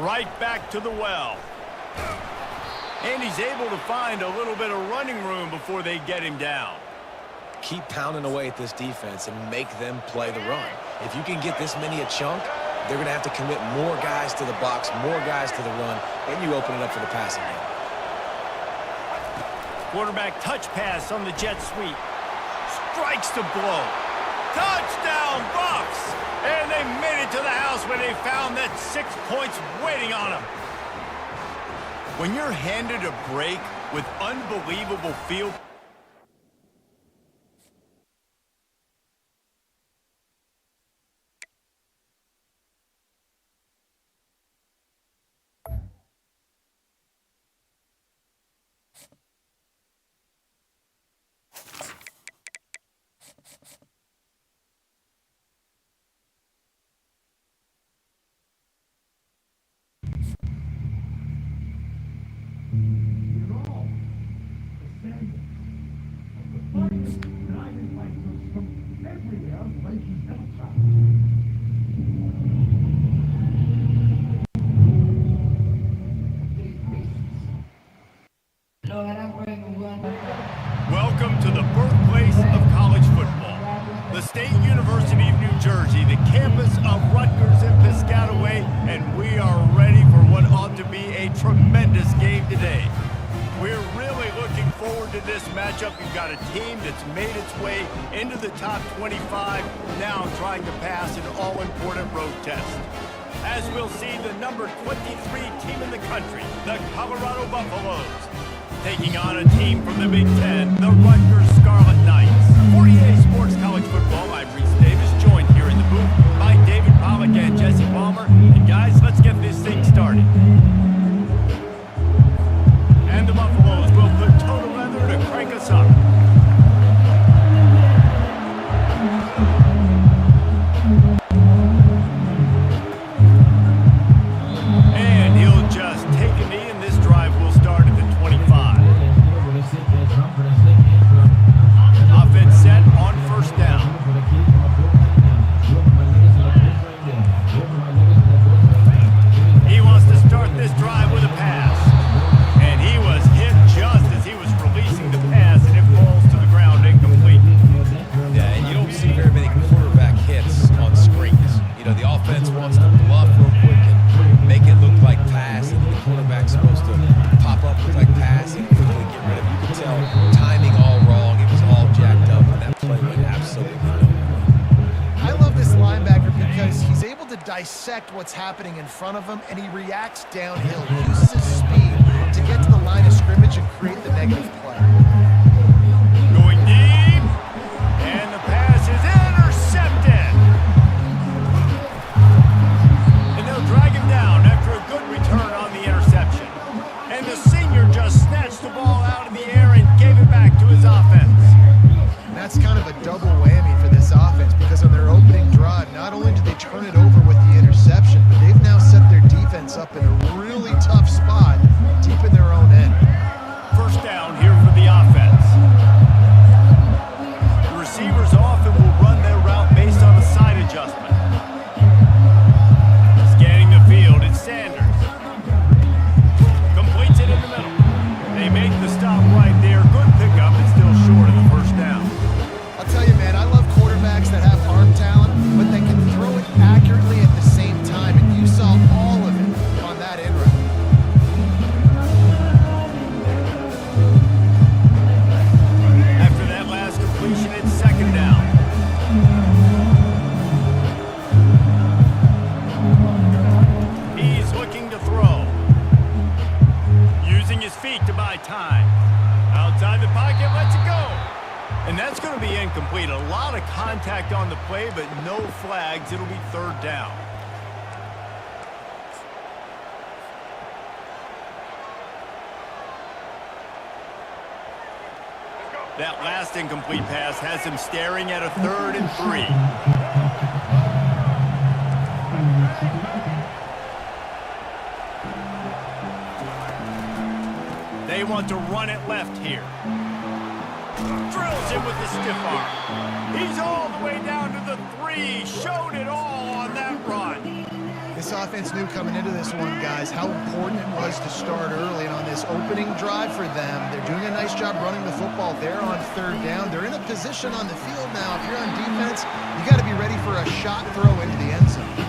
Right back to the well. And he's able to find a little bit of running room before they get him down. Keep pounding away at this defense and make them play the run. If you can get this many a chunk, they're going to have to commit more guys to the box, more guys to the run, and you open it up for the passing game. Quarterback touch pass on the jet sweep. Strikes to blow. Touchdown, Buffs! And they made it to the house when they found that 6 points waiting on them. When you're handed a break with unbelievable field... Welcome to the birthplace of college football. The State University of New Jersey, the campus of Rutgers and Piscataway, and we are ready for what ought to be a tremendous game today. We're really looking forward to this matchup. You've got a team that's made its way into the top 25, now trying to pass an all-important road test. As we'll see, the number 23 team in the country, the Colorado Buffaloes, taking on a team from the Big Ten, the Rutgers Scarlet Knights. For EA Sports College Football, I'm Reese Davis, joined here in the booth by David Pollack and Jesse Palmer. And guys, let's get this thing started. And the Buffaloes will put total leather to crank us up. And he'll just take a knee, and this drive will start at the 25. Offense set on 1st down. He wants to start this drive with a pass. And he was hit just as he was releasing the pass, and it falls to the ground incomplete. Yeah, and you don't see very many quarterback hits on screens. You know, the offense wants to bluff real quick and make it look like pass, and the quarterback's supposed to pop up, look like pass, and quickly get rid of it. You can tell timing all wrong. It was all jacked up, and that play went absolutely nowhere. I love this linebacker because he's able to dissect what's happening in front of him, and he reacts downhill. He uses his speed to get to the line of scrimmage and create the negative play. Going deep, and the pass is intercepted. And they'll drag him down after a good return on the interception. And the senior just snatched the ball out of the air and gave it back to his offense. And that's kind of a double whammy for this offense because on their opening drive, not only did they turn it over with the interception, but they've now set their defense up in a really tough spot deep in their own end. 1st down here for the offense. The receivers often will run their route based on a side adjustment. Scanning the field, it's Sanders. Completes it in the middle. They make the stop right there. Good pickup, and still short of the 1st down. I'll tell you, man, I love quarterbacks that have arm talent, but they can throw it accurately at the same time, and you saw all of it on that end route. After that last completion, it's 2nd down. He's looking to throw. Using his feet to buy time. Outside the pocket, lets it go. And that's going to be incomplete. A lot of contact on the play, but no flags. It'll be 3rd down. Let's go. That last incomplete pass has him staring at a 3rd and 3. They want to run it left here. Drills him with the stiff arm. He's all the way down to the 3. Showed it all on that run. This offense knew coming into this one, guys, how important it was to start early. And on this opening drive for them, they're doing a nice job running the football. They're on 3rd down. They're in a position on the field now. If you're on defense, you got to be ready for a shot throw into the end zone.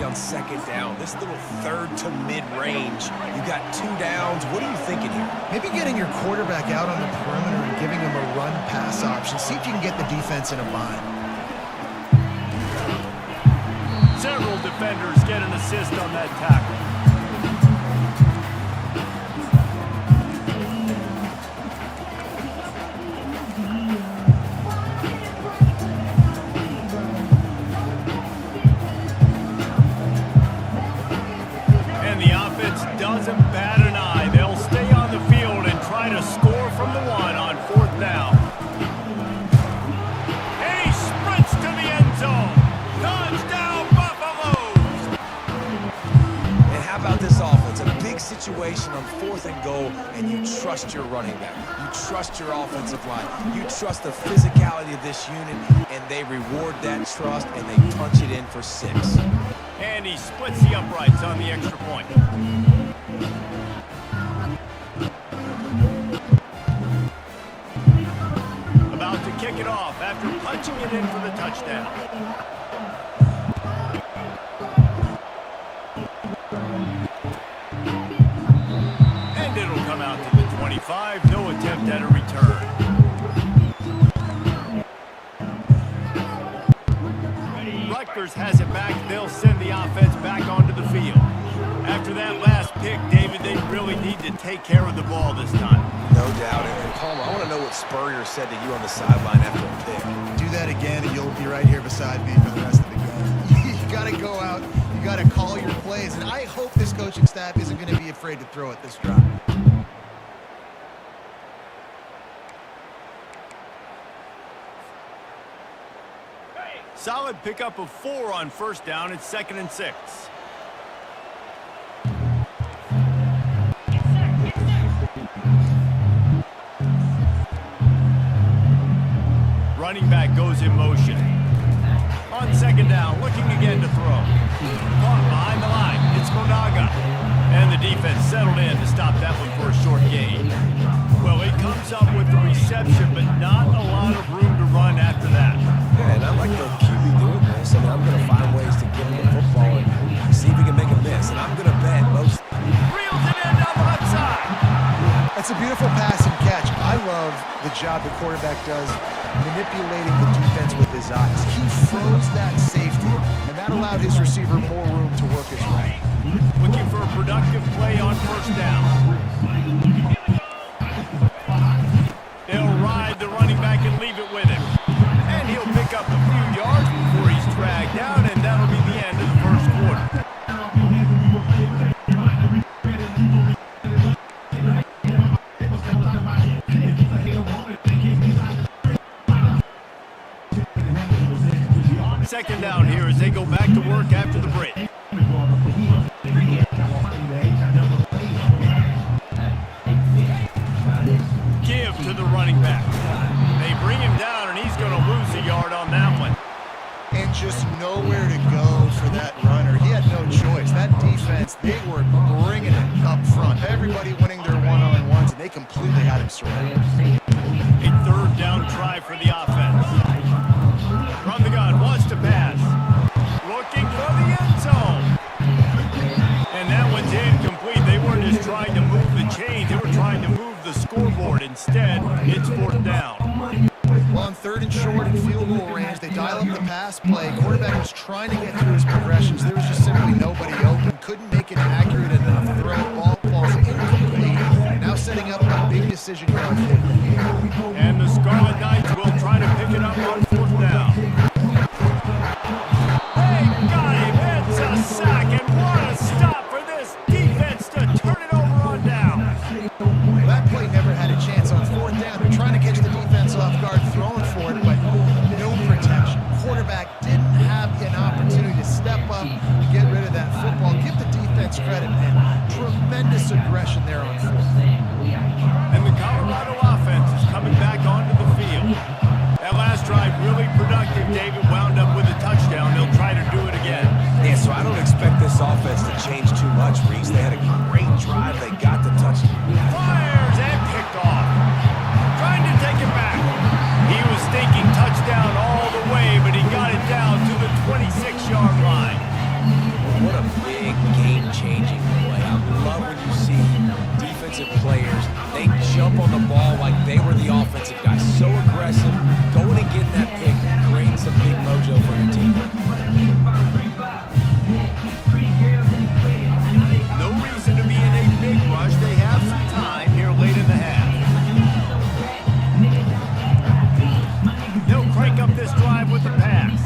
On 2nd down, this little 3rd to mid-range, you got 2 downs. What are you thinking here? Maybe getting your quarterback out on the perimeter and giving him a run-pass option. See if you can get the defense in a bind. Several defenders get an assist on that tackle. Doesn't bat an eye. They'll stay on the field and try to score from the 1 on 4th down. And he sprints to the end zone. Touchdown, Buffaloes! And how about this offense? A big situation on 4th and goal, and you trust your running back. You trust your offensive line. You trust the physicality of this unit, and they reward that trust, and they punch it in for 6. And he splits the uprights on the extra point. About to kick it off after punching it in for the touchdown. And it'll come out to the 25. No attempt at a return. Rutgers has it back. They'll send the offense back onto the field. After that last pick, David, they really need to take care of the ball this time. No doubt. And Palmer, I want to know what Spurrier said to you on the sideline after a pick. Do that again, and you'll be right here beside me for the rest of the game. You got to go out. You got to call your plays. And I hope this coaching staff isn't going to be afraid to throw at this drive. Solid pickup of 4 on 1st down. It's 2nd and 6. Running back goes in motion. On 2nd down, looking again to throw. Caught behind the line. It's Monaga. And the defense settled in to stop that one for a short gain. Well, it comes up with the reception, but not a lot of room to run after that. Yeah, and I like the QB doing this. I mean, I'm going to find ways to get him the football and see if he can make a miss. And I'm going to bet most... Reels it in down the left side. That's a beautiful pass and catch. I love the job the quarterback does manipulating the defense with his eyes. He froze that safety, and that allowed his receiver more room to work his way. Looking for a productive play on 1st down. They'll ride the running back and leave it with him. And he'll pick up a few yards before he's dragged down, and that'll be the end of the 1st quarter. Second down here as they go back to work after the break. Give to the running back. They bring him down, and he's going to lose a yard on that one. And just nowhere to go for that runner. He had no choice. That defense, they were bringing it up front. Everybody winning their one-on-ones, and they completely had him surrounded. A 3rd down try for the offense. From the gun, wants to pass. Looking for the end zone. And that one's incomplete. They weren't just trying to move the chains. They were trying to move the scoreboard. Instead, it's 4th down. Well, on 3rd and short and field goal range, they dial up the pass play. Quarterback was trying to get through his progressions. There was just simply nobody open. Couldn't make it accurate enough. Throw ball falls incomplete. Now setting up a big decision here on 4th down. And the Scarlet Knights will try to pick it up on 4th down. Hey, got him. It's a sack, and what a stop for this defense to turn it over on down. Well, that play never had a chance on 4th down. They're trying to catch the defense off guard, throwing for it, but no protection. Quarterback didn't have an opportunity to step up to get rid of that football. Give the defense credit, man. Tremendous aggression there on 4th. And the Colorado offense is coming back onto the field. That last drive really productive. David wound up with a touchdown. They'll try to do it again. Yeah, so I don't expect this offense to change too much, Reese. They had a great drive. They got the touchdown. Fires and picked off. Trying to take it back. He was thinking touchdown all the way, but he got it down to the 26-yard line. What a big game-changing play. I love when you see defensive players, they jump on the ball like they were the offensive guys. So aggressive, going and getting that pick, creating some big mojo for your team. No reason to be in a big rush. They have some time here late in the half. They'll crank up this drive with the pass.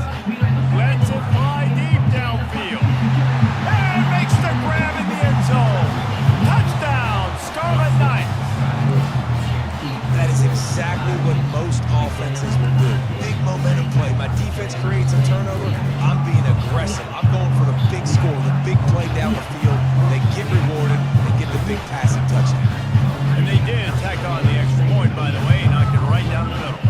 Lets it fly deep downfield. And makes the grab in the end zone. Touchdown, Scarlet Knights. That is exactly what most offenses will do. Big momentum play. My defense creates a turnover. I'm being aggressive. I'm going for the big score, the big play down the field. They get rewarded. They get the big passing touchdown. And they did tack on the extra point, by the way, knocked it right down the middle.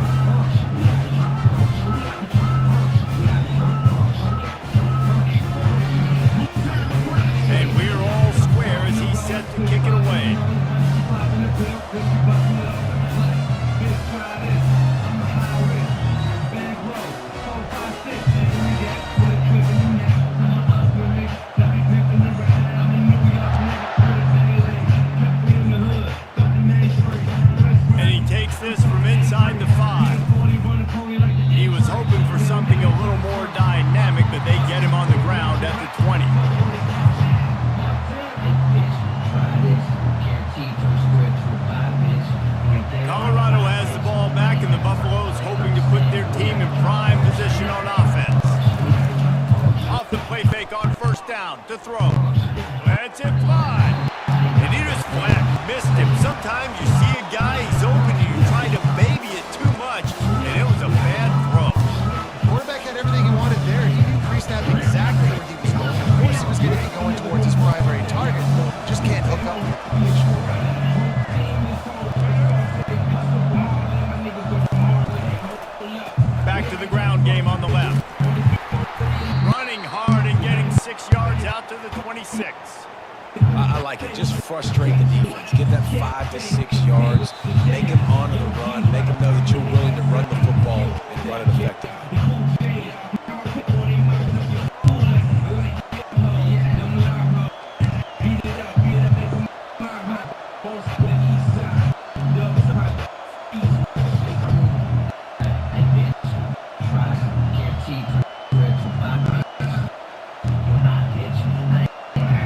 And we're all square as he's set to kick it away. And he takes this from inside the 5. He was hoping for something a little more dynamic, but they get him on the ground at the 20. Colorado has the ball back, and the Buffaloes hoping to put their team in prime position on offense. Off the play fake on 1st down to throw. That's it fly. And he just flat missed him. Sometimes you see a guy, he's open, and you try to baby it too much, and it was a bad throw. Quarterback had everything he wanted there. He knew pre-snap exactly where he was going. Of course, he was going to be going towards his primary target. Just can't hook up with the completion. Back to the ground game on the left. Running hard and getting 6 yards out to the 26. I like it. Just frustrate the defense. Get that 5 to 6 yards. Make them honor the run. Make them know that you're willing to run the football and run it effectively.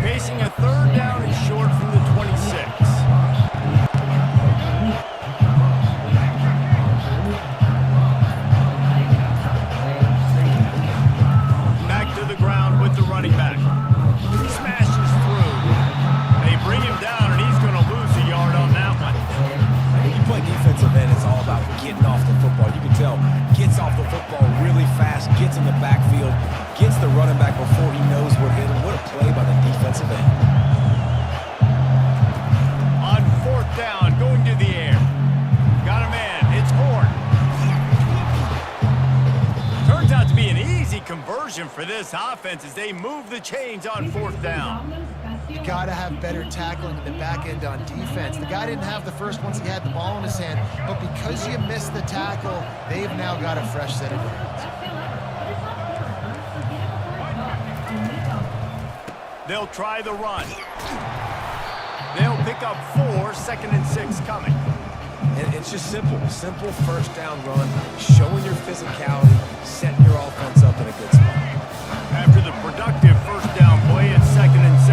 Facing a 3rd down and short from the 26. Back to the ground with the running back. He smashes through. They bring him down, and he's going to lose a yard on that one. When you play defensive end, it's all about getting off the football. You can tell, gets off the football really fast, gets in the backfield, gets the running back before he knows what hit him. What a play by the defensive end. On 4th down, going to the air. Got a man. It's Horn. Turns out to be an easy conversion for this offense as they move the chains on 4th down. You got to have better tackling in the back end on defense. The guy didn't have the first once he had the ball in his hand, but because you missed the tackle, they've now got a fresh set of downs. They'll try the run. They'll pick up 4, 2nd and 6 coming. And it's just simple. Simple first down run, showing your physicality, setting your offense up in a good spot. After the productive first down play, it's 2nd and 6.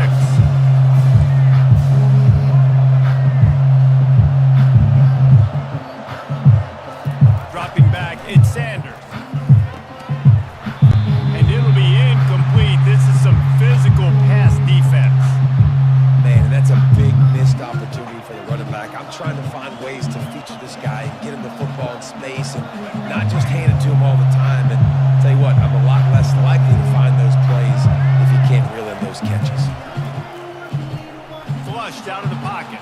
Dropping back, it's Sanders. And it'll be incomplete. This is some physical pass defense. Man, and that's a big missed opportunity for the running back. I'm trying to find ways to feature this guy and get him the football in space and not just hand it to him all the time. And tell you what, I'm a lot less likely to find those plays if he can't reel in those catches. Flushed out of the pocket.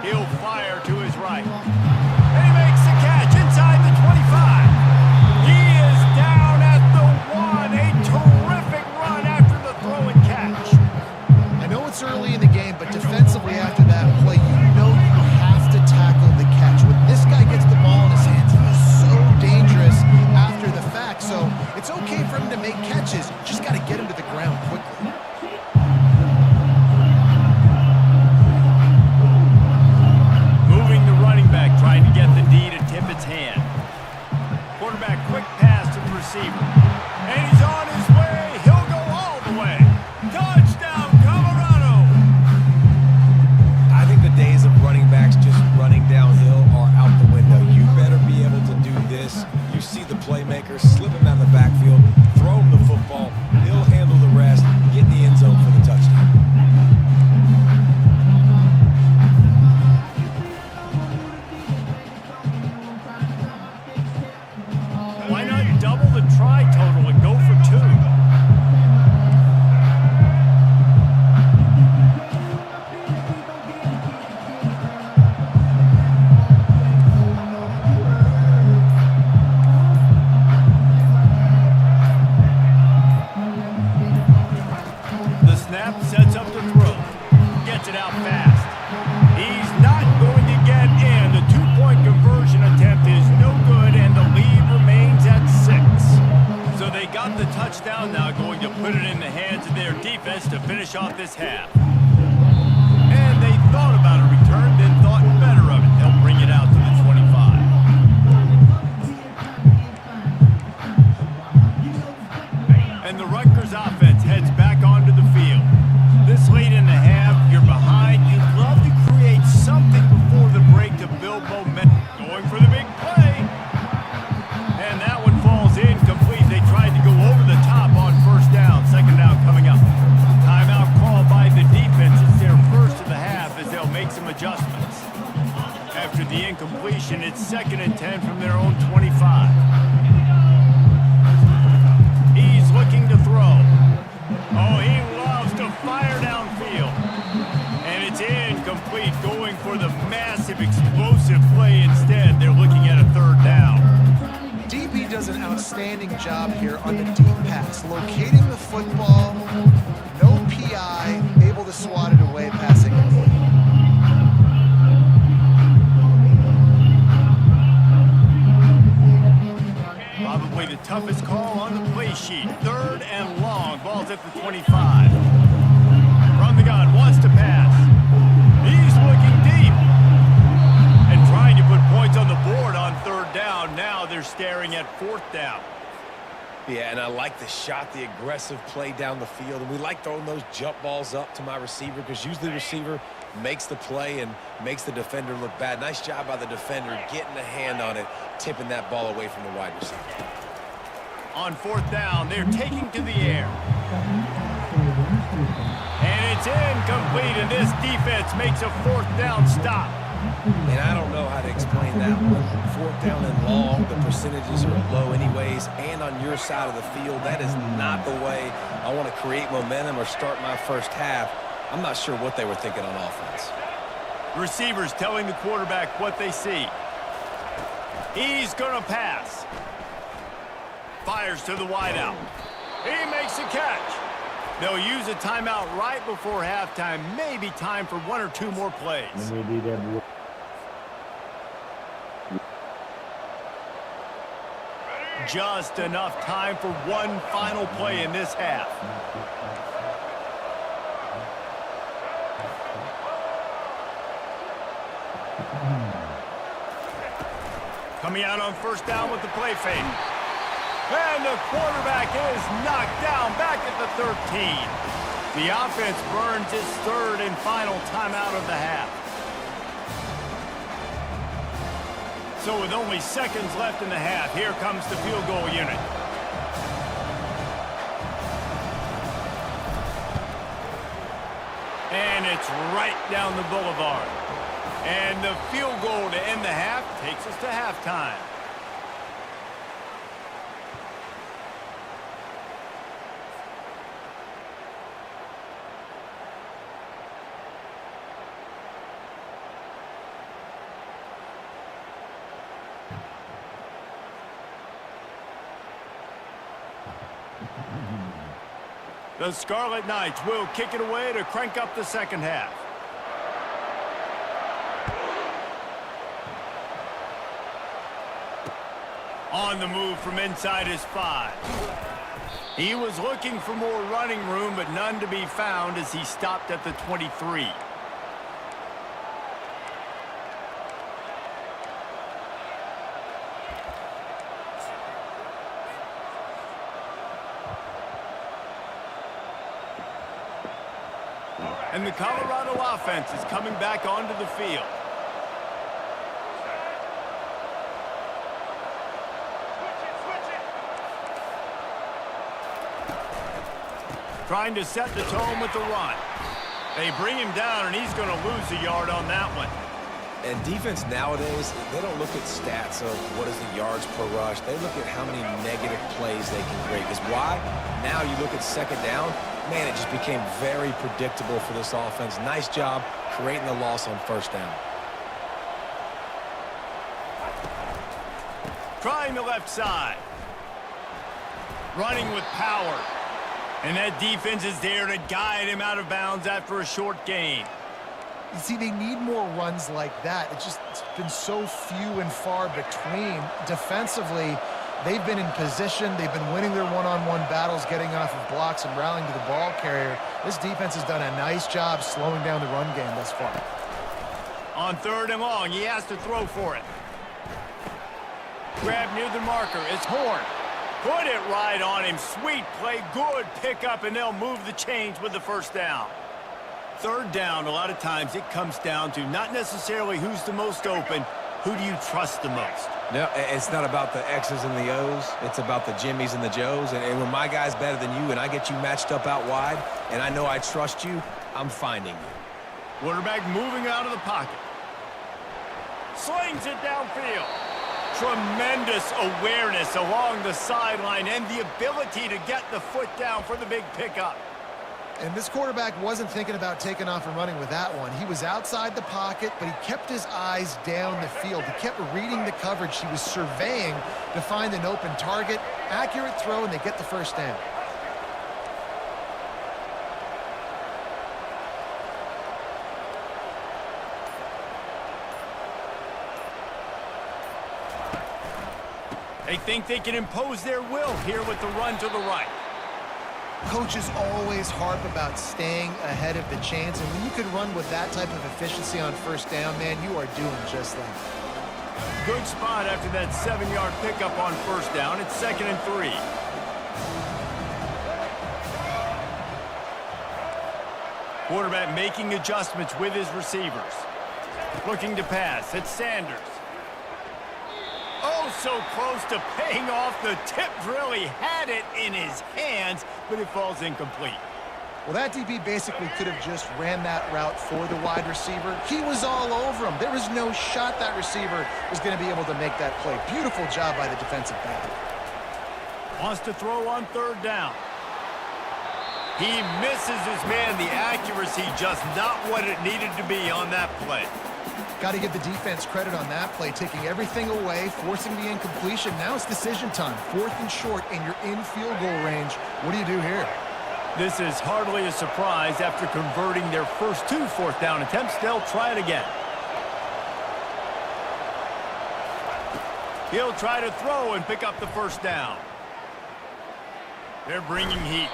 He'll fire to his right. And he makes the catch inside the 25. He is down at the 1. A terrific run after the throw and catch. I know it's early in the game, but defensively after that play, you know you have to tackle the catch. When this guy gets the ball in his hands, he's so dangerous after the fact. So it's okay for him to make catches. Just got to get him to the ground quickly. Moving the running back, trying to get the D to tip its hand. Quarterback, quick pass to the receiver. And he's on his way. He'll go all the way. Touchdown, Colorado. I think the days of running backs just running downhill are out the window. You better be able to do this. You see the playmaker, slip him out of the backfield, throw him the football. He'll handle the rest, get in the end zone for the touchdown. Why not double the try total and go for 2? The snap sets up the throw. Gets it out fast. He's not going to get in. The 2-point conversion attempt is no good, and the lead remains at 6. So they got the touchdown now, going to put it in the hands of their defense to finish off this half. And they thought about a return, then thought better of it. They'll bring it out to the 25. And the Rutgers offense heads back onto the field. This late in the half, you're behind. You'd love to create something before the break to build momentum. Going for the big play. And that one falls incomplete. They tried to go over the top on first down. 2nd down coming up. Timeout called by the defense. It's their first of the half as they'll make some adjustments. After the incompletion, it's 2nd and 10 from their own 25. He's looking to throw. Oh, he loves to fire downfield. And it's incomplete, going for the massive explosive play instead. They're looking at a 3rd down. DB does an outstanding job here on the deep pass, locating the football, no PI, able to swat it away, passing it. Probably the toughest call on the play sheet. 3rd and long. Ball's at the 25. From the gun, wants to pass. He's looking deep. And trying to put points on the board on 3rd down. Now they're staring at 4th down. Yeah, and I like the shot, the aggressive play down the field. And we like throwing those jump balls up to my receiver because usually the receiver makes the play and makes the defender look bad. Nice job by the defender getting a hand on it, tipping that ball away from the wide receiver. On 4th down, they're taking to the air. And it's incomplete, and this defense makes a 4th down stop. And I don't know how to explain that one. 4th down and long, the percentages are low anyways, and on your side of the field, that is not the way I want to create momentum or start my first half. I'm not sure what they were thinking on offense. Receivers telling the quarterback what they see. He's going to pass. Fires to the wideout. He makes a catch. They'll use a timeout right before halftime. Maybe time for 1 or 2 more plays. Just enough time for one final play in this half. Coming out on first down with the play fake. And the quarterback is knocked down back at the 13. The offense burns its third and final timeout of the half. So with only seconds left in the half, here comes the field goal unit. And it's right down the boulevard. And the field goal to end the half takes us to halftime. The Scarlet Knights will kick it away to crank up the second half. On the move from inside his 5. He was looking for more running room, but none to be found as he stopped at the 23. And the Colorado offense is coming back onto the field. Trying to set the tone with the run. They bring him down, and he's going to lose a yard on that one. And defense nowadays, they don't look at stats of what is the yards per rush. They look at how many negative plays they can create. Because why? Now you look at second down, man, it just became very predictable for this offense. Nice job creating the loss on first down. Trying the left side. Running with power. And that defense is there to guide him out of bounds after a short gain. You see, they need more runs like that. It's been so few and far between. Defensively, they've been in position. They've been winning their one-on-one battles, getting off of blocks and rallying to the ball carrier. This defense has done a nice job slowing down the run game thus far. On third and long, he has to throw for it. Grab near the marker. It's Horn. Put it right on him. Sweet play. Good pickup, and they'll move the chains with the first down. Third down, a lot of times it comes down to not necessarily who's the most open, who do you trust the most? No, it's not about the X's and the O's. It's about the Jimmys and the Joes. And when my guy's better than you and I get you matched up out wide and I know I trust you, I'm finding you. Quarterback moving out of the pocket. Slings it downfield. Tremendous awareness along the sideline and the ability to get the foot down for the big pickup. And this quarterback wasn't thinking about taking off and running with that one. He was outside the pocket, but he kept his eyes down the field. He kept reading the coverage. He was surveying to find an open target. Accurate throw, and they get the first down. They think they can impose their will here with the run to the right. Coaches always harp about staying ahead of the chains, and when you can run with that type of efficiency on first down, man, you are doing just that. Good spot after that 7-yard pickup on first down. It's 2nd and 3. Quarterback making adjustments with his receivers. Looking to pass. It's Sanders. Oh, so close to paying off. The tip drill. He had it in his hands, but it falls incomplete. Well, that DB basically could have just ran that route for the wide receiver. He was all over him. There was no shot that receiver was going to be able to make that play. Beautiful job by the defensive back. Wants to throw on third down. He misses his man. The accuracy just not what it needed to be on that play. Got to give the defense credit on that play, taking everything away, forcing the incompletion. Now it's decision time. 4th and short, and you're in field goal range. What do you do here? This is hardly a surprise. After converting their first 2 fourth down attempts, they'll try it again. He'll try to throw and pick up the first down. They're bringing heat.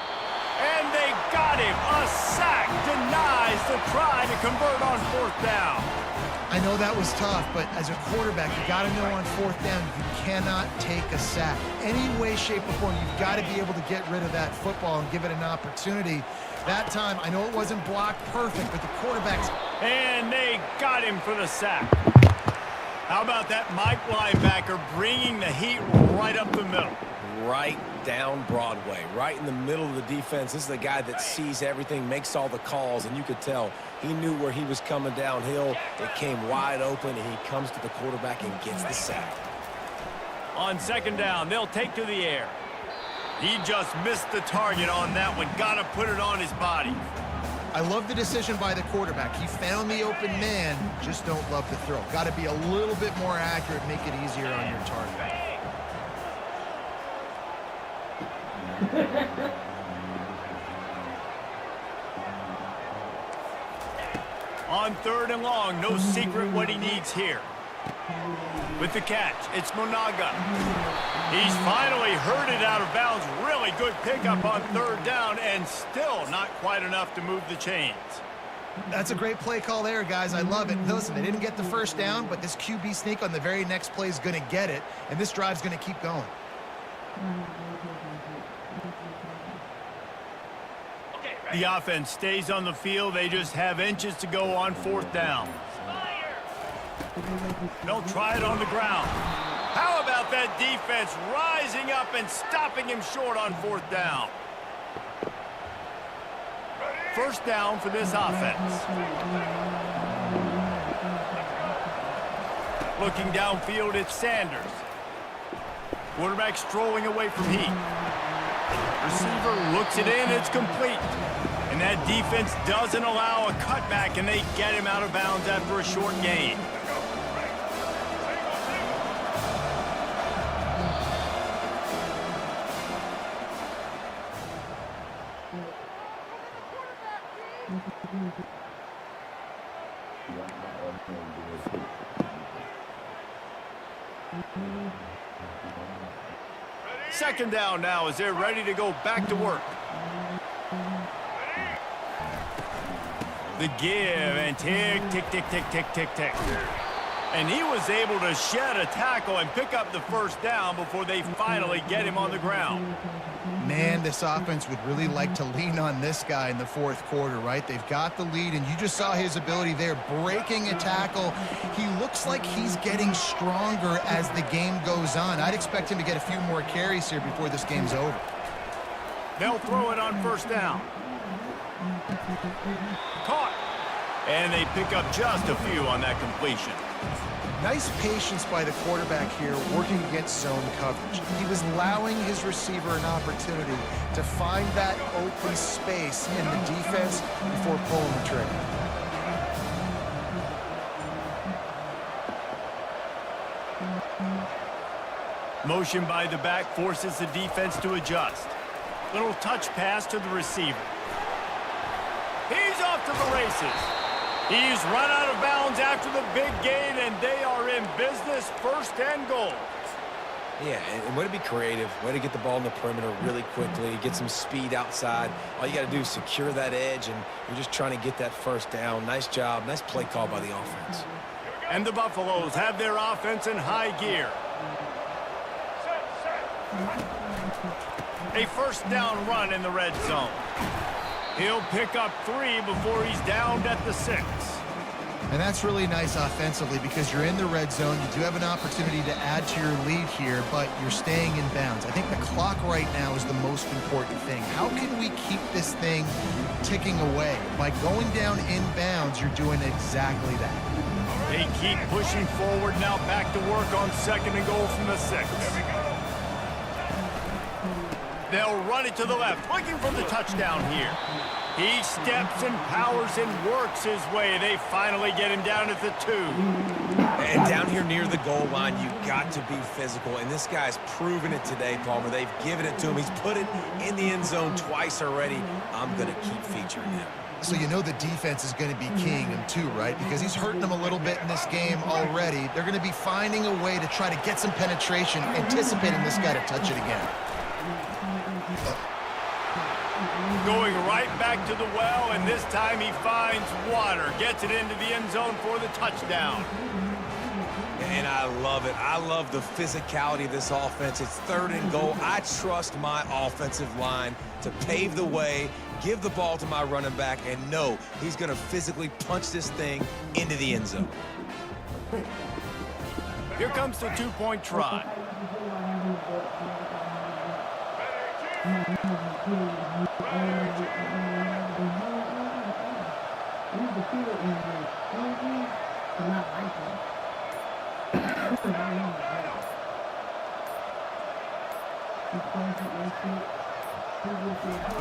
And they got him. A sack denies the try to convert on 4th down. I know that was tough, but as a quarterback, you got to know on fourth down, you cannot take a sack. Any way, shape, or form, you've got to be able to get rid of that football and give it an opportunity. That time, I know it wasn't blocked perfect, but the quarterback's... And they got him for the sack. How about that Mike linebacker bringing the heat right up the middle? Right down Broadway, right in the middle of the defense. This is the guy that sees everything, makes all the calls, and you could tell he knew where he was coming downhill. It came wide open, and he comes to the quarterback and gets the sack. On second down, they'll take to the air. He just missed the target on that one. Got to put it on his body. I love the decision by the quarterback. He found the open man, just don't love the throw. Got to be a little bit more accurate, make it easier on your target. On third and long, no secret what he needs here. With the catch, it's Monaga. He's finally herded out of bounds. Really good pickup on third down, and still not quite enough to move the chains. That's a great play call there, guys. I love it. Listen, they didn't get the first down, but this QB sneak on the very next play is going to get it, and this drive's going to keep going. The offense stays on the field. They just have inches to go on fourth down. They'll try it on the ground. How about that defense rising up and stopping him short on fourth down? First down for this offense. Looking downfield, it's Sanders. Quarterback strolling away from heat. Receiver looks it in, it's complete. And that defense doesn't allow a cutback, and they get him out of bounds after a short gain. Second down now as they're ready to go back to work. The give and tick, tick, tick, tick, tick, tick, tick. And he was able to shed a tackle and pick up the first down before they finally get him on the ground. Man, this offense would really like to lean on this guy in the fourth quarter, right? They've got the lead, and you just saw his ability there, breaking a tackle. He looks like he's getting stronger as the game goes on. I'd expect him to get a few more carries here before this game's over. They'll throw it on first down. Caught. And they pick up just a few on that completion. Nice patience by the quarterback here, working against zone coverage. He was allowing his receiver an opportunity to find that open space in the defense before pulling the trigger. Motion by the back forces the defense to adjust. Little touch pass to the receiver. He's off to the races. He's run out of bounds after the big gain, and they are in business, first and goal. Yeah, and way to be creative, way to get the ball in the perimeter really quickly, get some speed outside. All you got to do is secure that edge, and you're just trying to get that first down. Nice job, nice play call by the offense. And the Buffaloes have their offense in high gear. A first down run in the red zone. He'll pick up 3 before he's downed at the 6. And that's really nice offensively because you're in the red zone. You do have an opportunity to add to your lead here, but you're staying in bounds. I think the clock right now is the most important thing. How can we keep this thing ticking away? By going down in bounds, you're doing exactly that. They keep pushing forward now, back to work on second and goal from the 6. They'll run it to the left, looking for the touchdown here. He steps and powers and works his way. They finally get him down at the 2. And down here near the goal line, you've got to be physical. And this guy's proven it today, Palmer. They've given it to him. He's put it in the end zone twice already. I'm going to keep featuring him. So you know the defense is going to be keying him too, right? Because he's hurting them a little bit in this game already. They're going to be finding a way to try to get some penetration, anticipating this guy to touch it again. Going right back to the well, and this time he finds water. Gets it into the end zone for the touchdown. And I love it. I love the physicality of this offense. It's 3rd and goal. I trust my offensive line to pave the way, give the ball to my running back, and know he's going to physically punch this thing into the end zone. Here comes the 2-point try.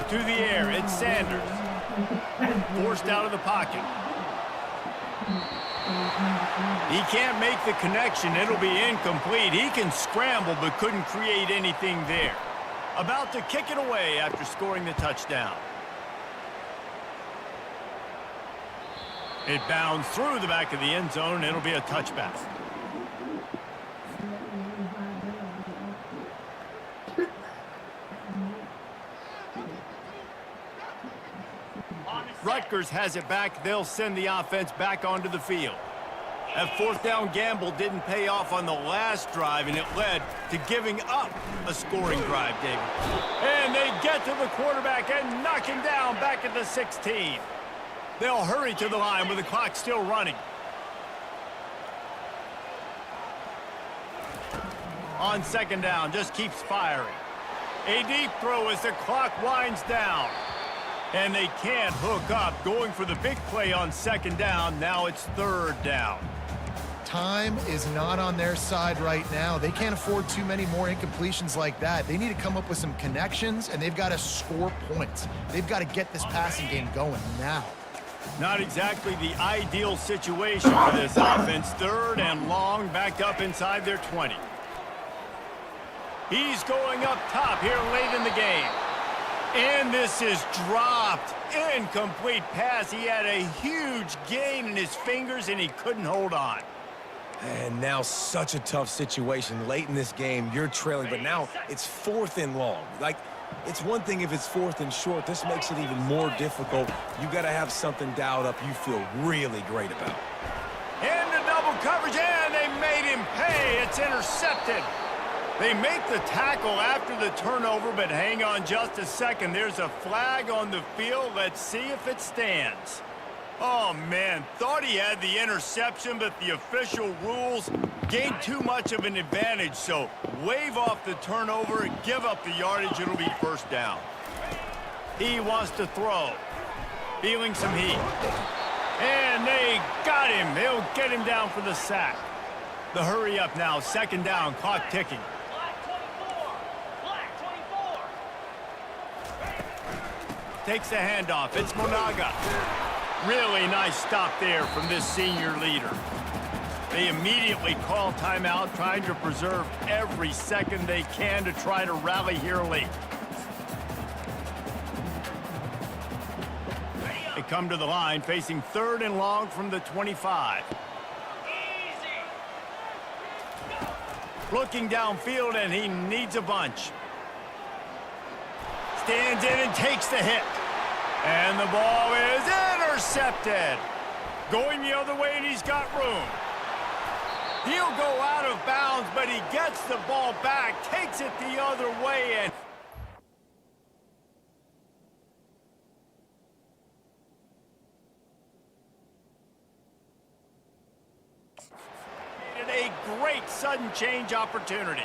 To the air, it's Sanders. Forced out of the pocket. He can't make the connection. It'll be incomplete. He can scramble, but couldn't create anything there. About to kick it away after scoring the touchdown. It bounds through the back of the end zone, and it'll be a touchback. Rutgers has it back. They'll send the offense back onto the field. That 4th down gamble didn't pay off on the last drive, and it led to giving up a scoring drive, David. And they get to the quarterback and knock him down back at the 16. They'll hurry to the line with the clock still running. On 2nd down, just keeps firing. A deep throw as the clock winds down. And they can't hook up. Going for the big play on 2nd down. Now it's 3rd down. Time is not on their side right now. They can't afford too many more incompletions like that. They need to come up with some connections, and they've got to score points. They've got to get this passing game going now. Not exactly the ideal situation for this offense. 3rd and long, backed up inside their 20. He's going up top here late in the game. And this is dropped. Incomplete pass. He had a huge gain in his fingers, and he couldn't hold on. And now such a tough situation. Late in this game, you're trailing, but now it's 4th and long. Like, it's one thing if it's 4th and short. This makes it even more difficult. You got to have something dialed up you feel really great about. Into double coverage, and they made him pay. It's intercepted. They make the tackle after the turnover, but hang on just a second. There's a flag on the field. Let's see if it stands. Oh, man, thought he had the interception, but the official rules gained too much of an advantage, so wave off the turnover and give up the yardage. It'll be 1st down. He wants to throw. Feeling some heat. And they got him. They'll get him down for the sack. The hurry up now, 2nd down, clock ticking. Takes the handoff. It's Monaga. Really nice stop there from this senior leader. They immediately call timeout, trying to preserve every second they can to try to rally here late. They come to the line, facing 3rd and long from the 25. Looking downfield, and he needs a bunch. Stands in and takes the hit. And the ball is intercepted. Going the other way, and he's got room. He'll go out of bounds, but he gets the ball back, takes it the other way, and a great sudden change opportunity.